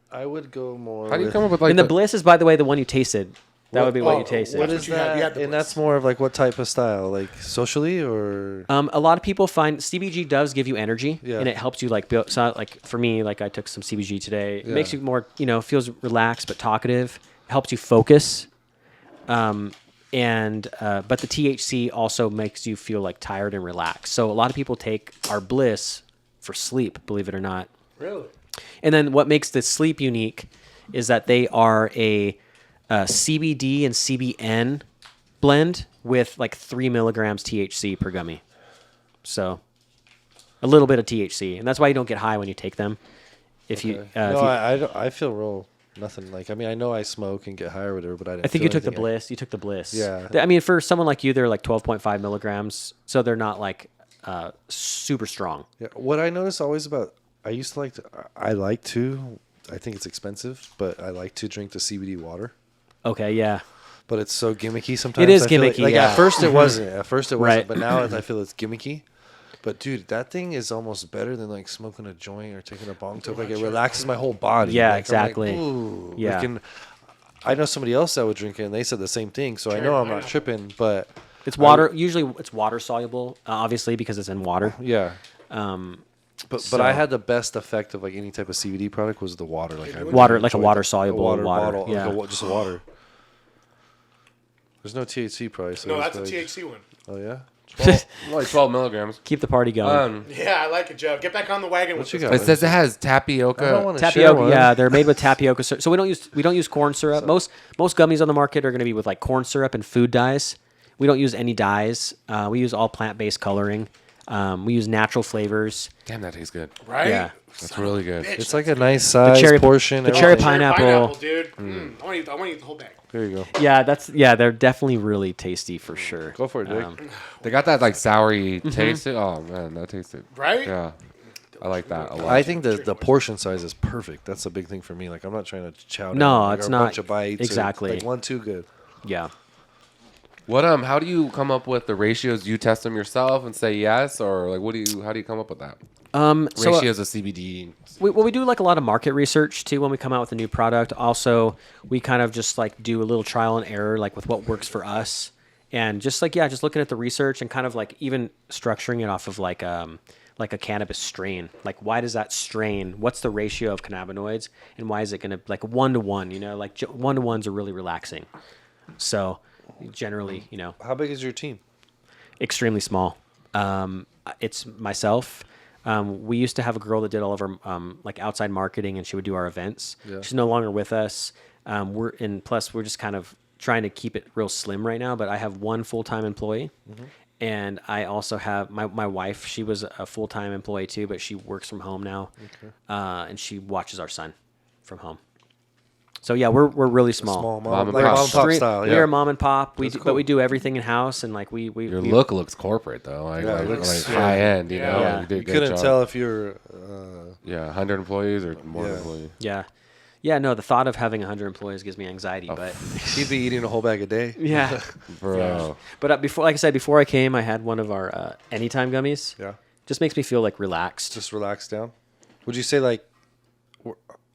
I would go more. How do you with- come up with like And the Bliss is, by the way, the one you tasted. That would be what you tasted. What That's is what you had. that? You had the And Bliss. that's more of like what type of style? Like socially or? A lot of people find CBG does give you energy, Yeah. and it helps you like build. So like for me, like I took some CBG today. It Yeah. makes you more, feels relaxed but talkative. Helps you focus. But the THC also makes you feel like tired and relaxed. So a lot of people take our Bliss for sleep, believe it or not. Really? And then what makes the Sleep unique is that they are a CBD and CBN blend with like 3 milligrams THC per gummy. So a little bit of THC, and that's why you don't get high when you take them. If you, Okay. if No, you I don't- I feel real nothing. Like I mean, I know I smoke and get high or whatever, but I didn't. I think you feel took the anything. Bliss. You took the Bliss. Yeah. I mean, for someone like you, they're like 12.5 milligrams, so they're not like super strong. Yeah. What I notice always about I used to like to. I like to. I think it's expensive, but I like to drink the CBD water. Okay, yeah. But it's so gimmicky sometimes. It is I feel gimmicky, Like yeah. at first it wasn't. At first it wasn't. Right. But now I feel it's gimmicky. But dude, that thing is almost better than like smoking a joint or taking a bong tip. Like it relaxes my whole body. Yeah, Like, I'm like, exactly. ooh, Yeah. I know somebody else that would drink it, and they said the same thing. So I know I'm not tripping. But It's water. Usually, it's water soluble, obviously, because it's in water. yeah. But So- I had the best effect of like any type of CBD product was the water. Like I Water, really like a enjoyed water the- soluble water water. bottle, like Yeah. just water. There's no THC probably. So No, it's that's a like- THC one. Oh yeah. like 12 milligrams. Keep the party going. Yeah, I like it, Joe. Get back on the wagon What with you this. got? It says it has I don't tapioca. want to share Tapioca, one. yeah, they're made with tapioca syrup. So we don't use corn syrup. Most gummies on the market are going to be with like corn syrup and food dyes. We don't use any dyes. We use all plant-based coloring. We use natural flavors. Damn, that tastes good. Right? Yeah. That's really good. Bitch, It's like a nice size cherry- portion. the cherry everything. pineapple. dude. I want to eat the whole bag. There you go. Yeah, they're definitely really tasty for sure. Go for it, Dick. They got that like soury taste. Oh man, that tasted. Right? Yeah, I like that a lot. I think the portion size is perfect. That's a big thing for me. Like I'm not trying to chow down. No, like, it's a not. bunch of bites. or, Exactly. like one too good. Yeah. What how do you come up with the ratios? Do you test them yourself and say yes, or like how do you come up with that? So Ratios of CBD. we do like a lot of market research too when we come out with a new product. Also, we kind of just like do a little trial and error, like with what works for us, and just looking at the research and kind of like even structuring it off of like like a cannabis strain. Like, why does that strain? What's the ratio of cannabinoids, and why is it gonna like 1-to-1? You know, like 1-to-1s are really relaxing. So generally, you know, How big is your team? extremely small. It's myself. We used to have a girl that did all of our like outside marketing, and she would do our events. Yeah. She's no longer with us. Plus we're just kind of trying to keep it real slim right now. But I have one full-time employee, and I also have my wife. She was a full-time employee too, but she works from home now, and she watches our son from home. So yeah, we're really small. Small Mom and like pop. mom and pop Straight- style. We Yeah. are mom and pop. That's But cool. we do everything in house, and like we Your look looks corporate though, like, Yeah, it like, looks- like high end. You know, Yeah. you, did a You good couldn't job. tell if you're. Yeah, 100 employees or more Yeah. employees. Yeah. No, the thought of having 100 employees gives me anxiety. But He'd be eating a whole bag a day. yeah. Bro, But before, like I said, before I came, I had one of our Anytime gummies. Yeah. Just makes me feel like relaxed. Just relax down. Would you say like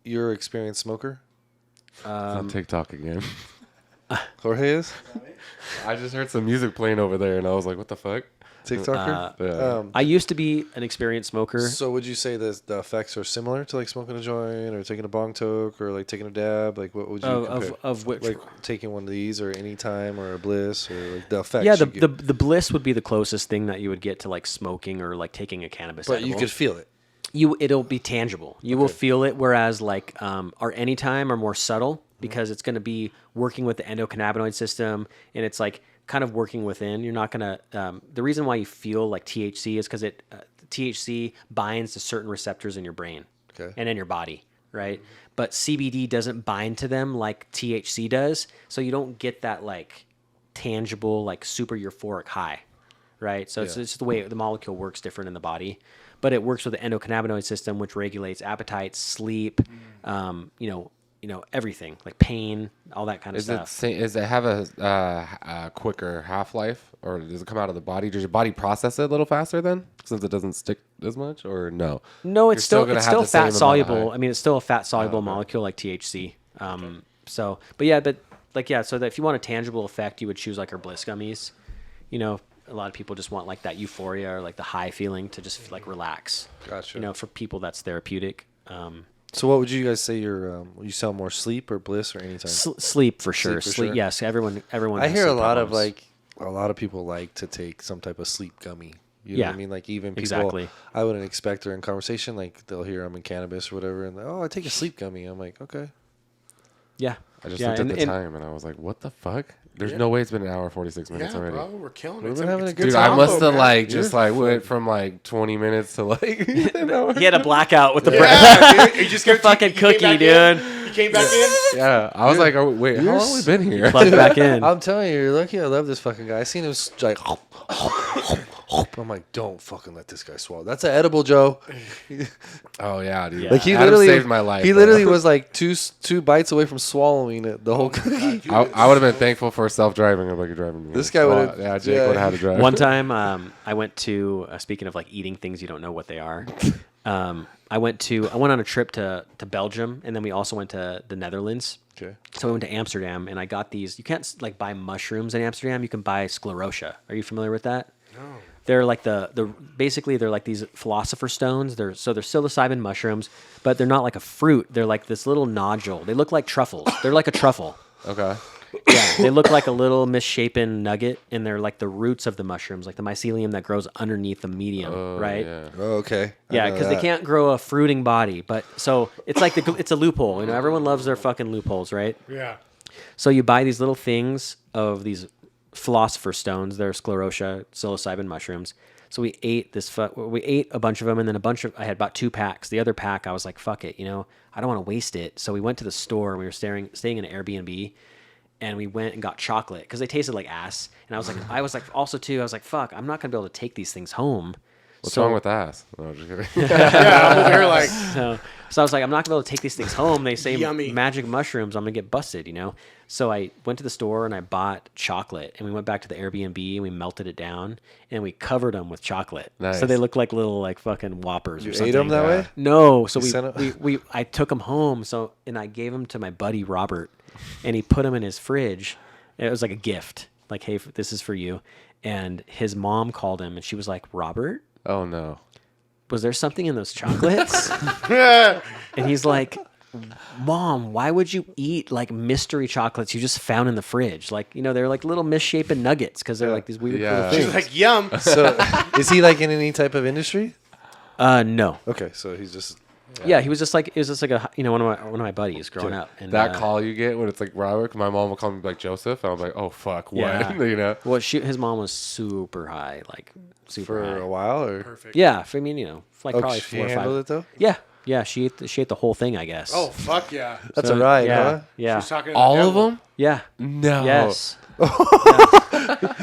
you're an experienced smoker? on TikTok again. Jorge is I just heard some music playing over there, and I was like, "What the fuck?" TikToker. Yeah. I used to be an experienced smoker. So would you say that the effects are similar to like smoking a joint or taking a bong toke or like taking a dab? Like what would you compare? Of which? Like taking one of these or Anytime or a Bliss or like the effects? Yeah, you get. the bliss would be the closest thing that you would get to like smoking or like taking a cannabis. But you edible. could feel it. It'll be tangible. You will feel it. Whereas like our Anytime are more subtle because it's going to be working with the endocannabinoid system, and it's like kind of working within. You're not going to. The reason why you feel like THC is because THC binds to certain receptors in your brain and in your body, right? But CBD doesn't bind to them like THC does, so you don't get that like tangible, like super euphoric high, right? So it's just the way the molecule works different in the body. But it works with the endocannabinoid system, which regulates appetite, sleep, you know, everything like pain, all that kind of Is it stuff. does it have a quicker half life, or does it come out of the body? Does your body process it a little faster then, since it doesn't stick as much, or no? No, You're it's still gonna it's have still the same fat amount of soluble. high. I mean, it's still a fat soluble molecule like THC. So, but yeah, so that if you want a tangible effect, you would choose like our Bliss gummies. You know, a lot of people just want like that euphoria or like the high feeling to just like relax. Gotcha. You know, for people that's therapeutic. So what would you guys say you sell more Sleep or Bliss or Anytime? Sleep for sure. Sleep for Sleep, sure. yes. Everyone. I has hear a sleep lot of problems. a lot of people like to take some type of sleep gummy. You know Yeah, what I mean? Like even people exactly. I wouldn't expect during conversation, like they'll hear I'm in cannabis or whatever, and I take a sleep gummy. I'm like, okay. Yeah. I just yeah, looked at and- the time, and I was like, "What the fuck?" There's no way it's been an hour 46 minutes Yeah, already. bro, we're killing it. We've It's been having it's a good Dude, time. I must have man. like just like went from like 20 minutes to like. He had a blackout with the breath. Yeah, dude, you just The got fucking cookie, dude. dude. You came back in. Yeah, I was like, oh, wait, how long have we been here? Plugged back in. I'm telling you, you're lucky. I love this fucking guy. I seen him like. I'm like, don't fucking let this guy swallow. That's an edible, Joe. Oh yeah, dude. Yeah. Like he Adam literally saved my life. He bro. literally was like two bites away from swallowing it. The whole cookie. I would have been thankful for self-driving if I could drive. This guy would've- Yeah, Jake yeah. would have had to drive. One time, I went to speaking of like eating things you don't know what they are. I went on a trip to Belgium, and then we also went to the Netherlands. Okay. So we went to Amsterdam, and I got these. You can't like buy mushrooms in Amsterdam. You can buy sclerotia. Are you familiar with that? No. They're like basically they're like these philosopher stones. They're psilocybin mushrooms, but they're not like a fruit. They're like this little nodule. They look like truffles. They're like a truffle. Okay. Yeah, they look like a little misshapen nugget, and they're like the roots of the mushrooms, like the mycelium that grows underneath the medium, right? Yeah. Oh, okay. I Yeah, know because they that. can't grow a fruiting body, but so it's like it's a loophole. You know, everyone loves their fucking loopholes, right? Yeah. So you buy these little things of these philosopher stones. They're sclerotia, psilocybin mushrooms. So we ate we ate a bunch of them, and then I had about 2 packs. The other pack, I was like, fuck it, you know, I don't want to waste it. So we went to the store, and we were staying in an Airbnb, and we went and got chocolate because they tasted like ass. And I was like, also too, I was like, fuck, I'm not gonna be able to take these things home. What's wrong with ass? No, just kidding. Yeah, I'm over here like, So I was like, I'm not gonna be able to take these things home. They say Yummy. magic mushrooms, I'm gonna get busted, you know? So I went to the store and I bought chocolate, and we went back to the Airbnb and we melted it down and we covered them with chocolate. Nice. So they look like little like fucking Whoppers or You something. ate them that way? No. So You sent 'em- I took them home. And I gave them to my buddy Robert, and he put them in his fridge. It was like a gift, like, hey, this is for you. And his mom called him, and she was like, Robert? Oh no. was there something in those chocolates? And he's like, Mom, why would you eat like mystery chocolates you just found in the fridge? Like, they're like little misshapen nuggets because they're like these weird little things. She's like, yum. So, is he like in any type of industry? No. Okay, so he's just. Yeah, he was just like it was just like a one of my buddies growing up. And That call you get when it's like Robert, my mom will call me like Joseph. And I'm like, oh fuck, what? Yeah. Well, his mom was super high, like super For high. a while, or Perfect. Yeah, like probably she 4 or 5. handled it though. Yeah, she ate the whole thing, I guess. Oh, fuck yeah. That's a ride, yeah, huh? yeah, She's talking to All the of devil. them? yeah. No. Yes. Yeah.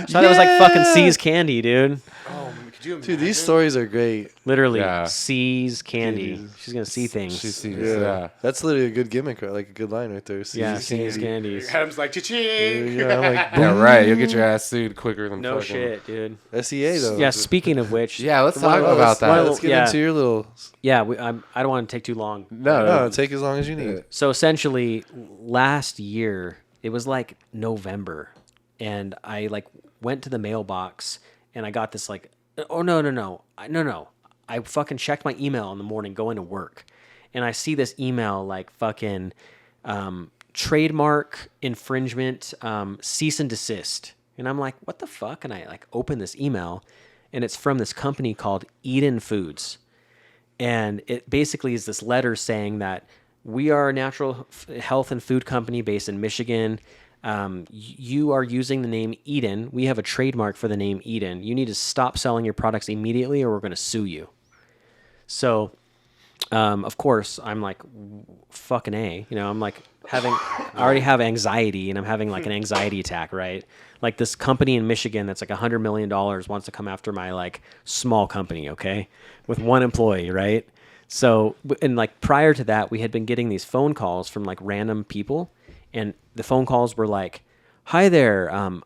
So that was like fucking C's candy, dude. Oh, could you imagine? Dude, these stories are great. Literally, Yeah. C's candy. She's gonna see things. She sees. Yeah. Yeah. That's literally a good gimmick, right? Like a good line right there. yeah, See, C's candies. Adam's like, cha-ching. Yeah, I'm like, Yeah, right. You'll get your ass sued quicker than No fucking... shit, dude. SEA though. Yeah. Speaking of which, Yeah, let's one talk of- about that. Let's get Yeah. into your little. Yeah, I don't want to take too long. No, take as long as you need. So essentially, last year it was like November, and I like went to the mailbox and I got this like, oh no, I fucking checked my email in the morning going to work, and I see this email like fucking trademark infringement, cease and desist, and I'm like, what the fuck? And I like open this email, and it's from this company called Eden Foods. And it basically is this letter saying that we are a natural health and food company based in Michigan. You are using the name Eden. We have a trademark for the name Eden. You need to stop selling your products immediately or we're going to sue you. So, of course, I'm like, fucking A. I'm like I already have anxiety and I'm having like an anxiety attack, right? Like this company in Michigan that's like $100 million wants to come after my like small company, okay? With one employee, right? So, and like prior to that, we had been getting these phone calls from like random people, and the phone calls were like, "Hi there, I'm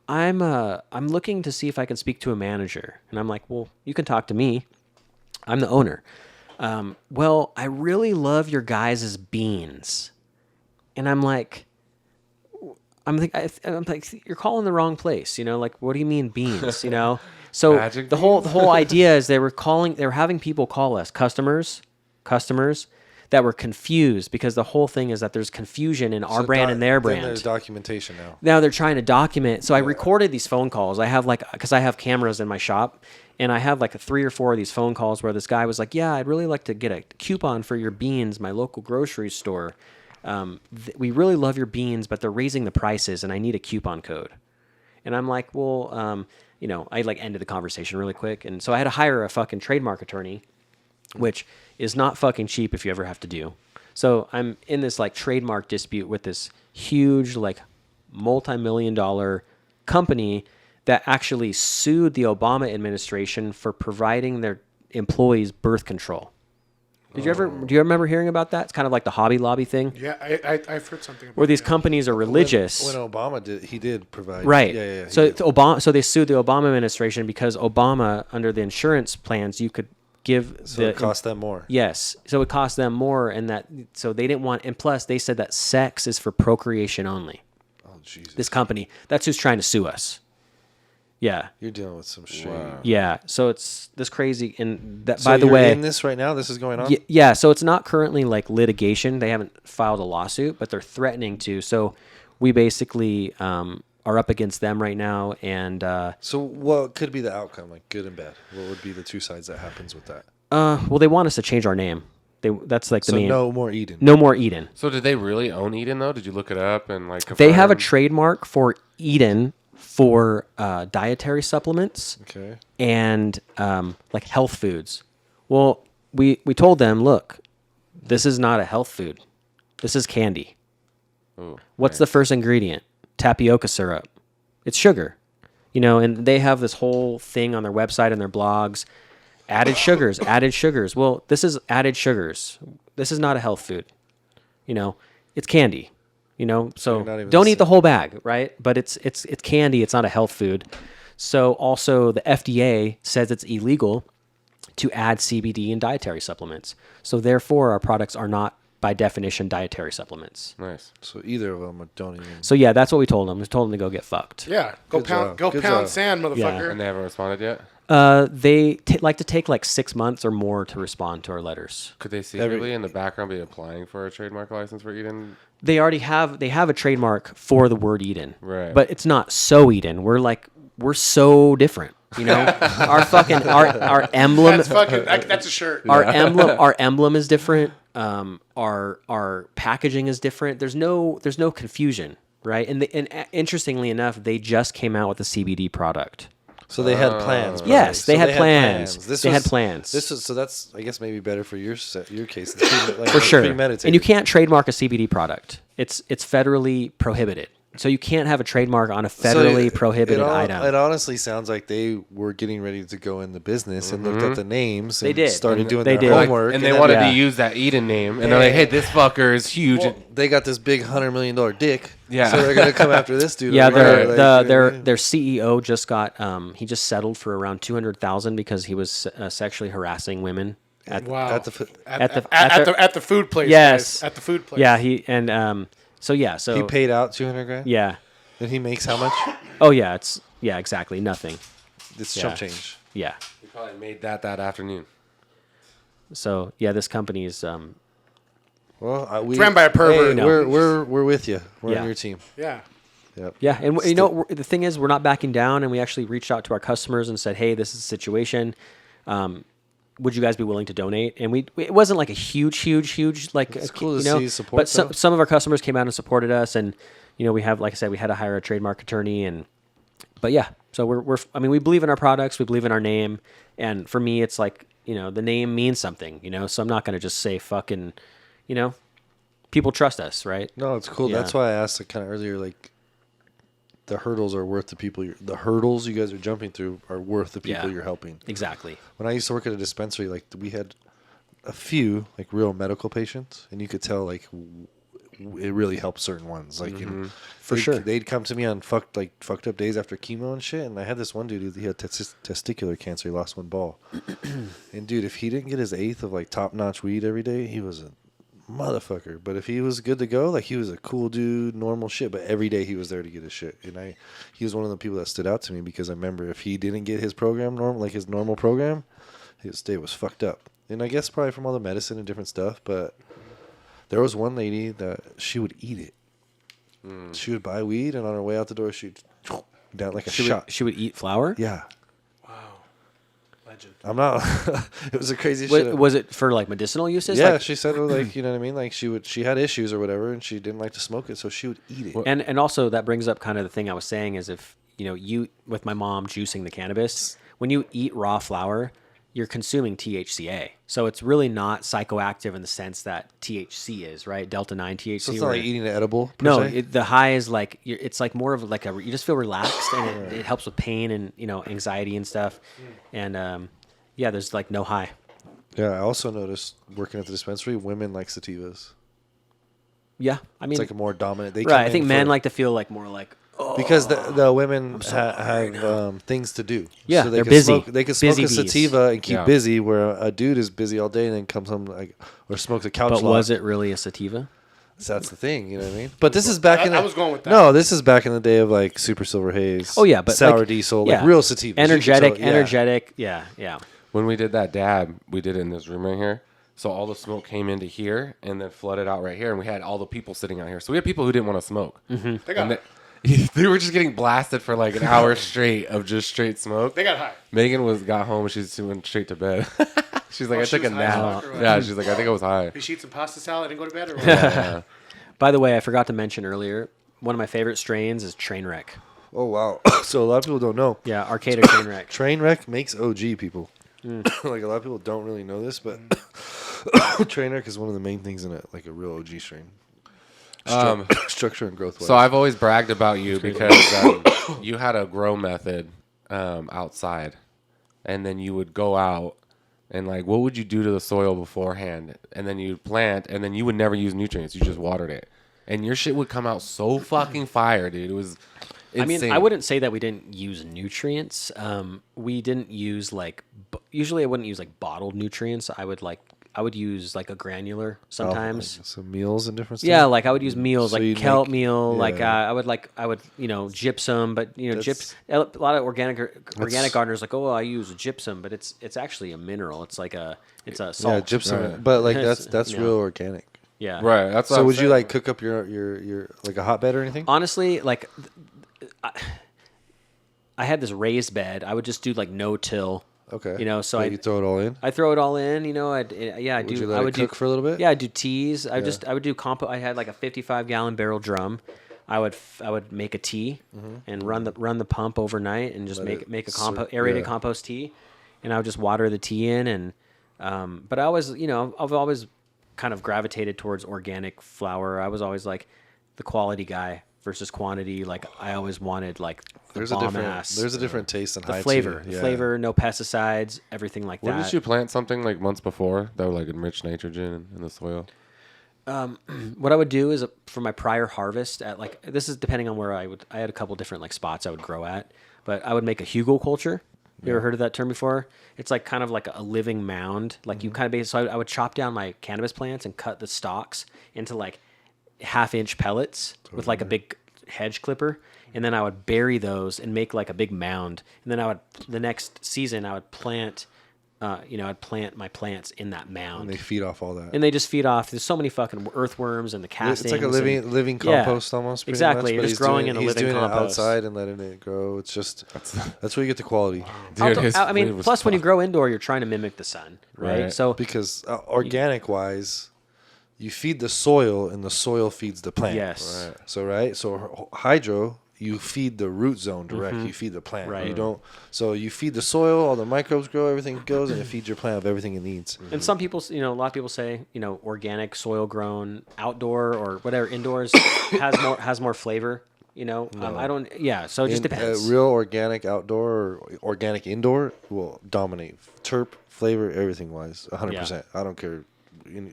looking to see if I can speak to a manager." And I'm like, "Well, you can talk to me. I'm the owner." Well, I really love your guys' beans, and I'm like, you're calling the wrong place, like, what do you mean beans, So Magic the whole idea is they were having people call us customers that were confused because the whole thing is that there's confusion in our brand and their Then brand. there's documentation now. Now they're trying to document. So I recorded these phone calls. I have because I have cameras in my shop, and I have like 3 or 4 of these phone calls where this guy was like, "Yeah, I'd really like to get a coupon for your beans, my local grocery store. We really love your beans, but they're raising the prices, and I need a coupon code." And I'm like, well, I like ended the conversation really quick. And so I had to hire a fucking trademark attorney, which is not fucking cheap if you ever have to do. So I'm in this like trademark dispute with this huge, like multi-million-dollar company that actually sued the Obama administration for providing their employees birth control. Do you remember hearing about that? It's kind of like the Hobby Lobby thing, Yeah, I've heard something about where these that. companies are religious. When Obama did provide. Right. Yeah. So so they sued the Obama administration because Obama, under the insurance plans, you could give So it cost them more. Yes. So it cost them more, so they didn't want, and plus they said that sex is for procreation only. Oh Jesus. This company, that's who's trying to sue us. Yeah. You're dealing with some shit. Yeah. So it's this crazy, and that, So by the you're way, in this right now. This is going on. yeah, so it's not currently like litigation. They haven't filed a lawsuit, but they're threatening to. So we basically are up against them right now. And So what could be the outcome, like good and bad? What would be the two sides that happens with that? well, they want us to change our name. That's like the So main. no more Eden. No more Eden. So did they really own Eden though? Did you look it up and like? They have a confirm? trademark for Eden for dietary supplements Okay. and like health foods. Well, we told them, look, this is not a health food. This is candy. Ooh, What's the first ingredient? Tapioca syrup. It's sugar. And they have this whole thing on their website and their blogs. Added sugars, added sugars. Well, this is added sugars. This is not a health food. It's candy. So you're not even don't the eat the whole bag, right? But it's candy. It's not a health food. So also the FDA says it's illegal to add CBD in dietary supplements. So therefore, our products are not, by definition, dietary supplements. Nice. So either of them don't even. So yeah, that's what we told them. We told them to go get fucked. Yeah, go Good pound, job. go Good pound job. sand, motherfucker. And they haven't responded yet. They like to take like 6 months or more to respond to our letters. Could they secretly in the background be applying for a trademark license for Eden? They already have a trademark for the word Eden, Right. but it's not Sow Eden. We're so different, you know. our emblem, That's a shirt. our emblem is different. Our packaging is different. There's no confusion, right? And interestingly enough, they just came out with a CBD product. So they had plans. Probably. Yes, they So had plans. They had plans. This was so that's I guess maybe better for your case. For sure. Premeditated. And you can't trademark a CBD product. It's federally prohibited. So you can't have a trademark on a federally prohibited item. It honestly sounds like they were getting ready to go in the business and looked at the names. And They did. Started doing They their did. homework. And they then- wanted yeah. to use that Eden name, and they're like, "Hey, this fucker is huge." Well, they got this big $100 million dick. Yeah. So they're gonna come after this dude. Yeah, over there, like, you know what I mean? their CEO just got he just settled for around $200,000 because he was sexually harassing women. Wow. At the foot. At the- At the food place. Yes. guys. At the food place. Yeah, so He paid out $200,000. yeah. And he makes how much? Oh yeah, exactly nothing. It's Yeah. chump change. Yeah. We probably made that afternoon. So yeah, this company is Well, It's ran by a pervert. Hey, we're with you. We're Yeah. on your team. Yeah. Yep. yeah, and you know the thing is we're not backing down, and we actually reached out to our customers and said, hey, this is the situation. Would you guys be willing to donate? And it wasn't like a huge like It's cool to you know, see support, but though. some of our customers came out and supported us, and you know we have, like I said, we had to hire a trademark attorney, but yeah, so we believe in our products, we believe in our name, and for me it's like, you know, the name means something, you know, so I'm not going to just say fucking, you know, people trust us, right? No, it's cool. Yeah. That's why I asked it kind of earlier. Like, the hurdles are worth the people. The hurdles you guys are jumping through are worth the people Yeah. you're helping. Exactly. When I used to work at a dispensary, like we had a few like real medical patients, and you could tell like it really helped certain ones. Like, you know, For sure. they'd come to me on fucked up days after chemo and shit. And I had this one dude, he had testicular cancer. He lost one ball, and dude, if he didn't get his eighth of like top notch weed every day, he was a motherfucker. But if he was good to go, like he was a cool dude, normal shit. But every day he was there to get his shit, and he was one of the people that stood out to me because I remember if he didn't get his program his normal program, his day was fucked up. And I guess probably from all the medicine and different stuff. But there was one lady that she would eat it. She would buy weed, and on her way out the door, she'd down like a shot. She would eat flour. Yeah, Legend. I'm not. It was the craziest Wa- shit. Was it for like medicinal uses? Yeah, Like, she said like, you know what I mean, like she had issues or whatever, and she didn't like to smoke it, so she would eat it. and also that brings up kind of the thing I was saying is, if you know, you with my mom juicing the cannabis, when you eat raw flour, you're consuming THCA. So it's really not psychoactive in the sense that THC is, right? Delta 9 THC. So it's not where- like eating an edible. Per no, se? the high is like it's like more of like you just feel relaxed, and it helps with pain and, you know, anxiety and stuff. And yeah, there's like no high. Yeah, I also noticed working at the dispensary, women like sativas. Yeah, I mean, It's like a more dominant. They right. come I think in men for- like to feel like more like, oh, because the women have things to do. Yeah, so they're can busy. Smoke, they can smoke Busy a bees. sativa and keep Yeah. busy, where a dude is busy all day and then comes home like or smokes a couch. but log. was it really a sativa? So that's the thing, you know what I mean? But this is back in. I was going with that. No, this is back in the day of like Super Silver Haze. Oh yeah, but sour like, diesel, yeah. like real sativa, energetic. Yeah. When we did that dab, we did it in this room right here. So all the smoke came into here and then flooded out right here, and we had all the people sitting out here. So we had people who didn't want to smoke. They got They were just getting blasted for like an hour straight of just straight smoke. They got high. Megan got home and she went straight to bed. She's like, Oh, I she took a was high as nap. fuck or what? Yeah, she's like, I think I was high. Did she eat some pasta salad and go to bed or what? Yeah. By the way, I forgot to mention earlier, one of my favorite strains is Trainwreck. Oh wow! So a lot of people don't know. Yeah, Arcata Trainwreck. Trainwreck makes OG people. Mm. Like a lot of people don't really know this, but Trainwreck is one of the main things in it, like a real OG strain. Structure and growth. So I've always bragged about you because you had a grow method outside, and then you would go out and like, what would you do to the soil beforehand? And then you'd plant, and then you would never use nutrients. You just watered it, and your shit would come out so fucking fire, dude. It was insane. I mean, I wouldn't say that we didn't use nutrients. We didn't use like usually I wouldn't use like bottled nutrients. I would like I would use like a granular sometimes. Like some meals and different stuff. Yeah, like I would use meals, So like you'd kelp make- meal. yeah. I would gypsum, but That's- a lot of organic gardeners like, oh, I use gypsum, but it's actually a mineral. It's like it's a salt. Yeah, gypsum. Right. But like It's, that's you real know. organic. Yeah. Right. That's what So I'm would you saying. like cook up your like a hotbed or anything? Honestly, like I had this raised bed. I would just do like no till. Okay. You know, so you throw it all in. I throw it all in. You know, I do. Would you let I it would cook do for a little bit? Yeah, I do teas. I would do compost. I had like a 55-gallon barrel drum. I would make a tea and run the pump overnight and just Let it make a sit- aerated yeah. compost tea, and I would just water the tea in and but I always I've always kind of gravitated towards organic flower. I was always like the quality guy versus quantity. Like I always wanted like the There's a bomb different ass. there's a different taste and the high flavor, too. the Yeah. flavor, no pesticides, everything like Wouldn't that. you plant something like months before that would like enrich nitrogen in the soil? What I would do is for my prior harvest at like this is depending on where I had a couple different like spots I would grow at, but I would make a hugelkultur. You ever heard of that term before? It's like kind of like a living mound. Like you kind of so I would chop down my cannabis plants and cut the stalks into like 1/2-inch pellets with like a big hedge clipper, and then I would bury those and make like a big mound. And then the next season I would plant. I'd plant my plants in that mound. And they feed off all that. And they just feed off. There's so many fucking earthworms and the castings. It's like a and- living Yeah, compost almost. Pretty exactly. Much, You're but just growing in a he's living doing compost. it outside and letting it grow. It's just that's where you get the quality. Dude, his I mean, flavor's plus when you fuck- grow indoor, you're trying to mimic the sun, right? Right. So Because organic wise, you feed the soil and the soil feeds the plant. Yes. Right. So hydro, you feed the root zone direct. You feed the plant. Right. You don't. So you feed the soil, all the microbes grow, everything goes, and it feeds your plant of everything it needs. And some people, a lot of people say, organic, soil grown, outdoor or whatever, indoors has more flavor. I don't. Yeah, so it just depends. Real organic outdoor or organic indoor will dominate. Terp, flavor, everything wise, 100%. I don't care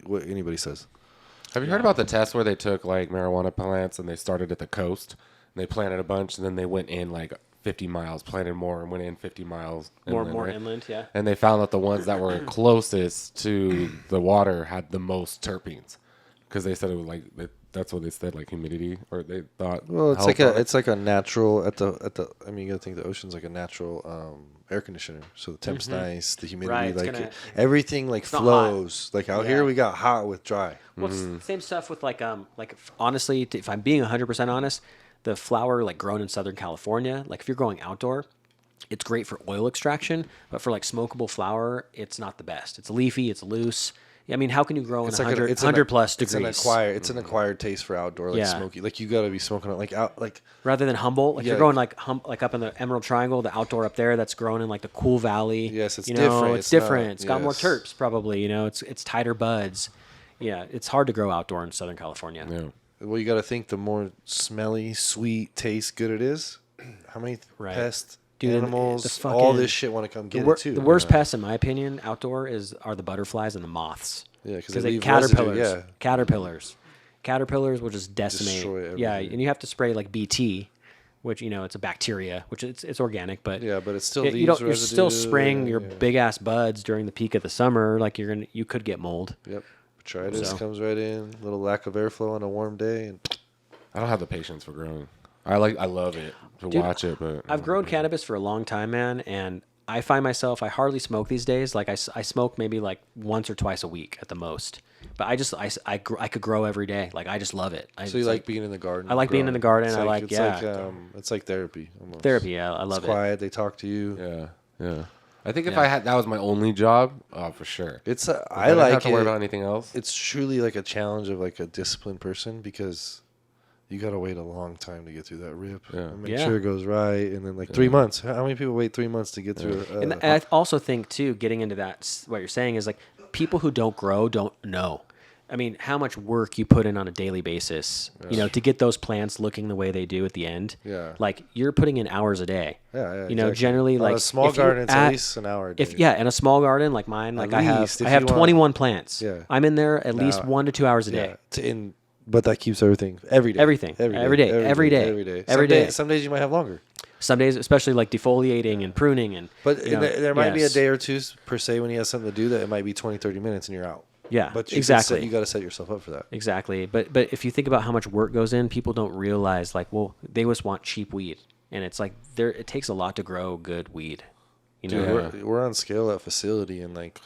what anybody says. Have you heard about the test where they took like marijuana plants and they started at the coast and they planted a bunch and then they went in like 50 miles, planted more and went in 50 miles. more right? inland, yeah. And they found that the ones that were closest to the water had the most terpenes because they said it was like that's what they said, like humidity, or they thought. Well, it's helped on it. it's like a natural at the. I mean, you gotta think the ocean's like a natural air conditioner. So the temp's nice, the humidity, Right, it's like gonna- everything like not flows. Like out Yeah. here, we got hot with dry. Well, it's the same stuff with honestly, if I'm being 100% honest, the flower like grown in Southern California, like if you're growing outdoor, it's great for oil extraction, but for like smokable flower, it's not the best. It's leafy, it's loose. I mean, how can you grow in 100 plus degrees? It's an acquired taste for outdoor, like Yeah. smoky. Like you gotta be smoking it like out, like Rather than Humboldt, like Yeah. you're growing like up in the Emerald Triangle, the outdoor up there that's growing in like the cool valley. Yes, it's you know, different. It's It's not- different. It's got more yes. terps probably. It's tighter buds. Yeah, it's hard to grow outdoor in Southern California. Yeah. well, you gotta think the more smelly, sweet, taste good it is. How many Right. pests, Dude, and animals, the all fucking- this shit want to come The, get wor- it too. the worst pests, in my opinion, outdoor are the butterflies and the moths. Yeah, because Because they they leave caterpillars. residue. Yeah. Caterpillars will just decimate. Destroy Yeah, everything. and you have to spray like BT, which it's a bacteria, which it's organic, but Yeah, but it still you leaves don't. You're still residue, spraying your yeah. big ass buds during the peak of the summer. Like you could get mold. Yep. Botrytis So- comes right in. Little lack of airflow on a warm day, and I don't have the patience for growing. I love it to Dude, watch it, but I've grown cannabis for a long time, man, and I find myself I hardly smoke these days. Like I smoke maybe like once or twice a week at the most. But I could grow every day. Like I just love it. so you like being in the garden. I like being in the garden. It's I like it's yeah. like it's like therapy. Almost. Therapy. Yeah, I love It's it. quiet. They talk to you. yeah. I think if Yeah. I had that was my only job, for sure. It's I I didn't like have to worry it. about anything else. It's truly like a challenge of like a disciplined person because you gotta wait a long time to get through that rip. Yeah. And make Yeah. sure it goes right, and then like 3 months. How many people wait 3 months to get through? And I also think too, getting into that, what you're saying is like people who don't grow don't know. I mean, how much work you put in on a daily basis, to get those plants looking the way they do at the end. Yeah. Like you're putting in hours a day. Yeah, You generally On like a small if you're garden, it's at least an hour a day. in a small garden like mine, like I have least, if I have you want- 21 plants. Yeah. I'm in there at least 1 to 2 hours a day. But that keeps everything every day. Everything. Every day. Every day. Day. Some days you might have longer. Some days, especially like defoliating and pruning and. But there might be a yes. day or two per se when you have something to do that it might be 20, 30 minutes and you're out. Yeah, But exactly. you got to set yourself up for that. Exactly. But if you think about how much work goes in, people don't realize like, well, they just want cheap weed. And it's like it takes a lot to grow good weed. You know? Dude, we're on scale at facility, and like,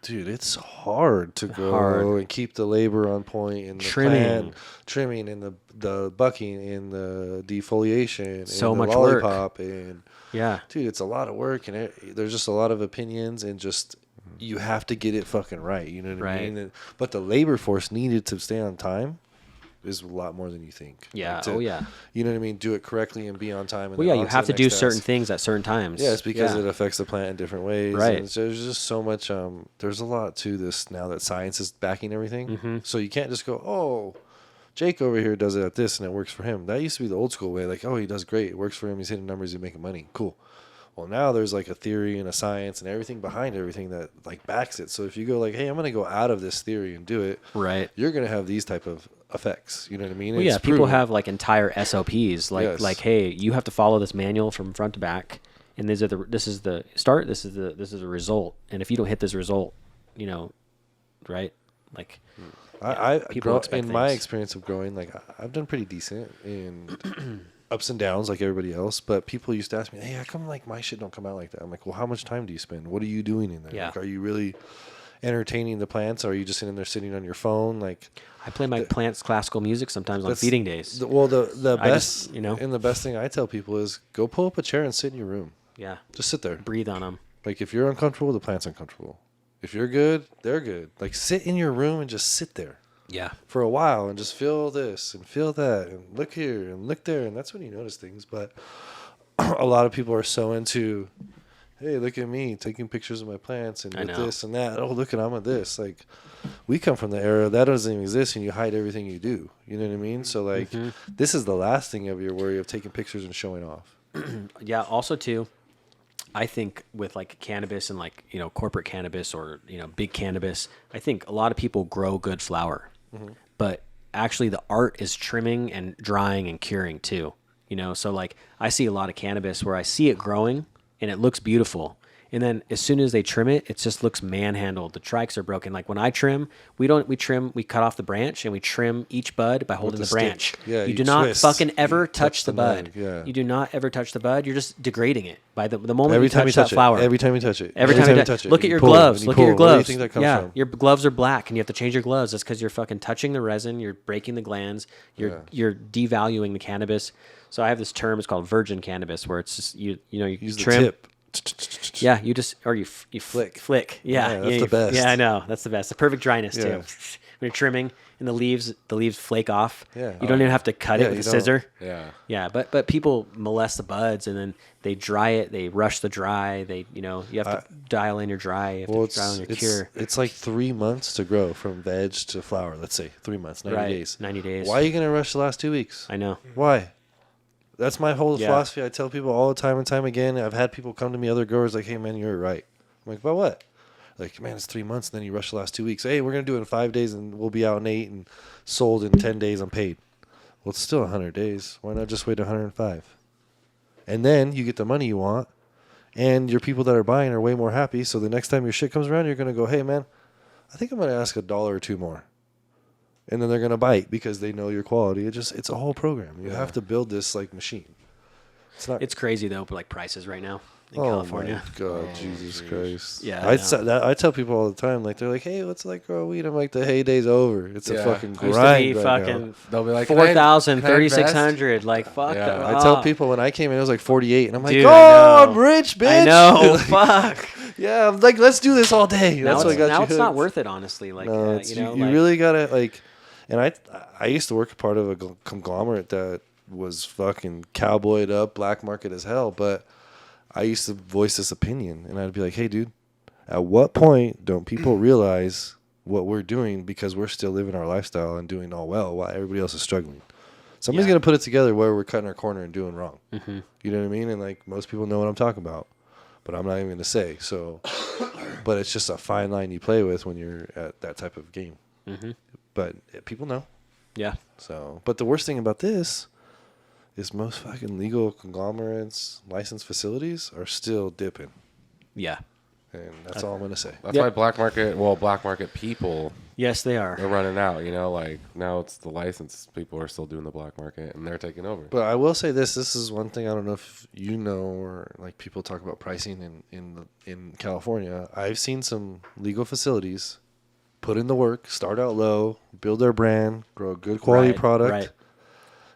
dude, it's hard to go Hard. and keep the labor on point and the Trimming. trimming and the bucking and the defoliation So and the much work. lollipop and Yeah. dude, it's a lot of work, and there's just a lot of opinions, and just you have to get it fucking right. You know what I Right. mean? But the labor force needed to stay on time is a lot more than you think. Yeah. Like to, Oh yeah. You know what I mean? Do it correctly and be on time. And Well, then yeah, you on have to the do next certain task. things at certain times. Yeah, it's because Yeah. it affects the plant in different ways. Right. And there's just so much. There's a lot to this now that science is backing everything. Mm-hmm. So you can't just go, oh, Jake over here does it at this and it works for him. That used to be the old school way. Like, oh, he does great. It works for him. He's hitting numbers. He's making money. Cool. Well, now there's like a theory and a science and everything behind everything that like backs it. So if you go like, hey, I'm going to go out of this theory and do it, Right. you're going to have these type of effects. You know what I mean? Well, And yeah, it's people proven. have like entire SOPs, Yes. like, hey, you have to follow this manual from front to back, and this is the start, this is the result, and if you don't hit this result, you know, right? Like, I people expect in my things. experience of growing, like I've done pretty decent in ups and downs like everybody else. But people used to ask me, hey, how come like my shit don't come out like that? I'm like, well, how much time do you spend? What are you doing in there? Yeah. Like, are you really entertaining the plants? Or are you just sitting there sitting on your phone? Like, I play my plants classical music sometimes on that's- feeding days. the I best, just, you know. and the best thing I tell people is go pull up a chair and sit in your room. Yeah, Just sit there. breathe on them. Like if you're uncomfortable, the plant's uncomfortable. If you're good, they're good. Like sit in your room and just sit there Yeah, for a while and just feel this and feel that and look here and look there, and that's when you notice things. But a lot of people are so into, hey, look at me taking pictures of my plants and I with know. this and that. Oh, look at I'm at this. Like we come from the era that doesn't even exist, and you hide everything you do. You know what I mean? So like this is the last thing of your worry of taking pictures and showing off. yeah. Also, too, I think with like cannabis and like, you know, corporate cannabis or, you know, big cannabis, I think a lot of people grow good flower, but actually the art is trimming and drying and curing too. You know, so like I see a lot of cannabis where I see it growing and it looks beautiful. And then as soon as they trim it, it just looks manhandled. The trikes are broken. Like when I trim, we cut off the branch and we trim each bud by holding the the stick. branch. Yeah, you you do not twist. fucking ever You touch the bud. knife, yeah. You do not ever touch the bud. You're just degrading it by the moment Every you time touch you touch that flower. it. Every time you touch it. Every time you touch it. Look at you your pull, gloves. and you Look at your pull. Where do you gloves. think that comes Yeah, from? your gloves are black, and you have to change your gloves. That's because you're fucking touching the resin. You're breaking the glands. You're devaluing the cannabis. So I have this term. It's called virgin cannabis, where it's just you Use the trim. tip. Yeah, you just or you flick. Yeah, Yeah, that's you- the best. Yeah, I know that's the best. The perfect dryness Yeah. too. When you're trimming and the leaves flake off. Yeah. You don't even have to cut Yeah, it with a you don't. scissor. Yeah. Yeah, but people molest the buds and then they dry it. They rush the dry. You have to dial in your dry. You have Well, to dial in your it's cure. it's like 3 months to grow from veg to flower. Let's say 3 months, 90 Right, days. 90 days. Why are you gonna rush the last 2 weeks? I know. Why? That's my whole Yeah. philosophy. I tell people all the time and time again. I've had people come to me, other growers, like, "Hey, man, you're right." I'm like, "About what?" Like, "Man, it's 3 months, and then you rush the last 2 weeks. Hey, we're gonna do it in 5 days, and we'll be out in 8 and sold in 10 days. I'm paid." Well, it's still 100 days. Why not just wait 105? And then you get the money you want, and your people that are buying are way more happy. So the next time your shit comes around, you're gonna go, "Hey, man, I think I'm gonna ask $1 or 2 more." And then they're gonna bite because they know your quality. It's a whole program. You have to build this like machine. It's not. It's crazy though, but like prices right now in oh California. my god, Jesus Christ! Yeah, I tell people all the time. Like they're like, "Hey, what's it like grow weed?" I'm like, "The heyday's over. It's a Yeah. fucking Used to be grind right now." fucking They'll be like 4,000, "Can I invest?" 3,600. Like fuck. Yeah. I tell people when I came in, it was like 48, and I'm like, Dude, "Oh, I know. I'm rich, bitch." I know. Like, Fuck. yeah, I'm like, let's do this all day. Now That's what it's, got now you it's not hooked. worth it, honestly. Like No, you you really gotta like, and I used to work a part of a conglomerate that was fucking cowboyed up, black market as hell. But I used to voice this opinion, and I'd be like, "Hey, dude, at what point don't people realize what we're doing because we're still living our lifestyle and doing all well while everybody else is struggling? Somebody's Yeah. gonna put it together where we're cutting our corner and doing wrong. Mm-hmm. You know what I mean? And like most people know what I'm talking about, but I'm not even gonna say so. But it's just a fine line you play with when you're at that type of game. Mm-hmm. But people know. Yeah. So, but the worst thing about this is most fucking legal conglomerates, licensed facilities are still dipping. Yeah. And that's all I'm going to say. That's why black market people Yes, they are. are running out. You know, like now it's the licensed people are still doing the black market, and they're taking over. But I will say this. This is one thing I don't know if you know, or like people talk about pricing in California. I've seen some legal facilities put in the work, start out low, build their brand, grow a good quality Right, product. right.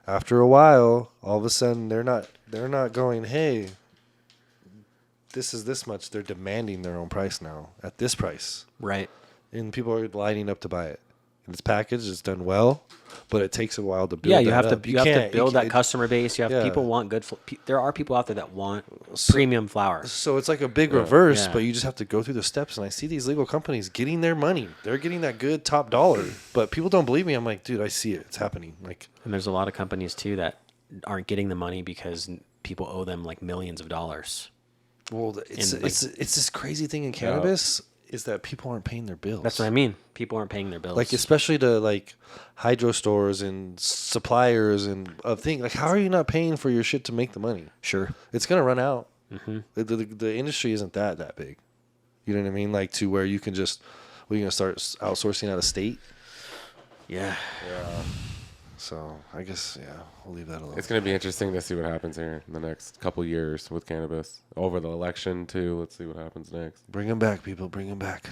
After a while, all of a sudden they're not going, hey, this is this much. They're demanding their own price now at this price. Right. And people are lining up to buy it. And it's packaged, it's done well, but it takes a while to build. Yeah, you that have up. to build that it- customer base. You have Yeah. people want good. There are people out there that want So- premium flower. So it's like a big reverse, Yeah. but you just have to go through the steps. And I see these legal companies getting their money. They're getting that good top dollar. But people don't believe me. I'm like, dude, I see it. It's happening. Like, And there's a lot of companies too that aren't getting the money because people owe them like millions of dollars. well, it's And, like- it's this crazy thing in cannabis is that people aren't paying their bills. That's what I mean. People aren't paying their bills. Like especially to like hydro stores and suppliers and of things. Like, how are you not paying for your shit to make the money? Sure. It's gonna run out. Mm-hmm. The industry isn't that big. You know what I mean? Like to where you can just we're gonna start outsourcing out of state. Yeah. So I guess we'll leave that alone. It's going to be interesting to see what happens here in the next couple years with cannabis over the election too. Let's see what happens next. Bring them back, people. Bring them back.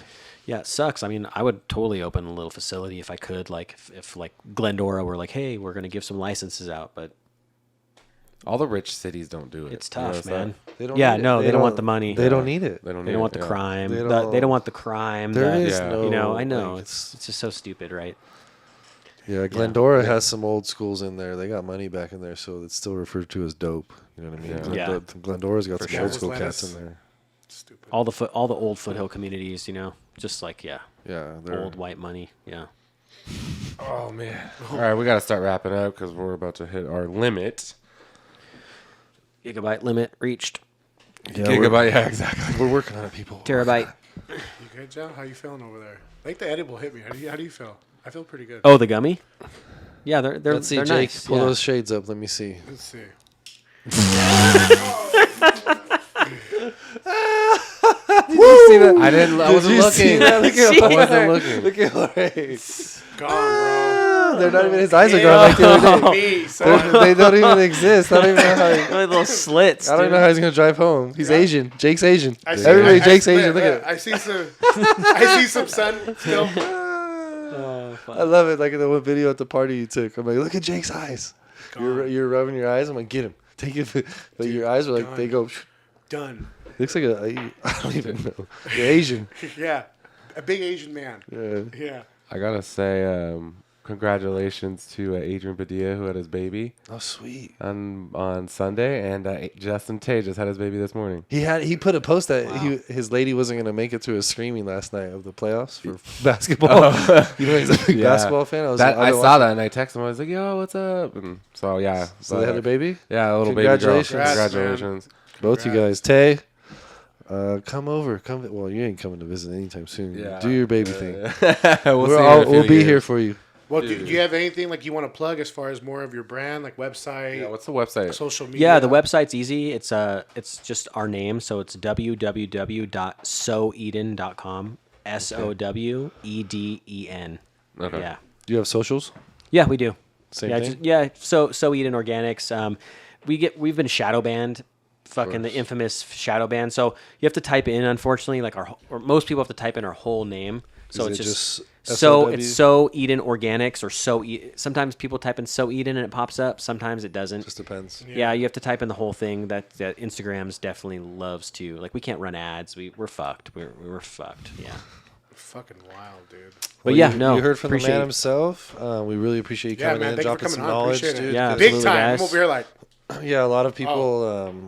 Yeah, it sucks. I mean, I would totally open a little facility if I could. Like, if like Glendora were like, hey, we're going to give some licenses out, but All the rich cities don't do it. it's You tough, notice that? man. They don't Yeah, need it. no, they don't want the money. They don't need it. They don't, They need don't want it, the yeah. crime. They They don't- don't want the crime. There that- is Yeah. no. You know, I know. like, It's just so stupid, right? yeah, Glendora has some old schools in there. They got money back in there, so it's still referred to as dope. You know what I mean? Yeah. Glendora's got some sure. old school Lettuce. cats in there. Stupid. All the old foothill communities, you know, just like, yeah, Yeah, they're old white money. Yeah. Oh man! All right, we got to start wrapping up because we're about to hit our limit. Gigabyte limit reached. yeah, Gigabyte, yeah, exactly. We're working on it, people. Terabyte. You good, Joe? How you feeling over there? I think the edible hit me. How do you feel? I feel pretty good. Oh, the gummy? Yeah, they're Let's see, they're Jake. nice. Pull yeah. those shades up. Let me see. Let's see. I didn't. I wasn't looking. I wasn't looking. Look at Jorge. Gone, They're not even. His eyes are bro. going like the other Yeah, day. me, son. They don't even exist. I don't even know how. Really little slits. I don't dude. know how he's gonna drive home. He's Asian. Jake's Asian. I see- Everybody, I- Jake's I- Asian. Look at it. I see some. I see some sun still. I love it. Like in the one video at the party you took. I'm like, look at Jake's eyes. You're rubbing your eyes. I'm like, get him. Take it. But your eyes are like they go. Done. Looks like I don't even know. You're Asian. Yeah, a big Asian man. Yeah. Yeah. I gotta say, congratulations to Adrian Padilla who had his baby Oh, sweet. on Sunday, and Justin Tay just had his baby this morning. He put a post that his lady wasn't gonna make it to his streaming last night of the playoffs for basketball. You know, he's a big basketball fan. I saw that and I texted him. I was like, "Yo, what's up?" And so yeah, So they had a baby. Yeah, a little baby girl. Congratulations. Congratulations. Both you guys. Tay, come over. Come. Well, you ain't coming to visit anytime soon. Yeah. Do your baby thing. we'll see you in a few We'll be years. here for you. Well, do you have anything like you want to plug as far as more of your brand, like website, Yeah, what's the website? social media? Yeah, the website's easy. It's just our name, so it's www.soweden.com. SOWEDEN. Okay. Yeah. Do you have socials? Yeah, we do. Same yeah, thing? Sow Eden Organics. We've been shadow banned, fucking the infamous shadow ban. So you have to type in, unfortunately, like or most people have to type in our whole name. So Is it's it just just so SOW? it's Sow Eden Organics or sometimes people type in Sow Eden and it pops up. Sometimes it doesn't. Just depends. Yeah, you have to type in the whole thing. That Instagram's definitely loves to. Like, we can't run ads. We're fucked. We're fucked. Yeah. Fucking wild, dude. But yeah, you, no. You heard from the appreciate man it. himself. We really appreciate you Yeah, coming man. in, Thanks for dropping coming some on. knowledge, Appreciate it. dude. Yeah, 'cause Big absolutely, time. guys. I'm over here like, Yeah, a lot of people.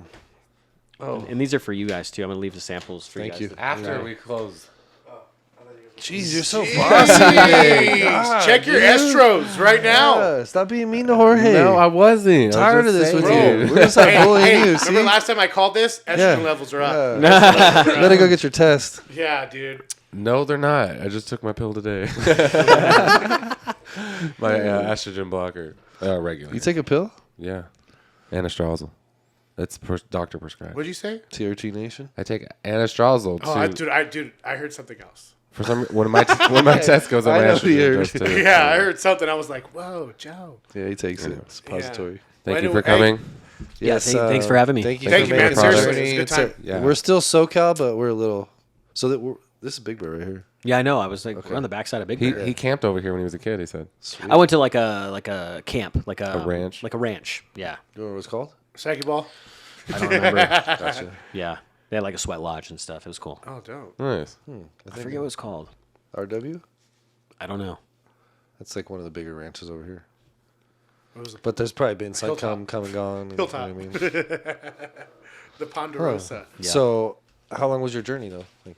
And these are for you guys too. I'm gonna leave the samples for Thank you you. guys. After we close. Jeez, you're so bossy. Jeez, check your estros right now. Yeah, stop being mean to Jorge. No, I wasn't. tired of this with you. Bro. We're gonna start bullying you. Remember See? last time I called this? Estrogen levels are up. Yeah. Better go get your test. Yeah, dude. No, they're not. I just took my pill today. My estrogen blocker. Regular. You take a pill? Yeah. Anastrozole. It's doctor prescribed. What'd you say? TRT Nation. I take anastrozole Oh, too. I heard something else. For some when my test goes up, I my know estrogen you does heard. too. Yeah, I heard something. I was like, whoa, Joe. Yeah, he takes it. It's suppository. Thank Why you for do- hey, coming. Yeah, thanks for having me. Thank you Thank for you, making man. the Seriously, journey. it was a good time. Yeah. We're still SoCal, but we're a little. So that this is Big Bear right here. Yeah, I know. I was like, we're on the backside of Big Bear. He camped over here when he was a kid. He said. I went to like a camp, like a ranch? like a ranch. Yeah, You know what it's called? Saki ball. I don't remember. Gotcha. Yeah, they had like a sweat lodge and stuff. It was cool. Oh, dope. Nice. I forget what it was called. RW. I don't know. That's like one of the bigger ranches over here. What was the, But there's probably been some Hilltop. come and gone. You know Hilltop. what I mean? the Ponderosa? Yeah. So, how long was your journey though? Like,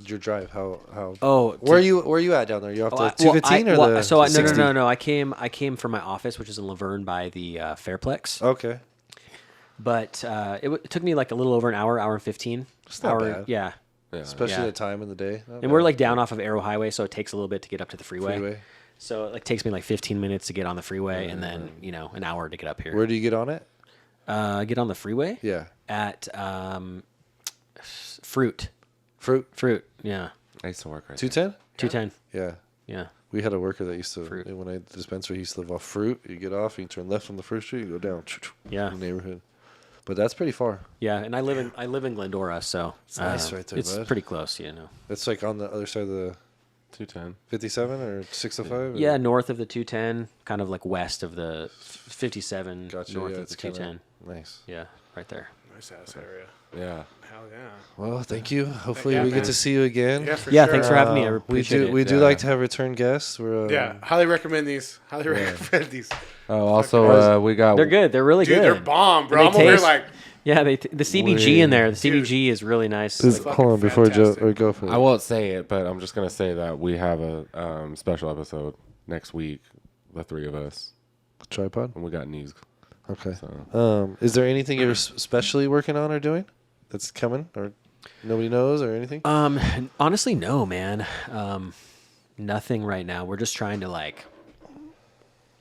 your drive? How? Oh, where are you at down there? You off the well, 215 or the? so I, 60? no. I came from my office, which is in Laverne by the Fairplex. Okay. But it took me like a little over an hour and 15. It's not bad. Yeah. Especially Yeah. the time in the day. Not And bad. we're like down off of Arrow Highway, so it takes a little bit to get up to the freeway. Freeway. So it like takes me like 15 minutes to get on the freeway, and then an hour to get up here. Where do you get on it? Get on the freeway Yeah. at Fruit. Fruit. Yeah, I used to work right 210. 210. Yeah. Yeah. We had a worker that used to, Fruit. when I dispensary, he used to live off Fruit. You get off, you turn left on the first street, you go down. Yeah. In the neighborhood. But that's pretty far. Yeah, and I live in Glendora, so it's nice right there, It's bud. pretty close, It's like on the other side of the 210. 57 or 605? Yeah, north of the 210, kind of like west of the 57, Gotcha. north Yeah, of it's the kinda 210. Nice. Yeah, right there. Nice ass area. Yeah. Hell yeah. Well, thank you. Hopefully Yeah, we man. get to see you again. Yeah, for Yeah, sure. thanks for having me. I We appreciate do it. we do Yeah. like to have return guests. We're Yeah, highly recommend these. Highly recommend these. Oh, also we got. They're good. They're really Dude, good. they're bomb, bro. And I'm they over here taste- like, Yeah, the CBG in there. The CBG is really nice. Is- fucking hold on before Joe fantastic. or go for it. I won't say it, but I'm just gonna say that we have a special episode next week, the three of us, Tripod. and we got news. Okay. So Is there anything you're especially working on or doing that's coming or nobody knows or anything? Honestly, no, man. Nothing right now. We're just trying to like.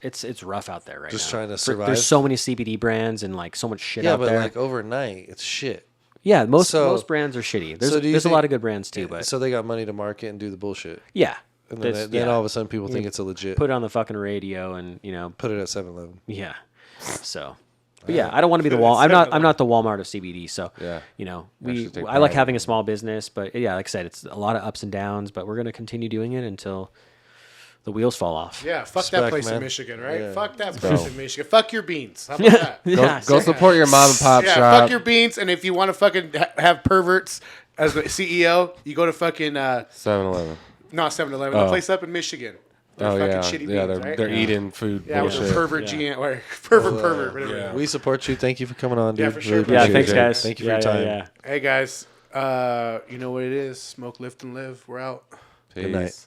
It's rough out there right Just now. trying to survive? There's so many CBD brands and like so much shit yeah, out but there. like overnight, it's shit. Yeah, most So- brands are shitty. so do you There's a think- lot of good brands too, but So they got money to market and do the bullshit. yeah. And then, That's- then yeah. all of a sudden people think it's a legit. Put it on the fucking radio and Put it at 7-Eleven. yeah. So, but yeah, I don't want to be the wall. I'm not the Walmart of CBD. So Yeah. I should take like pride having in a small business, but yeah, like I said, it's a lot of ups and downs. But we're gonna continue doing it until the wheels fall off. yeah, fuck Respect, that place man. in Michigan, right? Yeah. Fuck that place in Michigan. Fuck your beans. How about that? go support your mom and pop Yeah, shop. fuck your beans. And if you want to fucking have perverts as the CEO, you go to fucking 7-Eleven. not 7-Eleven, the place up in Michigan. They're Oh fucking yeah, shitty yeah. beans, They're right? they're eating food Yeah, with bullshit. the pervert GM or pervert, whatever. yeah. We support you. Thank you for coming on, dude. Yeah, for sure, Really man. Yeah, appreciate thanks it. guys. Thank you for your time. Yeah. Hey guys, you know what it is? Smoke, lift, and live. We're out. Peace. Good night.